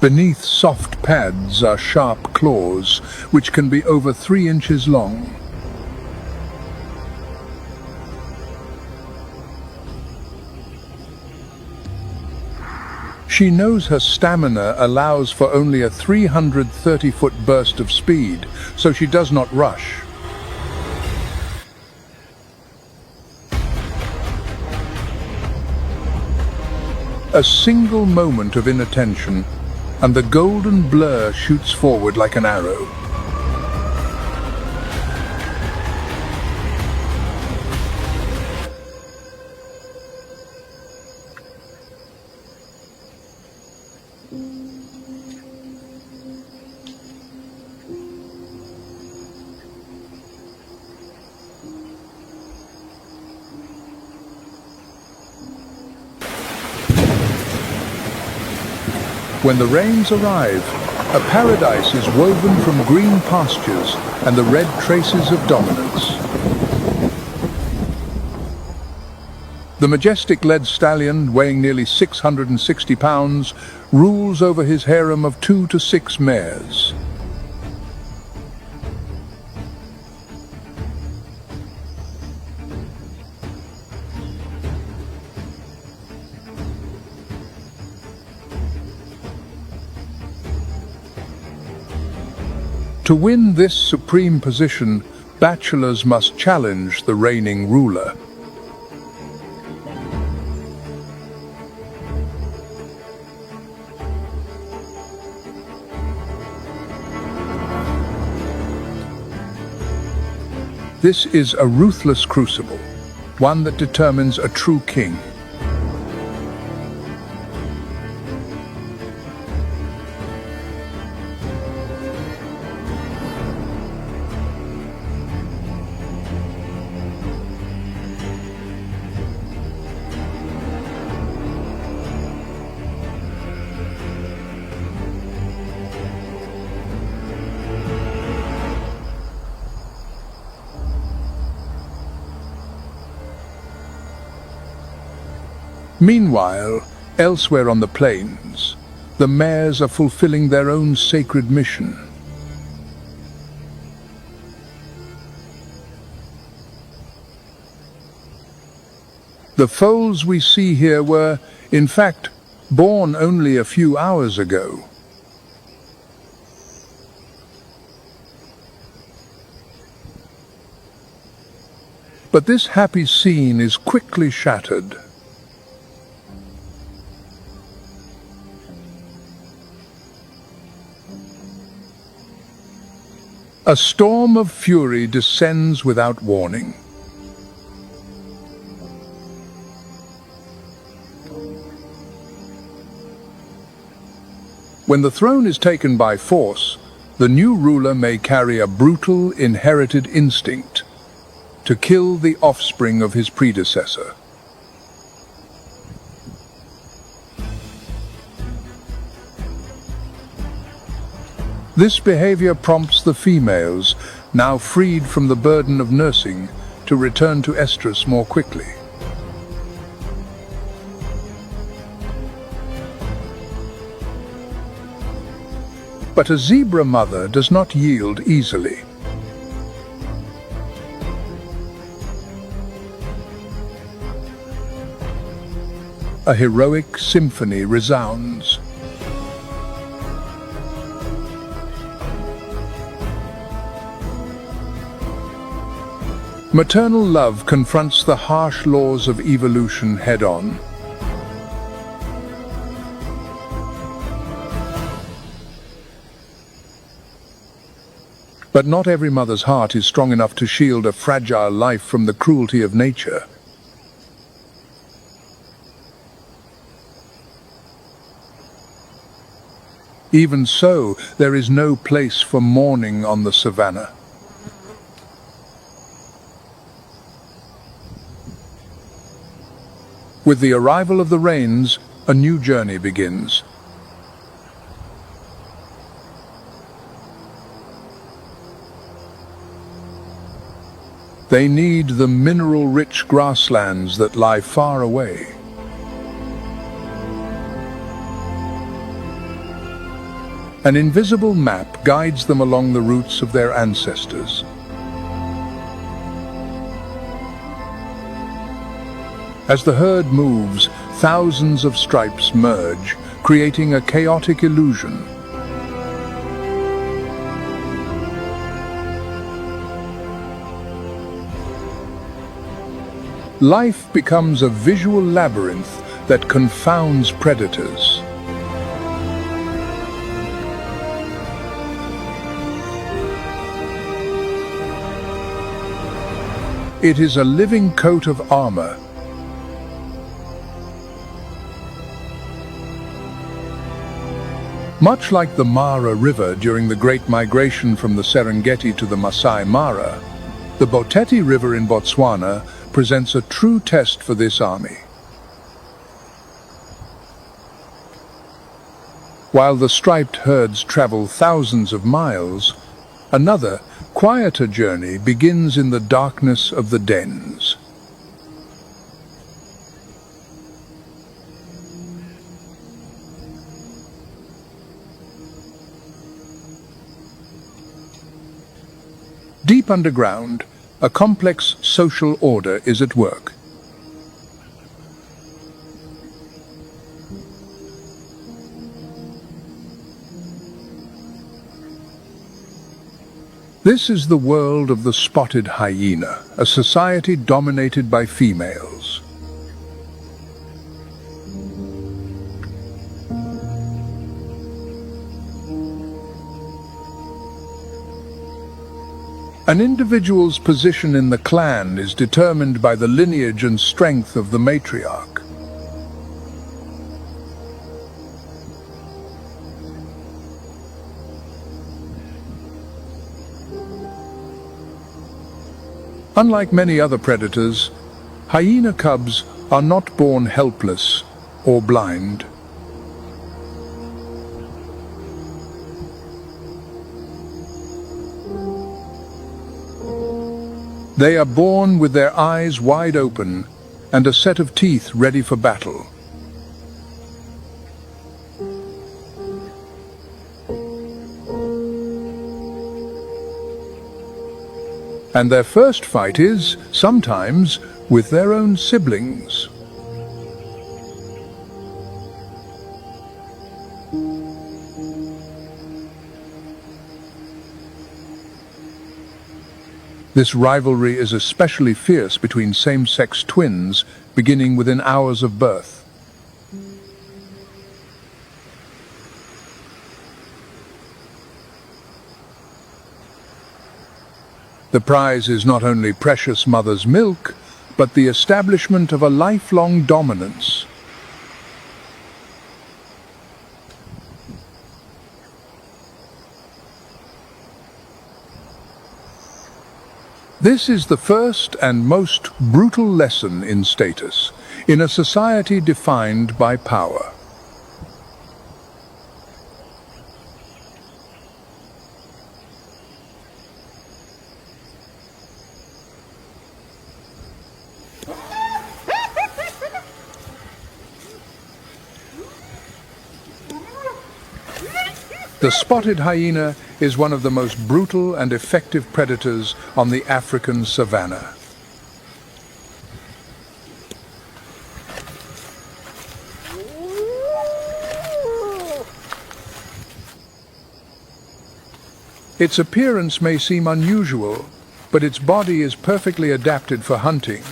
Beneath soft pads are sharp claws, which can be over 3 inches long. She knows her stamina allows for only a 330-foot burst of speed, so she does not rush. A single moment of inattention, and the golden blur shoots forward like an arrow. When the rains arrive, a paradise is woven from green pastures and the red traces of dominance. The majestic led stallion, weighing nearly 660 pounds, rules over his harem of 2 to 6 mares. To win this supreme position, bachelors must challenge the reigning ruler. This is a ruthless crucible, one that determines a true king. Meanwhile, elsewhere on the plains, the mares are fulfilling their own sacred mission. The foals we see here were, in fact, born only a few hours ago. But this happy scene is quickly shattered. A storm of fury descends without warning. When the throne is taken by force, the new ruler may carry a brutal, inherited instinct to kill the offspring of his predecessor. This behavior prompts the females, now freed from the burden of nursing, to return to estrus more quickly. But a zebra mother does not yield easily. A heroic symphony resounds. Maternal love confronts the harsh laws of evolution head-on. But not every mother's heart is strong enough to shield a fragile life from the cruelty of nature. Even so, there is no place for mourning on the savannah. With the arrival of the rains, a new journey begins. They need the mineral-rich grasslands that lie far away. An invisible map guides them along the routes of their ancestors. As the herd moves, thousands of stripes merge, creating a chaotic illusion. Life becomes a visual labyrinth that confounds predators. It is a living coat of armor. Much like the Mara River during the Great Migration from the Serengeti to the Masai Mara, the Boteti River in Botswana presents a true test for this army. While the striped herds travel thousands of miles, another, quieter journey begins in the darkness of the dens. Deep underground, a complex social order is at work. This is the world of the spotted hyena, a society dominated by females. An individual's position in the clan is determined by the lineage and strength of the matriarch. Unlike many other predators, hyena cubs are not born helpless or blind. They are born with their eyes wide open and a set of teeth ready for battle. And their first fight is, sometimes, with their own siblings. This rivalry is especially fierce between same-sex twins, beginning within hours of birth. The prize is not only precious mother's milk, but the establishment of a lifelong dominance. This is the first and most brutal lesson in status, in a society defined by power. The spotted hyena is one of the most brutal and effective predators on the African savannah. Its appearance may seem unusual, but its body is perfectly adapted for hunting.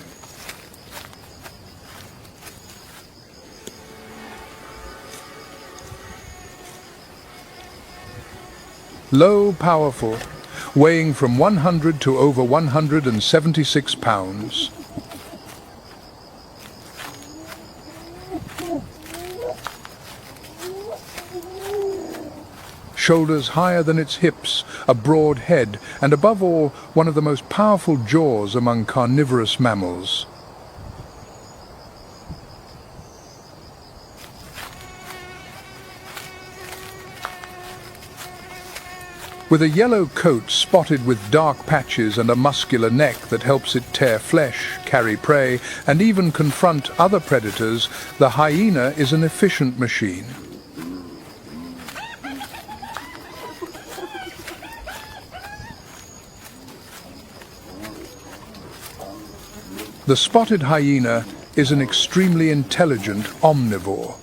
Low, powerful, weighing from 100 to over 176 pounds. Shoulders higher than its hips, a broad head, and above all, one of the most powerful jaws among carnivorous mammals. With a yellow coat spotted with dark patches and a muscular neck that helps it tear flesh, carry prey, and even confront other predators, the hyena is an efficient machine. The spotted hyena is an extremely intelligent omnivore.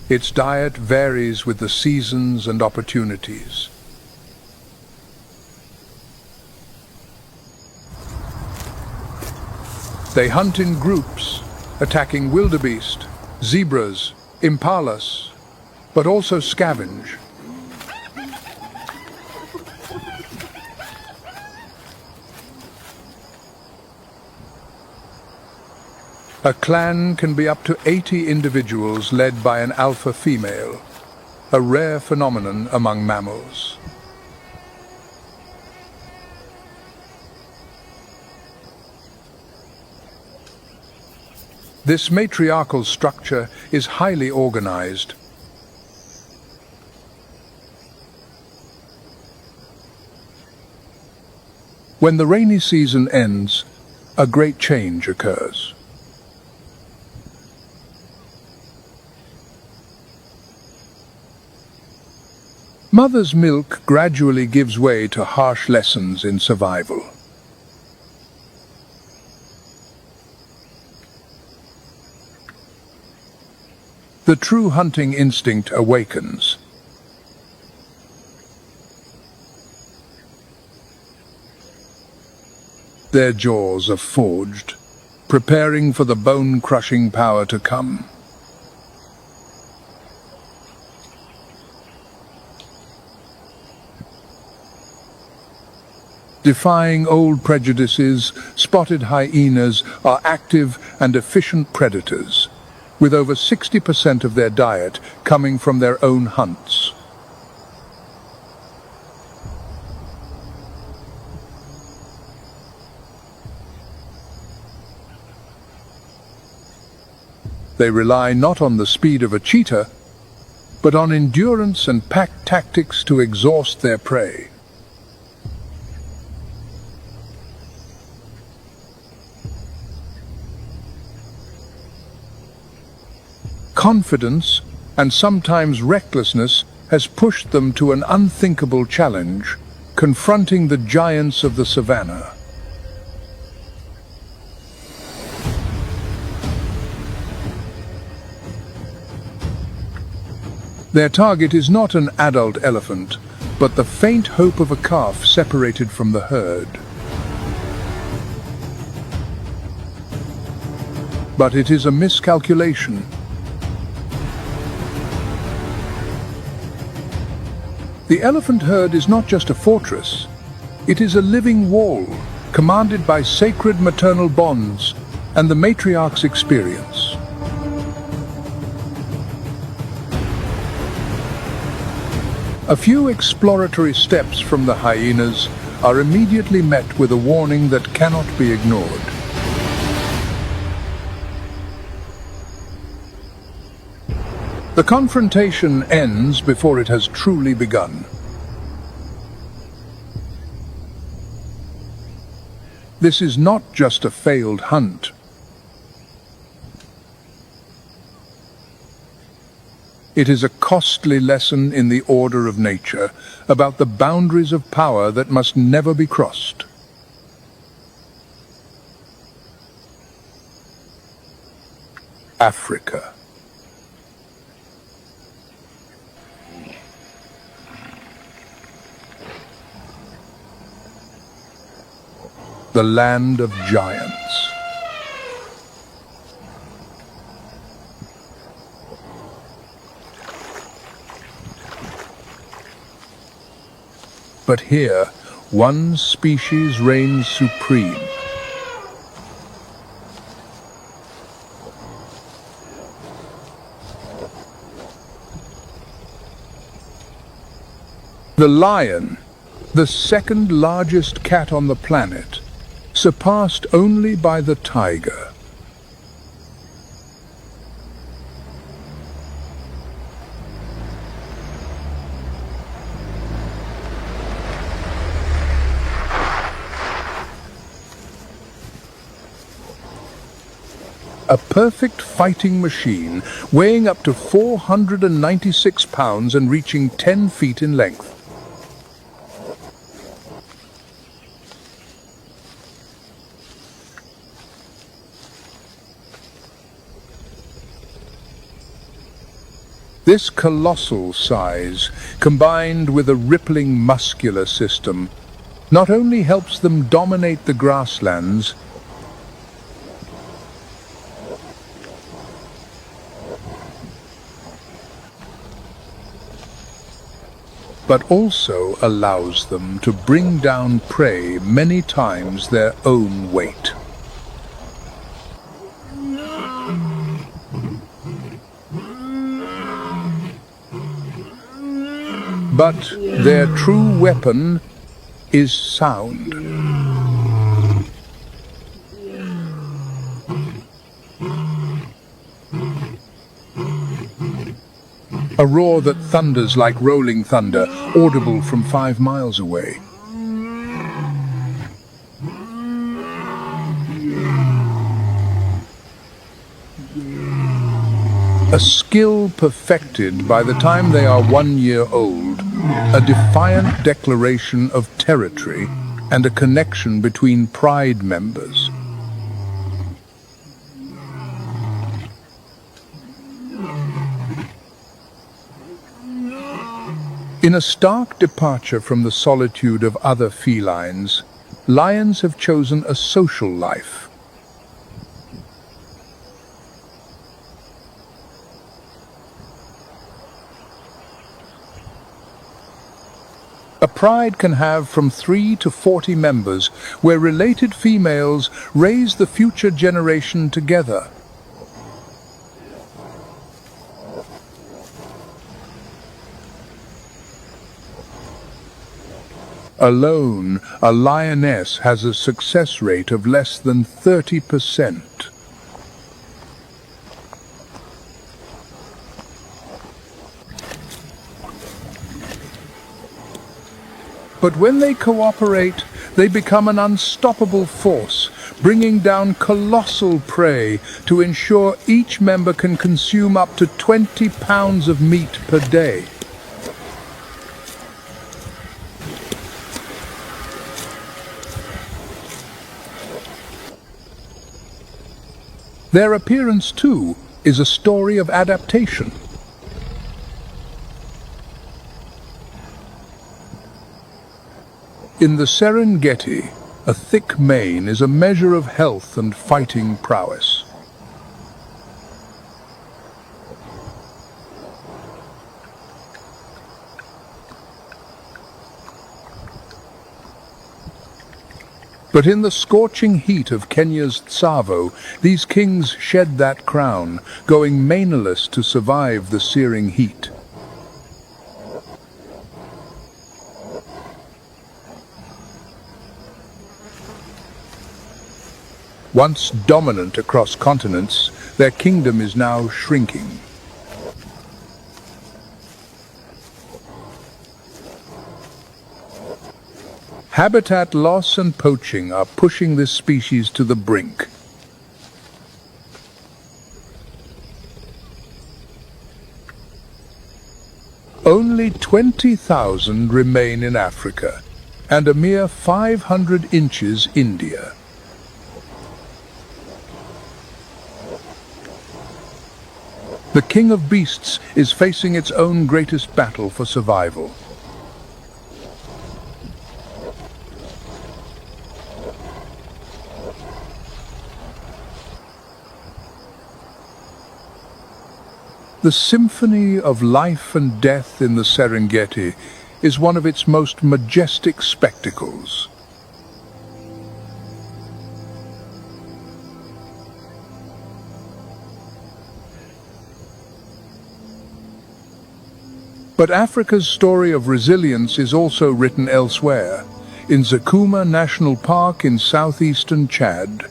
Its diet varies with the seasons and opportunities. They hunt in groups, attacking wildebeest, zebras, impalas, but also scavenge. A clan can be up to 80 individuals led by an alpha female, a rare phenomenon among mammals. This matriarchal structure is highly organized. When the rainy season ends, a great change occurs. Mother's milk gradually gives way to harsh lessons in survival. The true hunting instinct awakens. Their jaws are forged, preparing for the bone-crushing power to come. Defying old prejudices, spotted hyenas are active and efficient predators, with over 60% of their diet coming from their own hunts. They rely not on the speed of a cheetah, but on endurance and pack tactics to exhaust their prey. Confidence, and sometimes recklessness, has pushed them to an unthinkable challenge, confronting the giants of the savannah. Their target is not an adult elephant, but the faint hope of a calf separated from the herd. But it is a miscalculation. The elephant herd is not just a fortress. It is a living wall, commanded by sacred maternal bonds and the matriarch's experience. A few exploratory steps from the hyenas are immediately met with a warning that cannot be ignored. The confrontation ends before it has truly begun. This is not just a failed hunt. It is a costly lesson in the order of nature, about the boundaries of power that must never be crossed. Africa. The land of giants. But here, one species reigns supreme. The lion, the second largest cat on the planet, surpassed only by the tiger. A perfect fighting machine, weighing up to 496 pounds and reaching 10 feet in length. This colossal size, combined with a rippling muscular system, not only helps them dominate the grasslands, but also allows them to bring down prey many times their own weight. But their true weapon is sound. A roar that thunders like rolling thunder, audible from 5 miles away. A skill perfected by the time they are 1 year old, a defiant declaration of territory and a connection between pride members. In a stark departure from the solitude of other felines, lions have chosen a social life. A pride can have from 3 to 40 members, where related females raise the future generation together. Alone, a lioness has a success rate of less than 30%. But when they cooperate, they become an unstoppable force, bringing down colossal prey to ensure each member can consume up to 20 pounds of meat per day. Their appearance, too, is a story of adaptation. In the Serengeti, a thick mane is a measure of health and fighting prowess. But in the scorching heat of Kenya's Tsavo, these kings shed that crown, going maneless to survive the searing heat. Once dominant across continents, their kingdom is now shrinking. Habitat loss and poaching are pushing this species to the brink. Only 20,000 remain in Africa, and a mere 500 inches India. The king of beasts is facing its own greatest battle for survival. The symphony of life and death in the Serengeti is one of its most majestic spectacles. But Africa's story of resilience is also written elsewhere, in Zakuma National Park in southeastern Chad.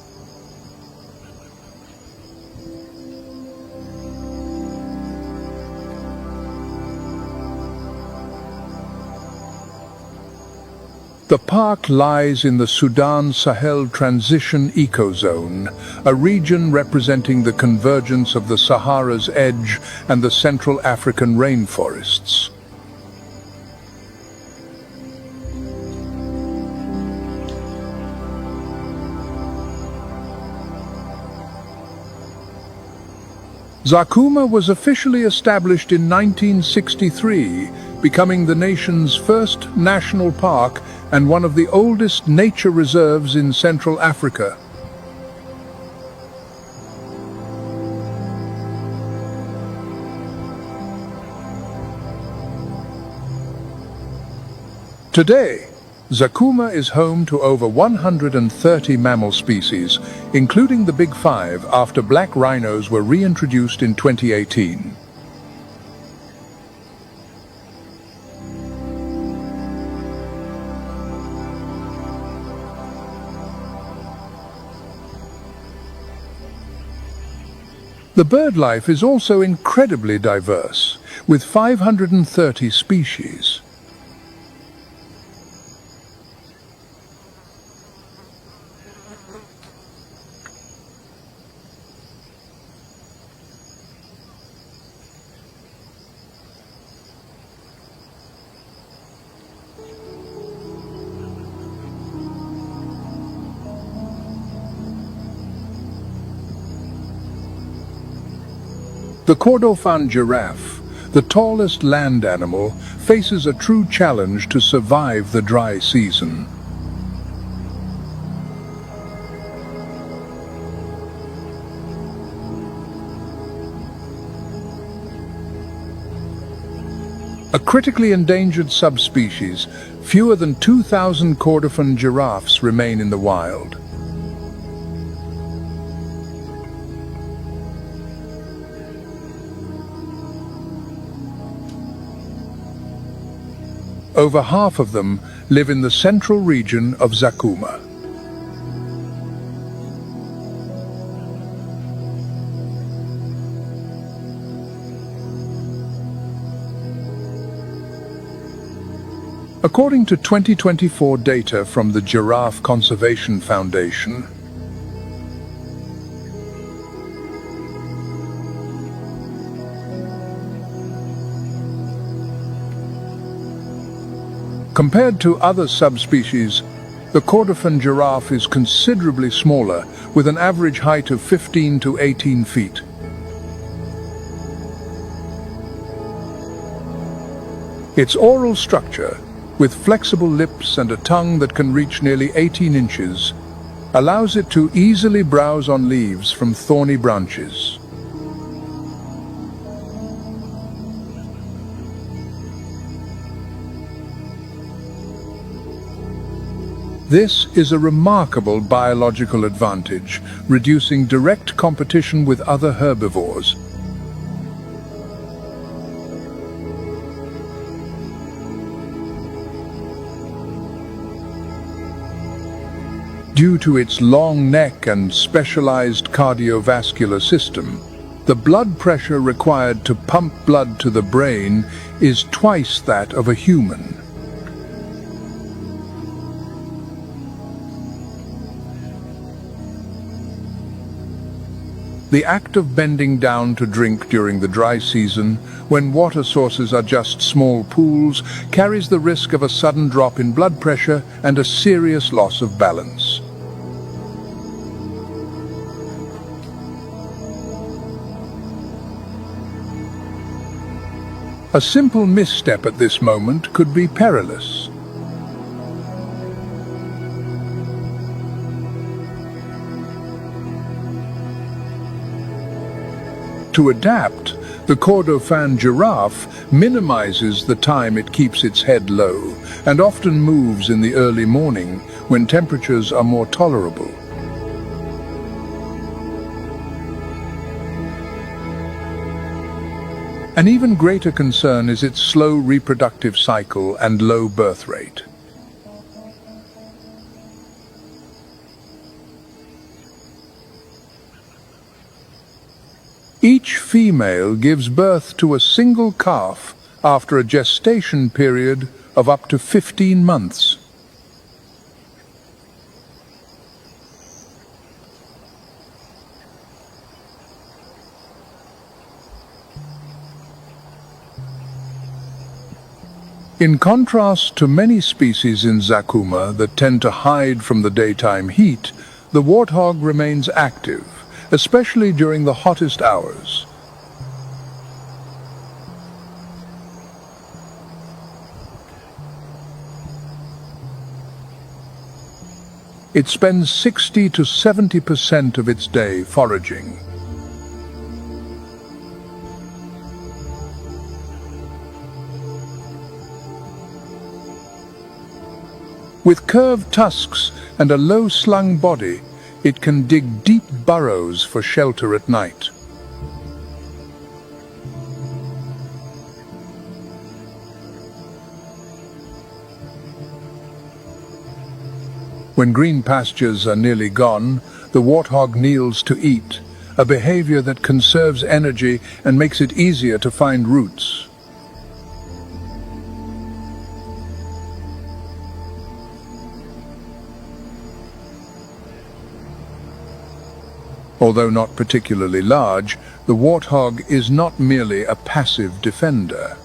The park lies in the Sudan-Sahel Transition Ecozone, a region representing the convergence of the Sahara's edge and the Central African rainforests. Zakuma was officially established in 1963, becoming the nation's first national park and one of the oldest nature reserves in Central Africa. Today, Zakuma is home to over 130 mammal species, including the Big Five after black rhinos were reintroduced in 2018. The bird life is also incredibly diverse, with 530 species. The Kordofan giraffe, the tallest land animal, faces a true challenge to survive the dry season. A critically endangered subspecies, fewer than 2,000 Kordofan giraffes remain in the wild. Over half of them live in the central region of Zakuma. According to 2024 data from the Giraffe Conservation Foundation, compared to other subspecies, the Kordofan giraffe is considerably smaller, with an average height of 15 to 18 feet. Its oral structure, with flexible lips and a tongue that can reach nearly 18 inches, allows it to easily browse on leaves from thorny branches. This is a remarkable biological advantage, reducing direct competition with other herbivores. Due to its long neck and specialized cardiovascular system, the blood pressure required to pump blood to the brain is twice that of a human. The act of bending down to drink during the dry season, when water sources are just small pools, carries the risk of a sudden drop in blood pressure and a serious loss of balance. A simple misstep at this moment could be perilous. To adapt, the Kordofan giraffe minimizes the time it keeps its head low and often moves in the early morning when temperatures are more tolerable. An even greater concern is its slow reproductive cycle and low birth rate. Each female gives birth to a single calf after a gestation period of up to 15 months. In contrast to many species in Zakuma that tend to hide from the daytime heat, the warthog remains active, especially during the hottest hours. It spends 60 to 70% of its day foraging. With curved tusks and a low-slung body, it can dig deep burrows for shelter at night. When green pastures are nearly gone, the warthog kneels to eat, a behavior that conserves energy and makes it easier to find roots. Although not particularly large, the warthog is not merely a passive defender.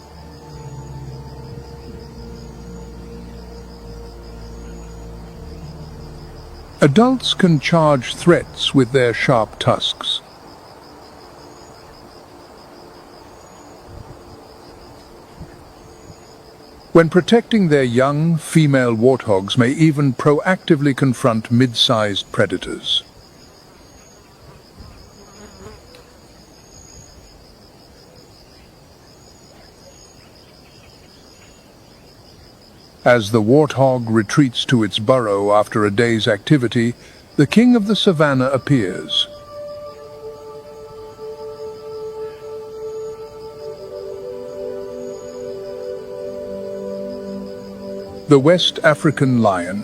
Adults can charge threats with their sharp tusks. When protecting their young, female warthogs may even proactively confront mid-sized predators. As the warthog retreats to its burrow after a day's activity, the king of the savannah appears. The West African lion.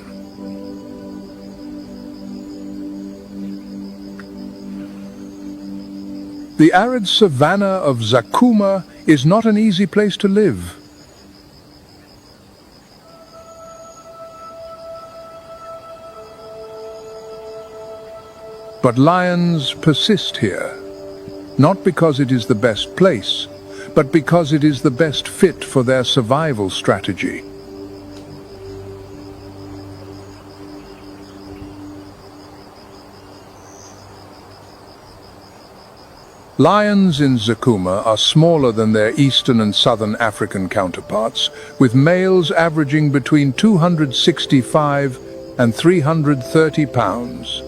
The arid savannah of Zakuma is not an easy place to live. But lions persist here, not because it is the best place, but because it is the best fit for their survival strategy. Lions in Zakuma are smaller than their eastern and southern African counterparts, with males averaging between 265 and 330 pounds.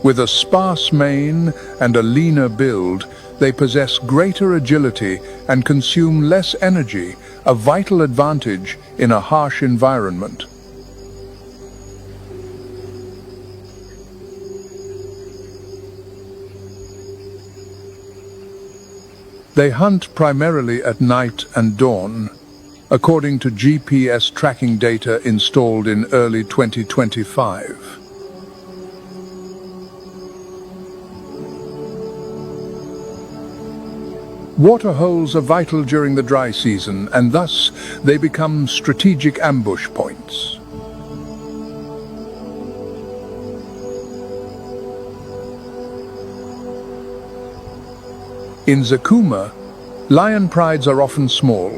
With a sparse mane and a leaner build, they possess greater agility and consume less energy, a vital advantage in a harsh environment. They hunt primarily at night and dawn, according to GPS tracking data installed in early 2025. Water holes are vital during the dry season, and thus they become strategic ambush points. In Zakuma, lion prides are often small,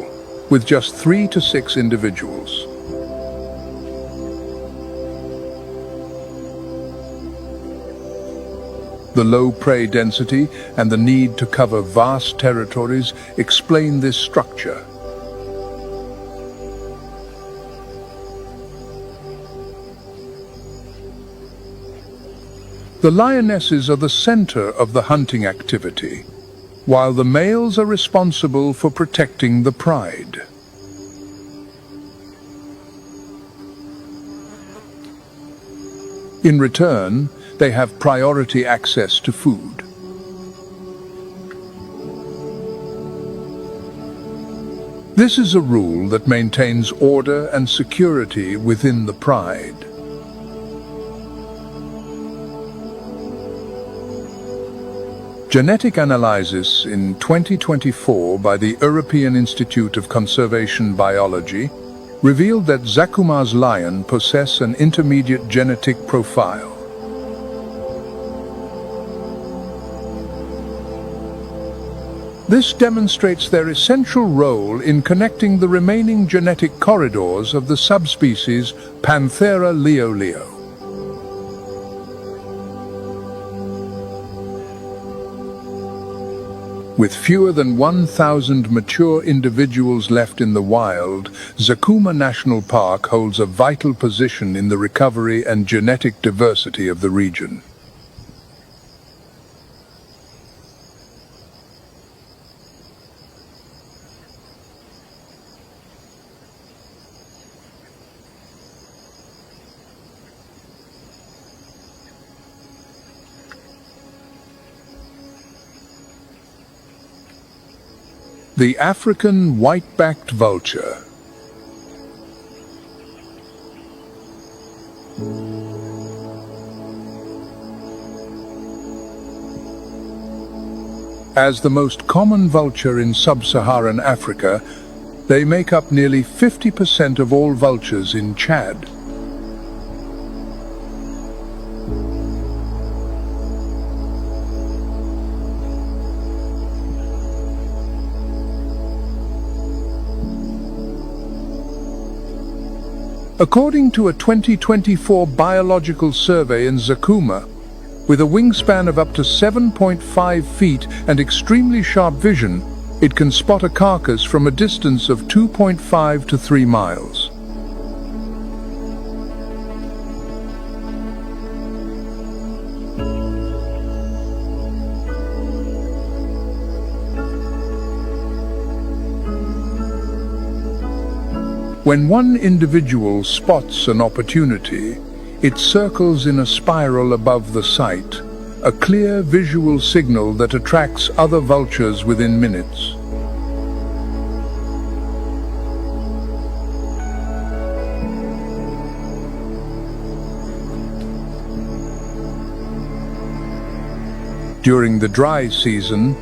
with just 3 to 6 individuals. The low prey density and the need to cover vast territories explain this structure. The lionesses are the center of the hunting activity, while the males are responsible for protecting the pride. In return, they have priority access to food. This is a rule that maintains order and security within the pride. Genetic analysis in 2024 by the European Institute of Conservation Biology revealed that Zakuma's lion possess an intermediate genetic profile. This demonstrates their essential role in connecting the remaining genetic corridors of the subspecies Panthera leo. With fewer than 1,000 mature individuals left in the wild, Zakuma National Park holds a vital position in the recovery and genetic diversity of the region. The African white-backed vulture. As the most common vulture in sub-Saharan Africa, they make up nearly 50% of all vultures in Chad. According to a 2024 biological survey in Zakuma, with a wingspan of up to 7.5 feet and extremely sharp vision, it can spot a carcass from a distance of 2.5 to 3 miles. When one individual spots an opportunity, it circles in a spiral above the site, a clear visual signal that attracts other vultures within minutes. During the dry season,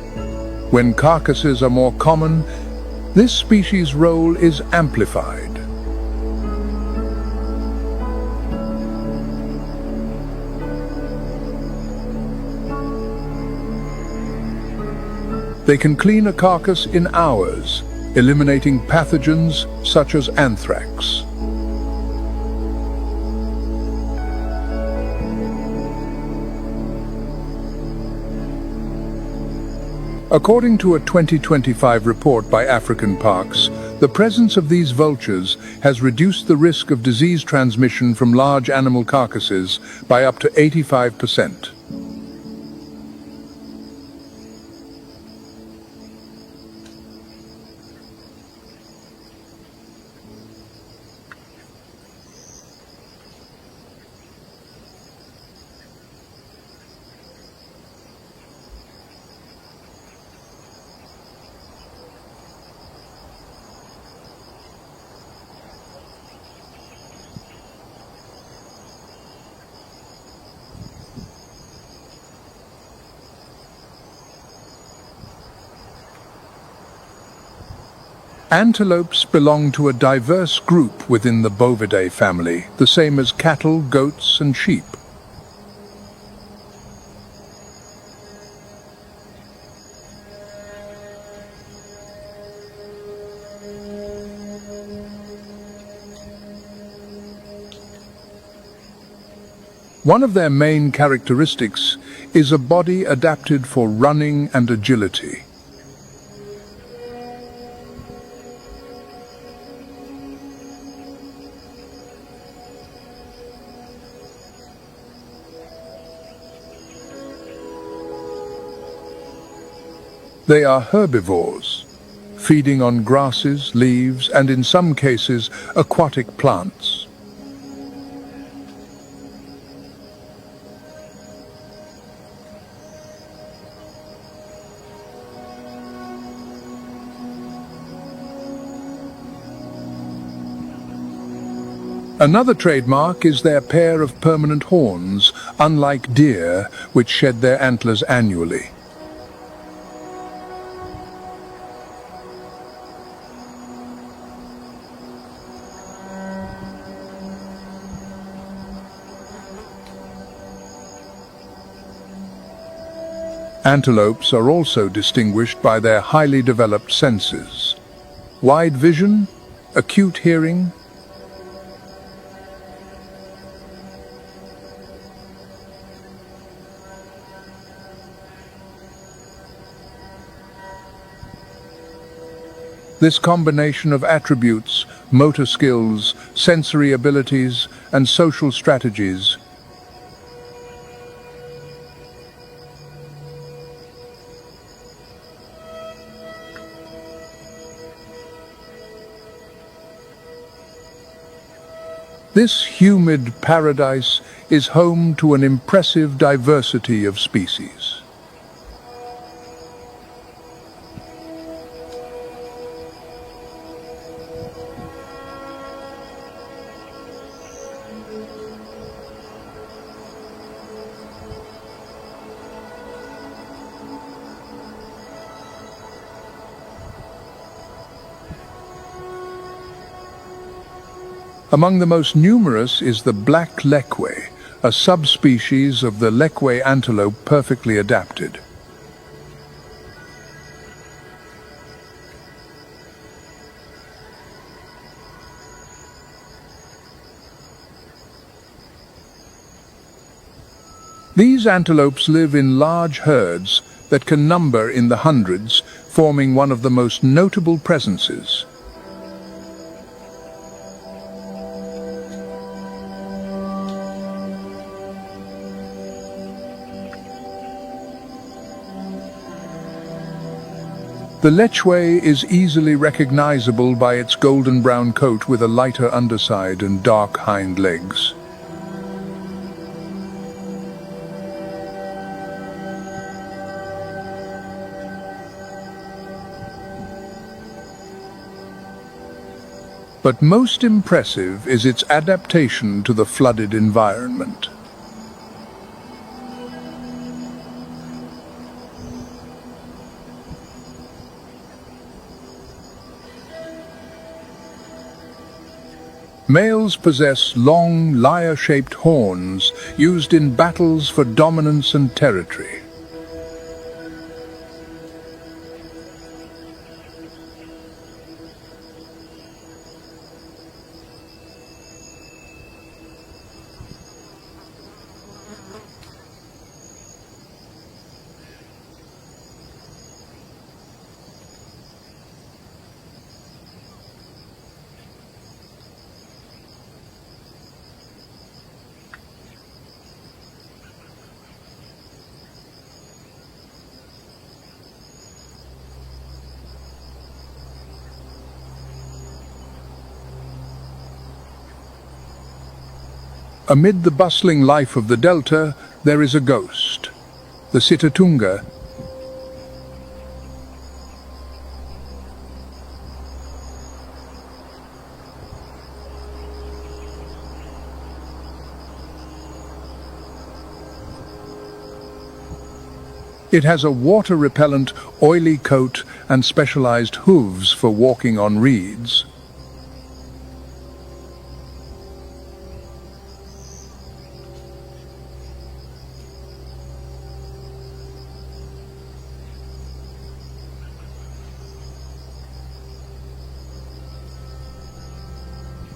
when carcasses are more common, this species' role is amplified. They can clean a carcass in hours, eliminating pathogens such as anthrax. According to a 2025 report by African Parks, the presence of these vultures has reduced the risk of disease transmission from large animal carcasses by up to 85%. Antelopes belong to a diverse group within the Bovidae family, the same as cattle, goats, and sheep. One of their main characteristics is a body adapted for running and agility. They are herbivores, feeding on grasses, leaves, and in some cases, aquatic plants. Another trademark is their pair of permanent horns, unlike deer, which shed their antlers annually. Antelopes are also distinguished by their highly developed senses. Wide vision, acute hearing. This combination of attributes, motor skills, sensory abilities, and social strategies This humid paradise is home to an impressive diversity of species. Among the most numerous is the black lekwe, a subspecies of the lekwe antelope perfectly adapted. These antelopes live in large herds that can number in the hundreds, forming one of the most notable presences. The lechwe is easily recognizable by its golden brown coat with a lighter underside and dark hind legs. But most impressive is its adaptation to the flooded environment. Males possess long, lyre-shaped horns used in battles for dominance and territory. Amid the bustling life of the delta, there is a ghost, the Sitatunga. It has a water-repellent, oily coat and specialized hooves for walking on reeds.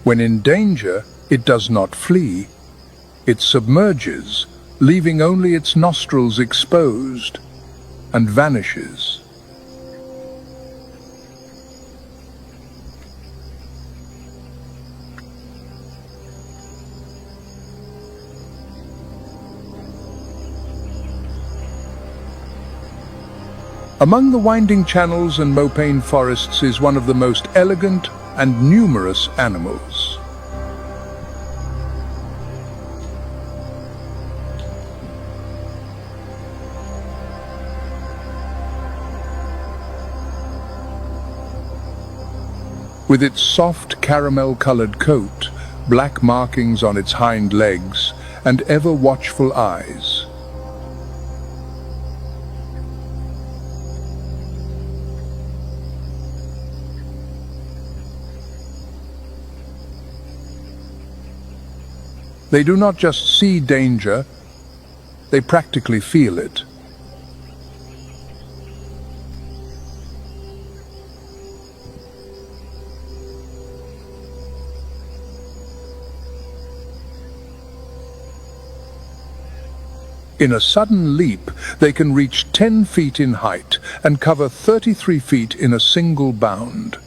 When in danger, it does not flee. It submerges, leaving only its nostrils exposed, and vanishes. Among the winding channels and mopane forests is one of the most elegant and numerous animals. With its soft caramel-colored coat, black markings on its hind legs, and ever-watchful eyes. They do not just see danger, they practically feel it. In a sudden leap, they can reach 10 feet in height and cover 33 feet in a single bound.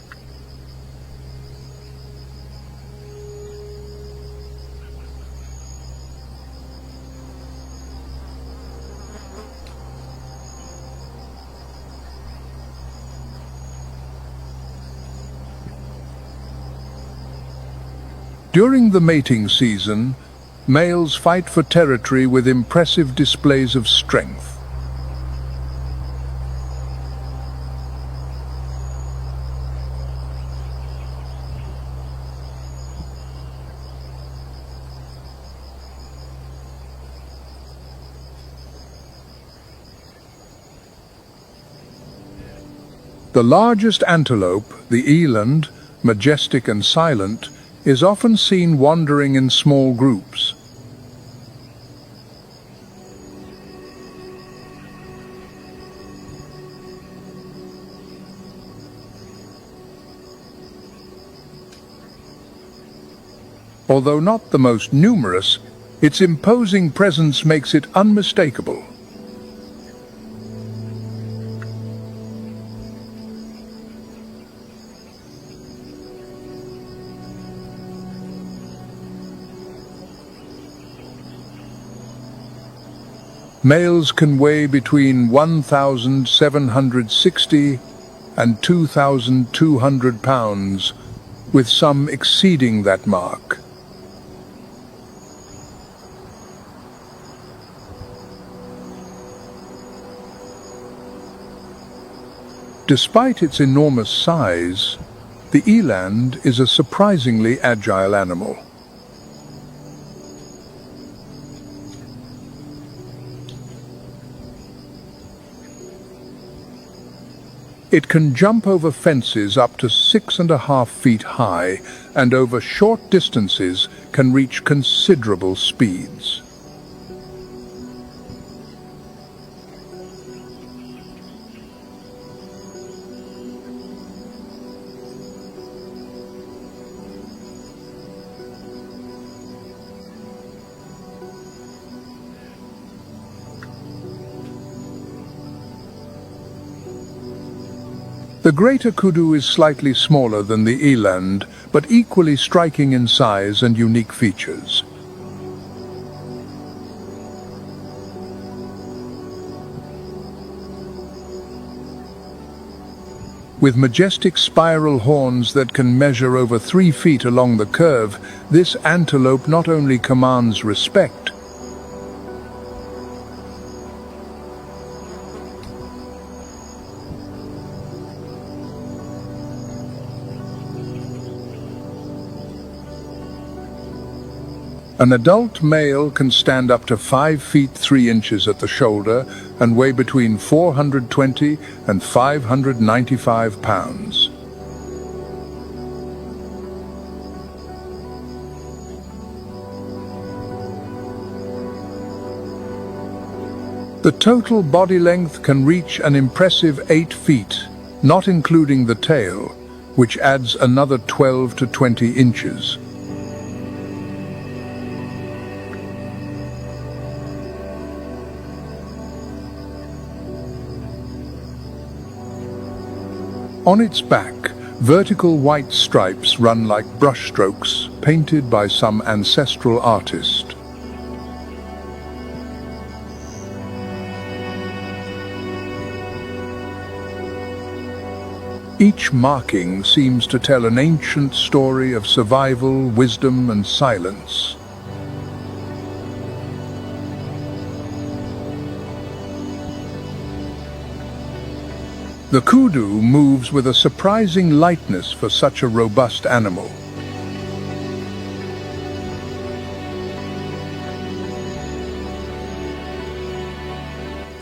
During the mating season, males fight for territory with impressive displays of strength. The largest antelope, the eland, majestic and silent, is often seen wandering in small groups. Although not the most numerous, its imposing presence makes it unmistakable. Males can weigh between 1,760 and 2,200 pounds, with some exceeding that mark. Despite its enormous size, the eland is a surprisingly agile animal. It can jump over fences up to 6.5 feet high, and over short distances can reach considerable speeds. The greater kudu is slightly smaller than the eland, but equally striking in size and unique features. With majestic spiral horns that can measure over 3 feet along the curve, this antelope not only commands respect, an adult male can stand up to 5 feet 3 inches at the shoulder and weigh between 420 and 595 pounds. The total body length can reach an impressive 8 feet, not including the tail, which adds another 12 to 20 inches. On its back, vertical white stripes run like brushstrokes painted by some ancestral artist. Each marking seems to tell an ancient story of survival, wisdom, and silence. The kudu moves with a surprising lightness for such a robust animal.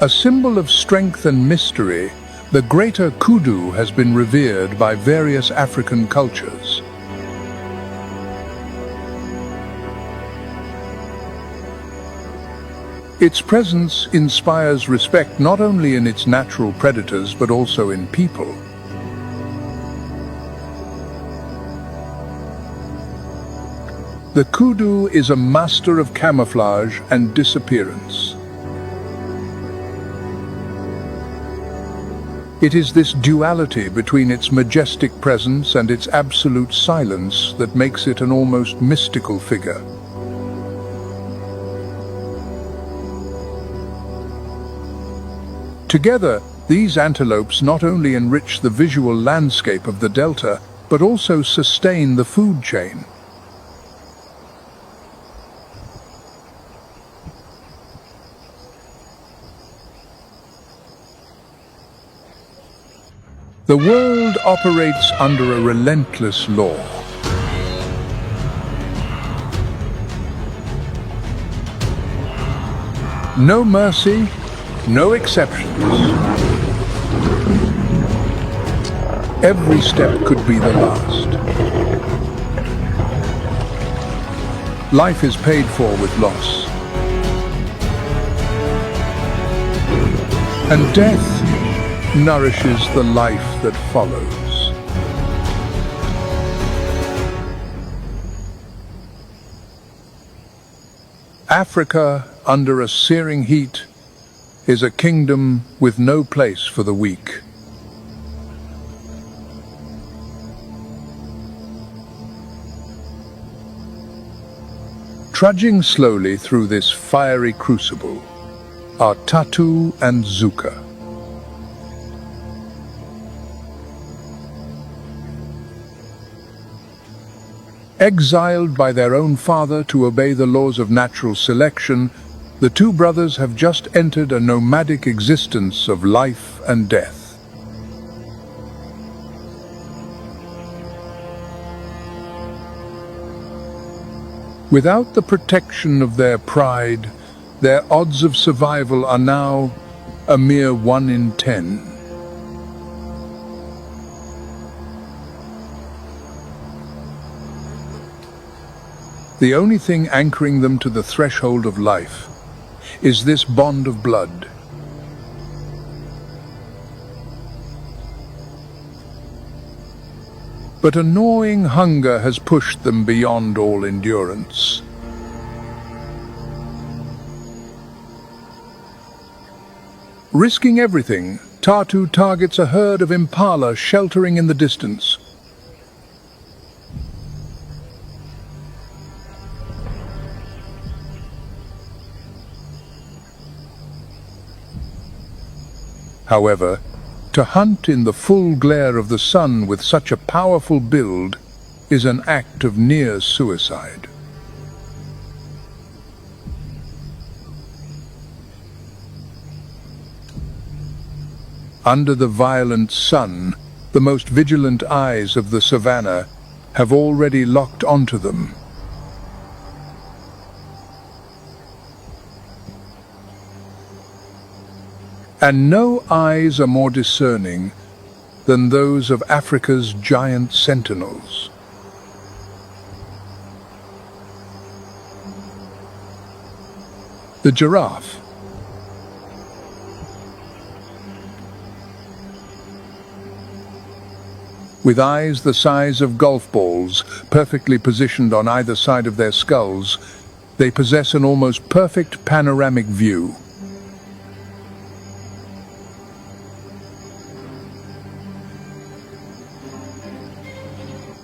A symbol of strength and mystery, the greater kudu has been revered by various African cultures. Its presence inspires respect not only in its natural predators but also in people. The kudu is a master of camouflage and disappearance. It is this duality between its majestic presence and its absolute silence that makes it an almost mystical figure. Together, these antelopes not only enrich the visual landscape of the delta, but also sustain the food chain. The world operates under a relentless law. No mercy, no exceptions. Every step could be the last. Life is paid for with loss. And death nourishes the life that follows. Africa, under a searing heat, is a kingdom with no place for the weak. Trudging slowly through this fiery crucible are Tatu and Zuka. Exiled by their own father to obey the laws of natural selection, the two brothers have just entered a nomadic existence of life and death. Without the protection of their pride, their odds of survival are now a mere 1 in 10. The only thing anchoring them to the threshold of life is this bond of blood. But a gnawing hunger has pushed them beyond all endurance. Risking everything, Tatu targets a herd of impala sheltering in the distance. However, To hunt in the full glare of the sun with such a powerful build is an act of near suicide. Under the violent sun, the most vigilant eyes of the savannah have already locked onto them. And no eyes are more discerning than those of Africa's giant sentinels. The giraffe. With eyes the size of golf balls, perfectly positioned on either side of their skulls, they possess an almost perfect panoramic view.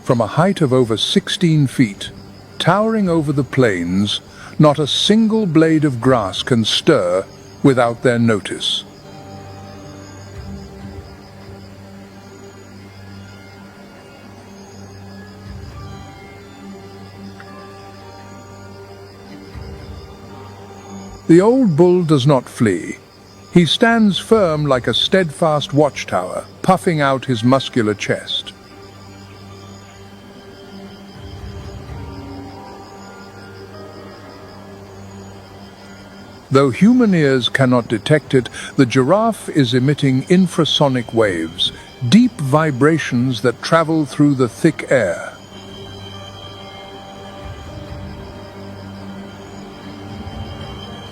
From a height of over 16 feet, towering over the plains, not a single blade of grass can stir without their notice. The old bull does not flee. He stands firm like a steadfast watchtower, puffing out his muscular chest. Though human ears cannot detect it, the giraffe is emitting infrasonic waves, deep vibrations that travel through the thick air.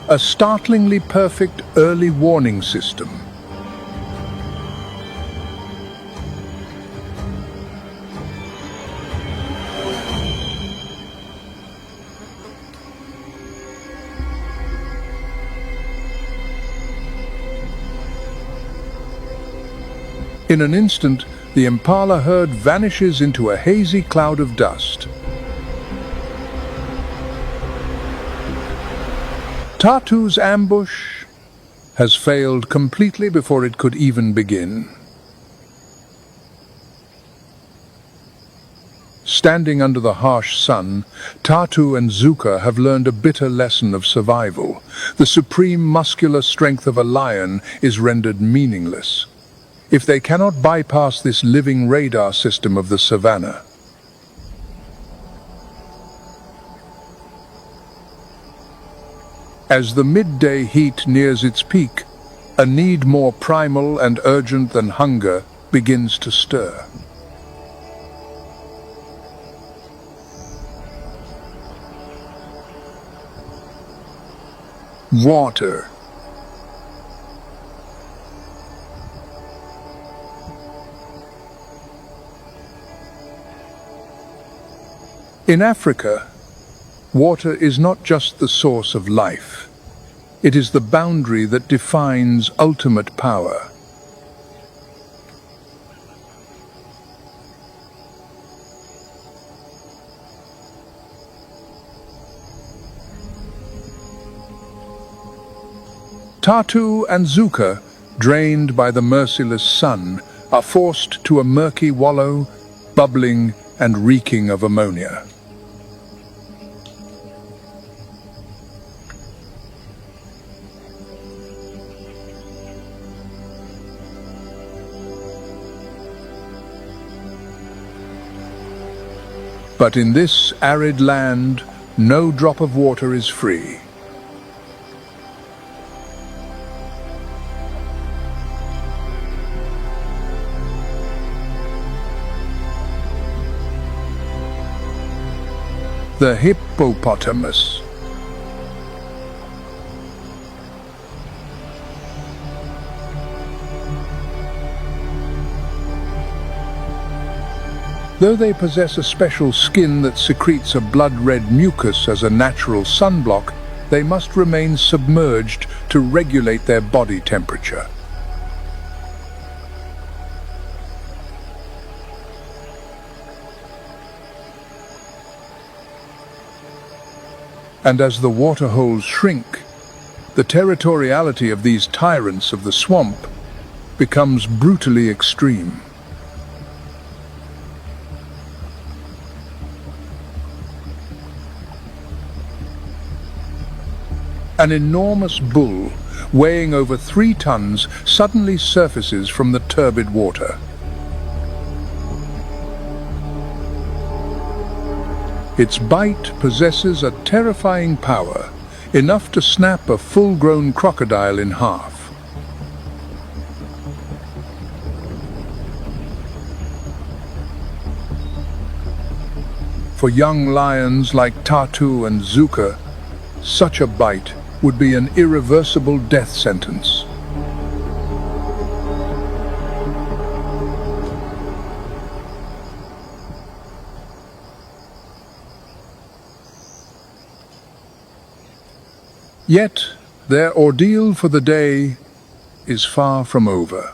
A startlingly perfect early warning system. In an instant, the impala herd vanishes into a hazy cloud of dust. Tatu's ambush has failed completely before it could even begin. Standing under the harsh sun, Tatu and Zuka have learned a bitter lesson of survival. The supreme muscular strength of a lion is rendered meaningless if they cannot bypass this living radar system of the savannah. As the midday heat nears its peak, a need more primal and urgent than hunger begins to stir. Water. In Africa, water is not just the source of life. It is the boundary that defines ultimate power. Tatu and Zuka, drained by the merciless sun, are forced to a murky wallow, bubbling and reeking of ammonia. But in this arid land, no drop of water is free. The hippopotamus. Though they possess a special skin that secretes a blood-red mucus as a natural sunblock, they must remain submerged to regulate their body temperature. And as the waterholes shrink, the territoriality of these tyrants of the swamp becomes brutally extreme. An enormous bull, weighing over 3 tons, suddenly surfaces from the turbid water. Its bite possesses a terrifying power, enough to snap a full-grown crocodile in half. For young lions like Tatu and Zuka, such a bite would be an irreversible death sentence. Yet, their ordeal for the day is far from over.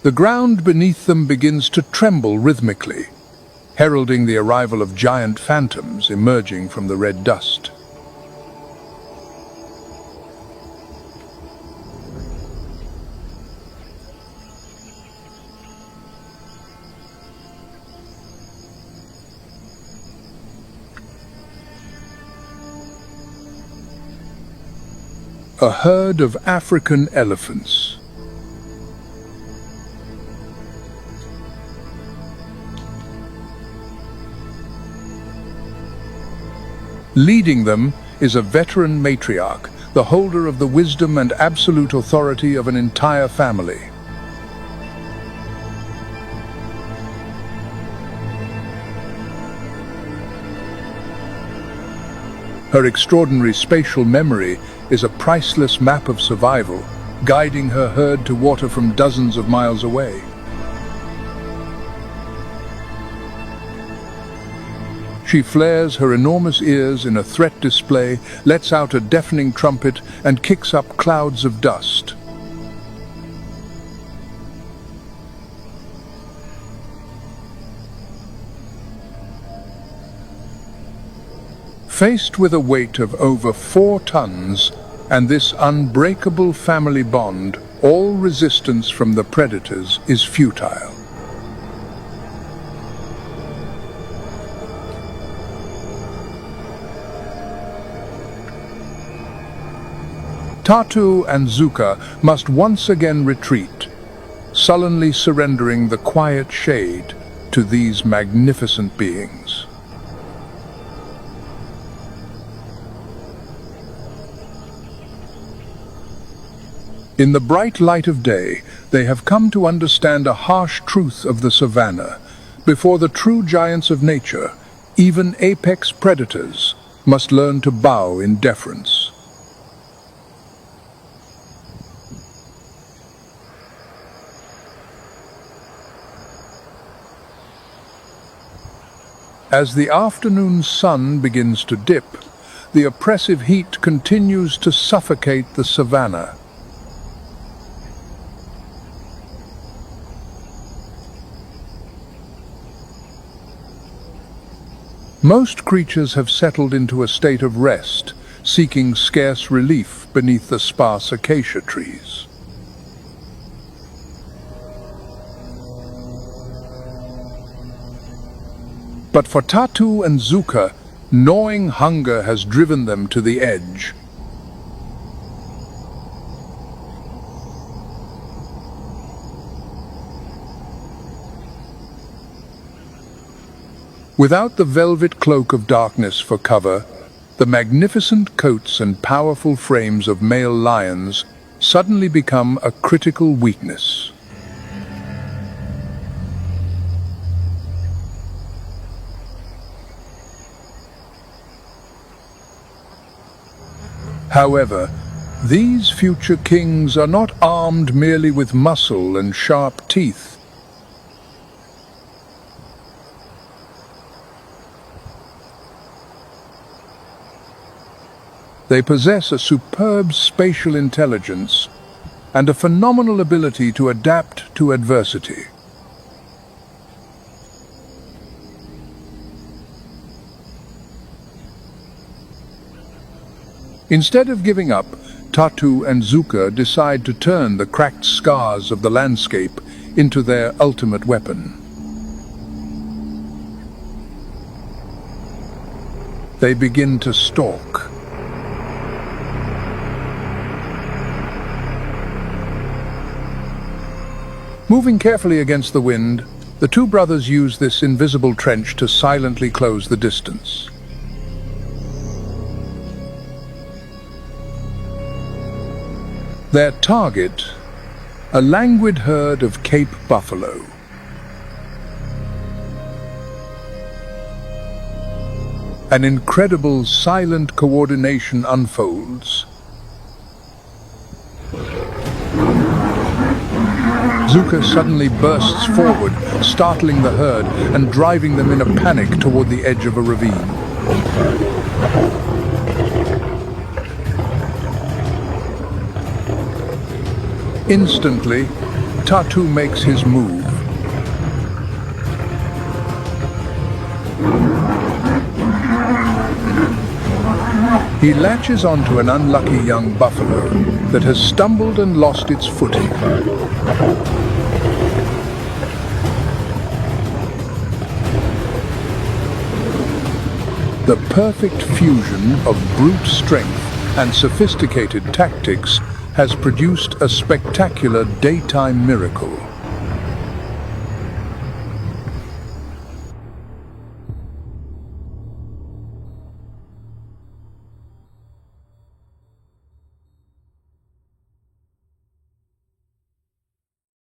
The ground beneath them begins to tremble rhythmically, heralding the arrival of giant phantoms emerging from the red dust. A herd of African elephants. Leading them is a veteran matriarch, the holder of the wisdom and absolute authority of an entire family. Her extraordinary spatial memory is a priceless map of survival, guiding her herd to water from dozens of miles away. She flares her enormous ears in a threat display, lets out a deafening trumpet, and kicks up clouds of dust. Faced with a weight of over 4 tons and this unbreakable family bond, all resistance from the predators is futile. Tatu and Zuka must once again retreat, sullenly surrendering the quiet shade to these magnificent beings. In the bright light of day, they have come to understand a harsh truth of the savannah. Before the true giants of nature, even apex predators must learn to bow in deference. As the afternoon sun begins to dip, the oppressive heat continues to suffocate the savannah. Most creatures have settled into a state of rest, seeking scarce relief beneath the sparse acacia trees. But for Tatu and Zuka, gnawing hunger has driven them to the edge. Without the velvet cloak of darkness for cover, the magnificent coats and powerful frames of male lions suddenly become a critical weakness. However, these future kings are not armed merely with muscle and sharp teeth. They possess a superb spatial intelligence and a phenomenal ability to adapt to adversity. Instead of giving up, Tatu and Zuka decide to turn the cracked scars of the landscape into their ultimate weapon. They begin to stalk. Moving carefully against the wind, the two brothers use this invisible trench to silently close the distance. Their target, a languid herd of Cape buffalo. An incredible silent coordination unfolds. Zuka suddenly bursts forward, startling the herd and driving them in a panic toward the edge of a ravine. Instantly, Tatu makes his move. He latches onto an unlucky young buffalo that has stumbled and lost its footing. The perfect fusion of brute strength and sophisticated tactics has produced a spectacular daytime miracle.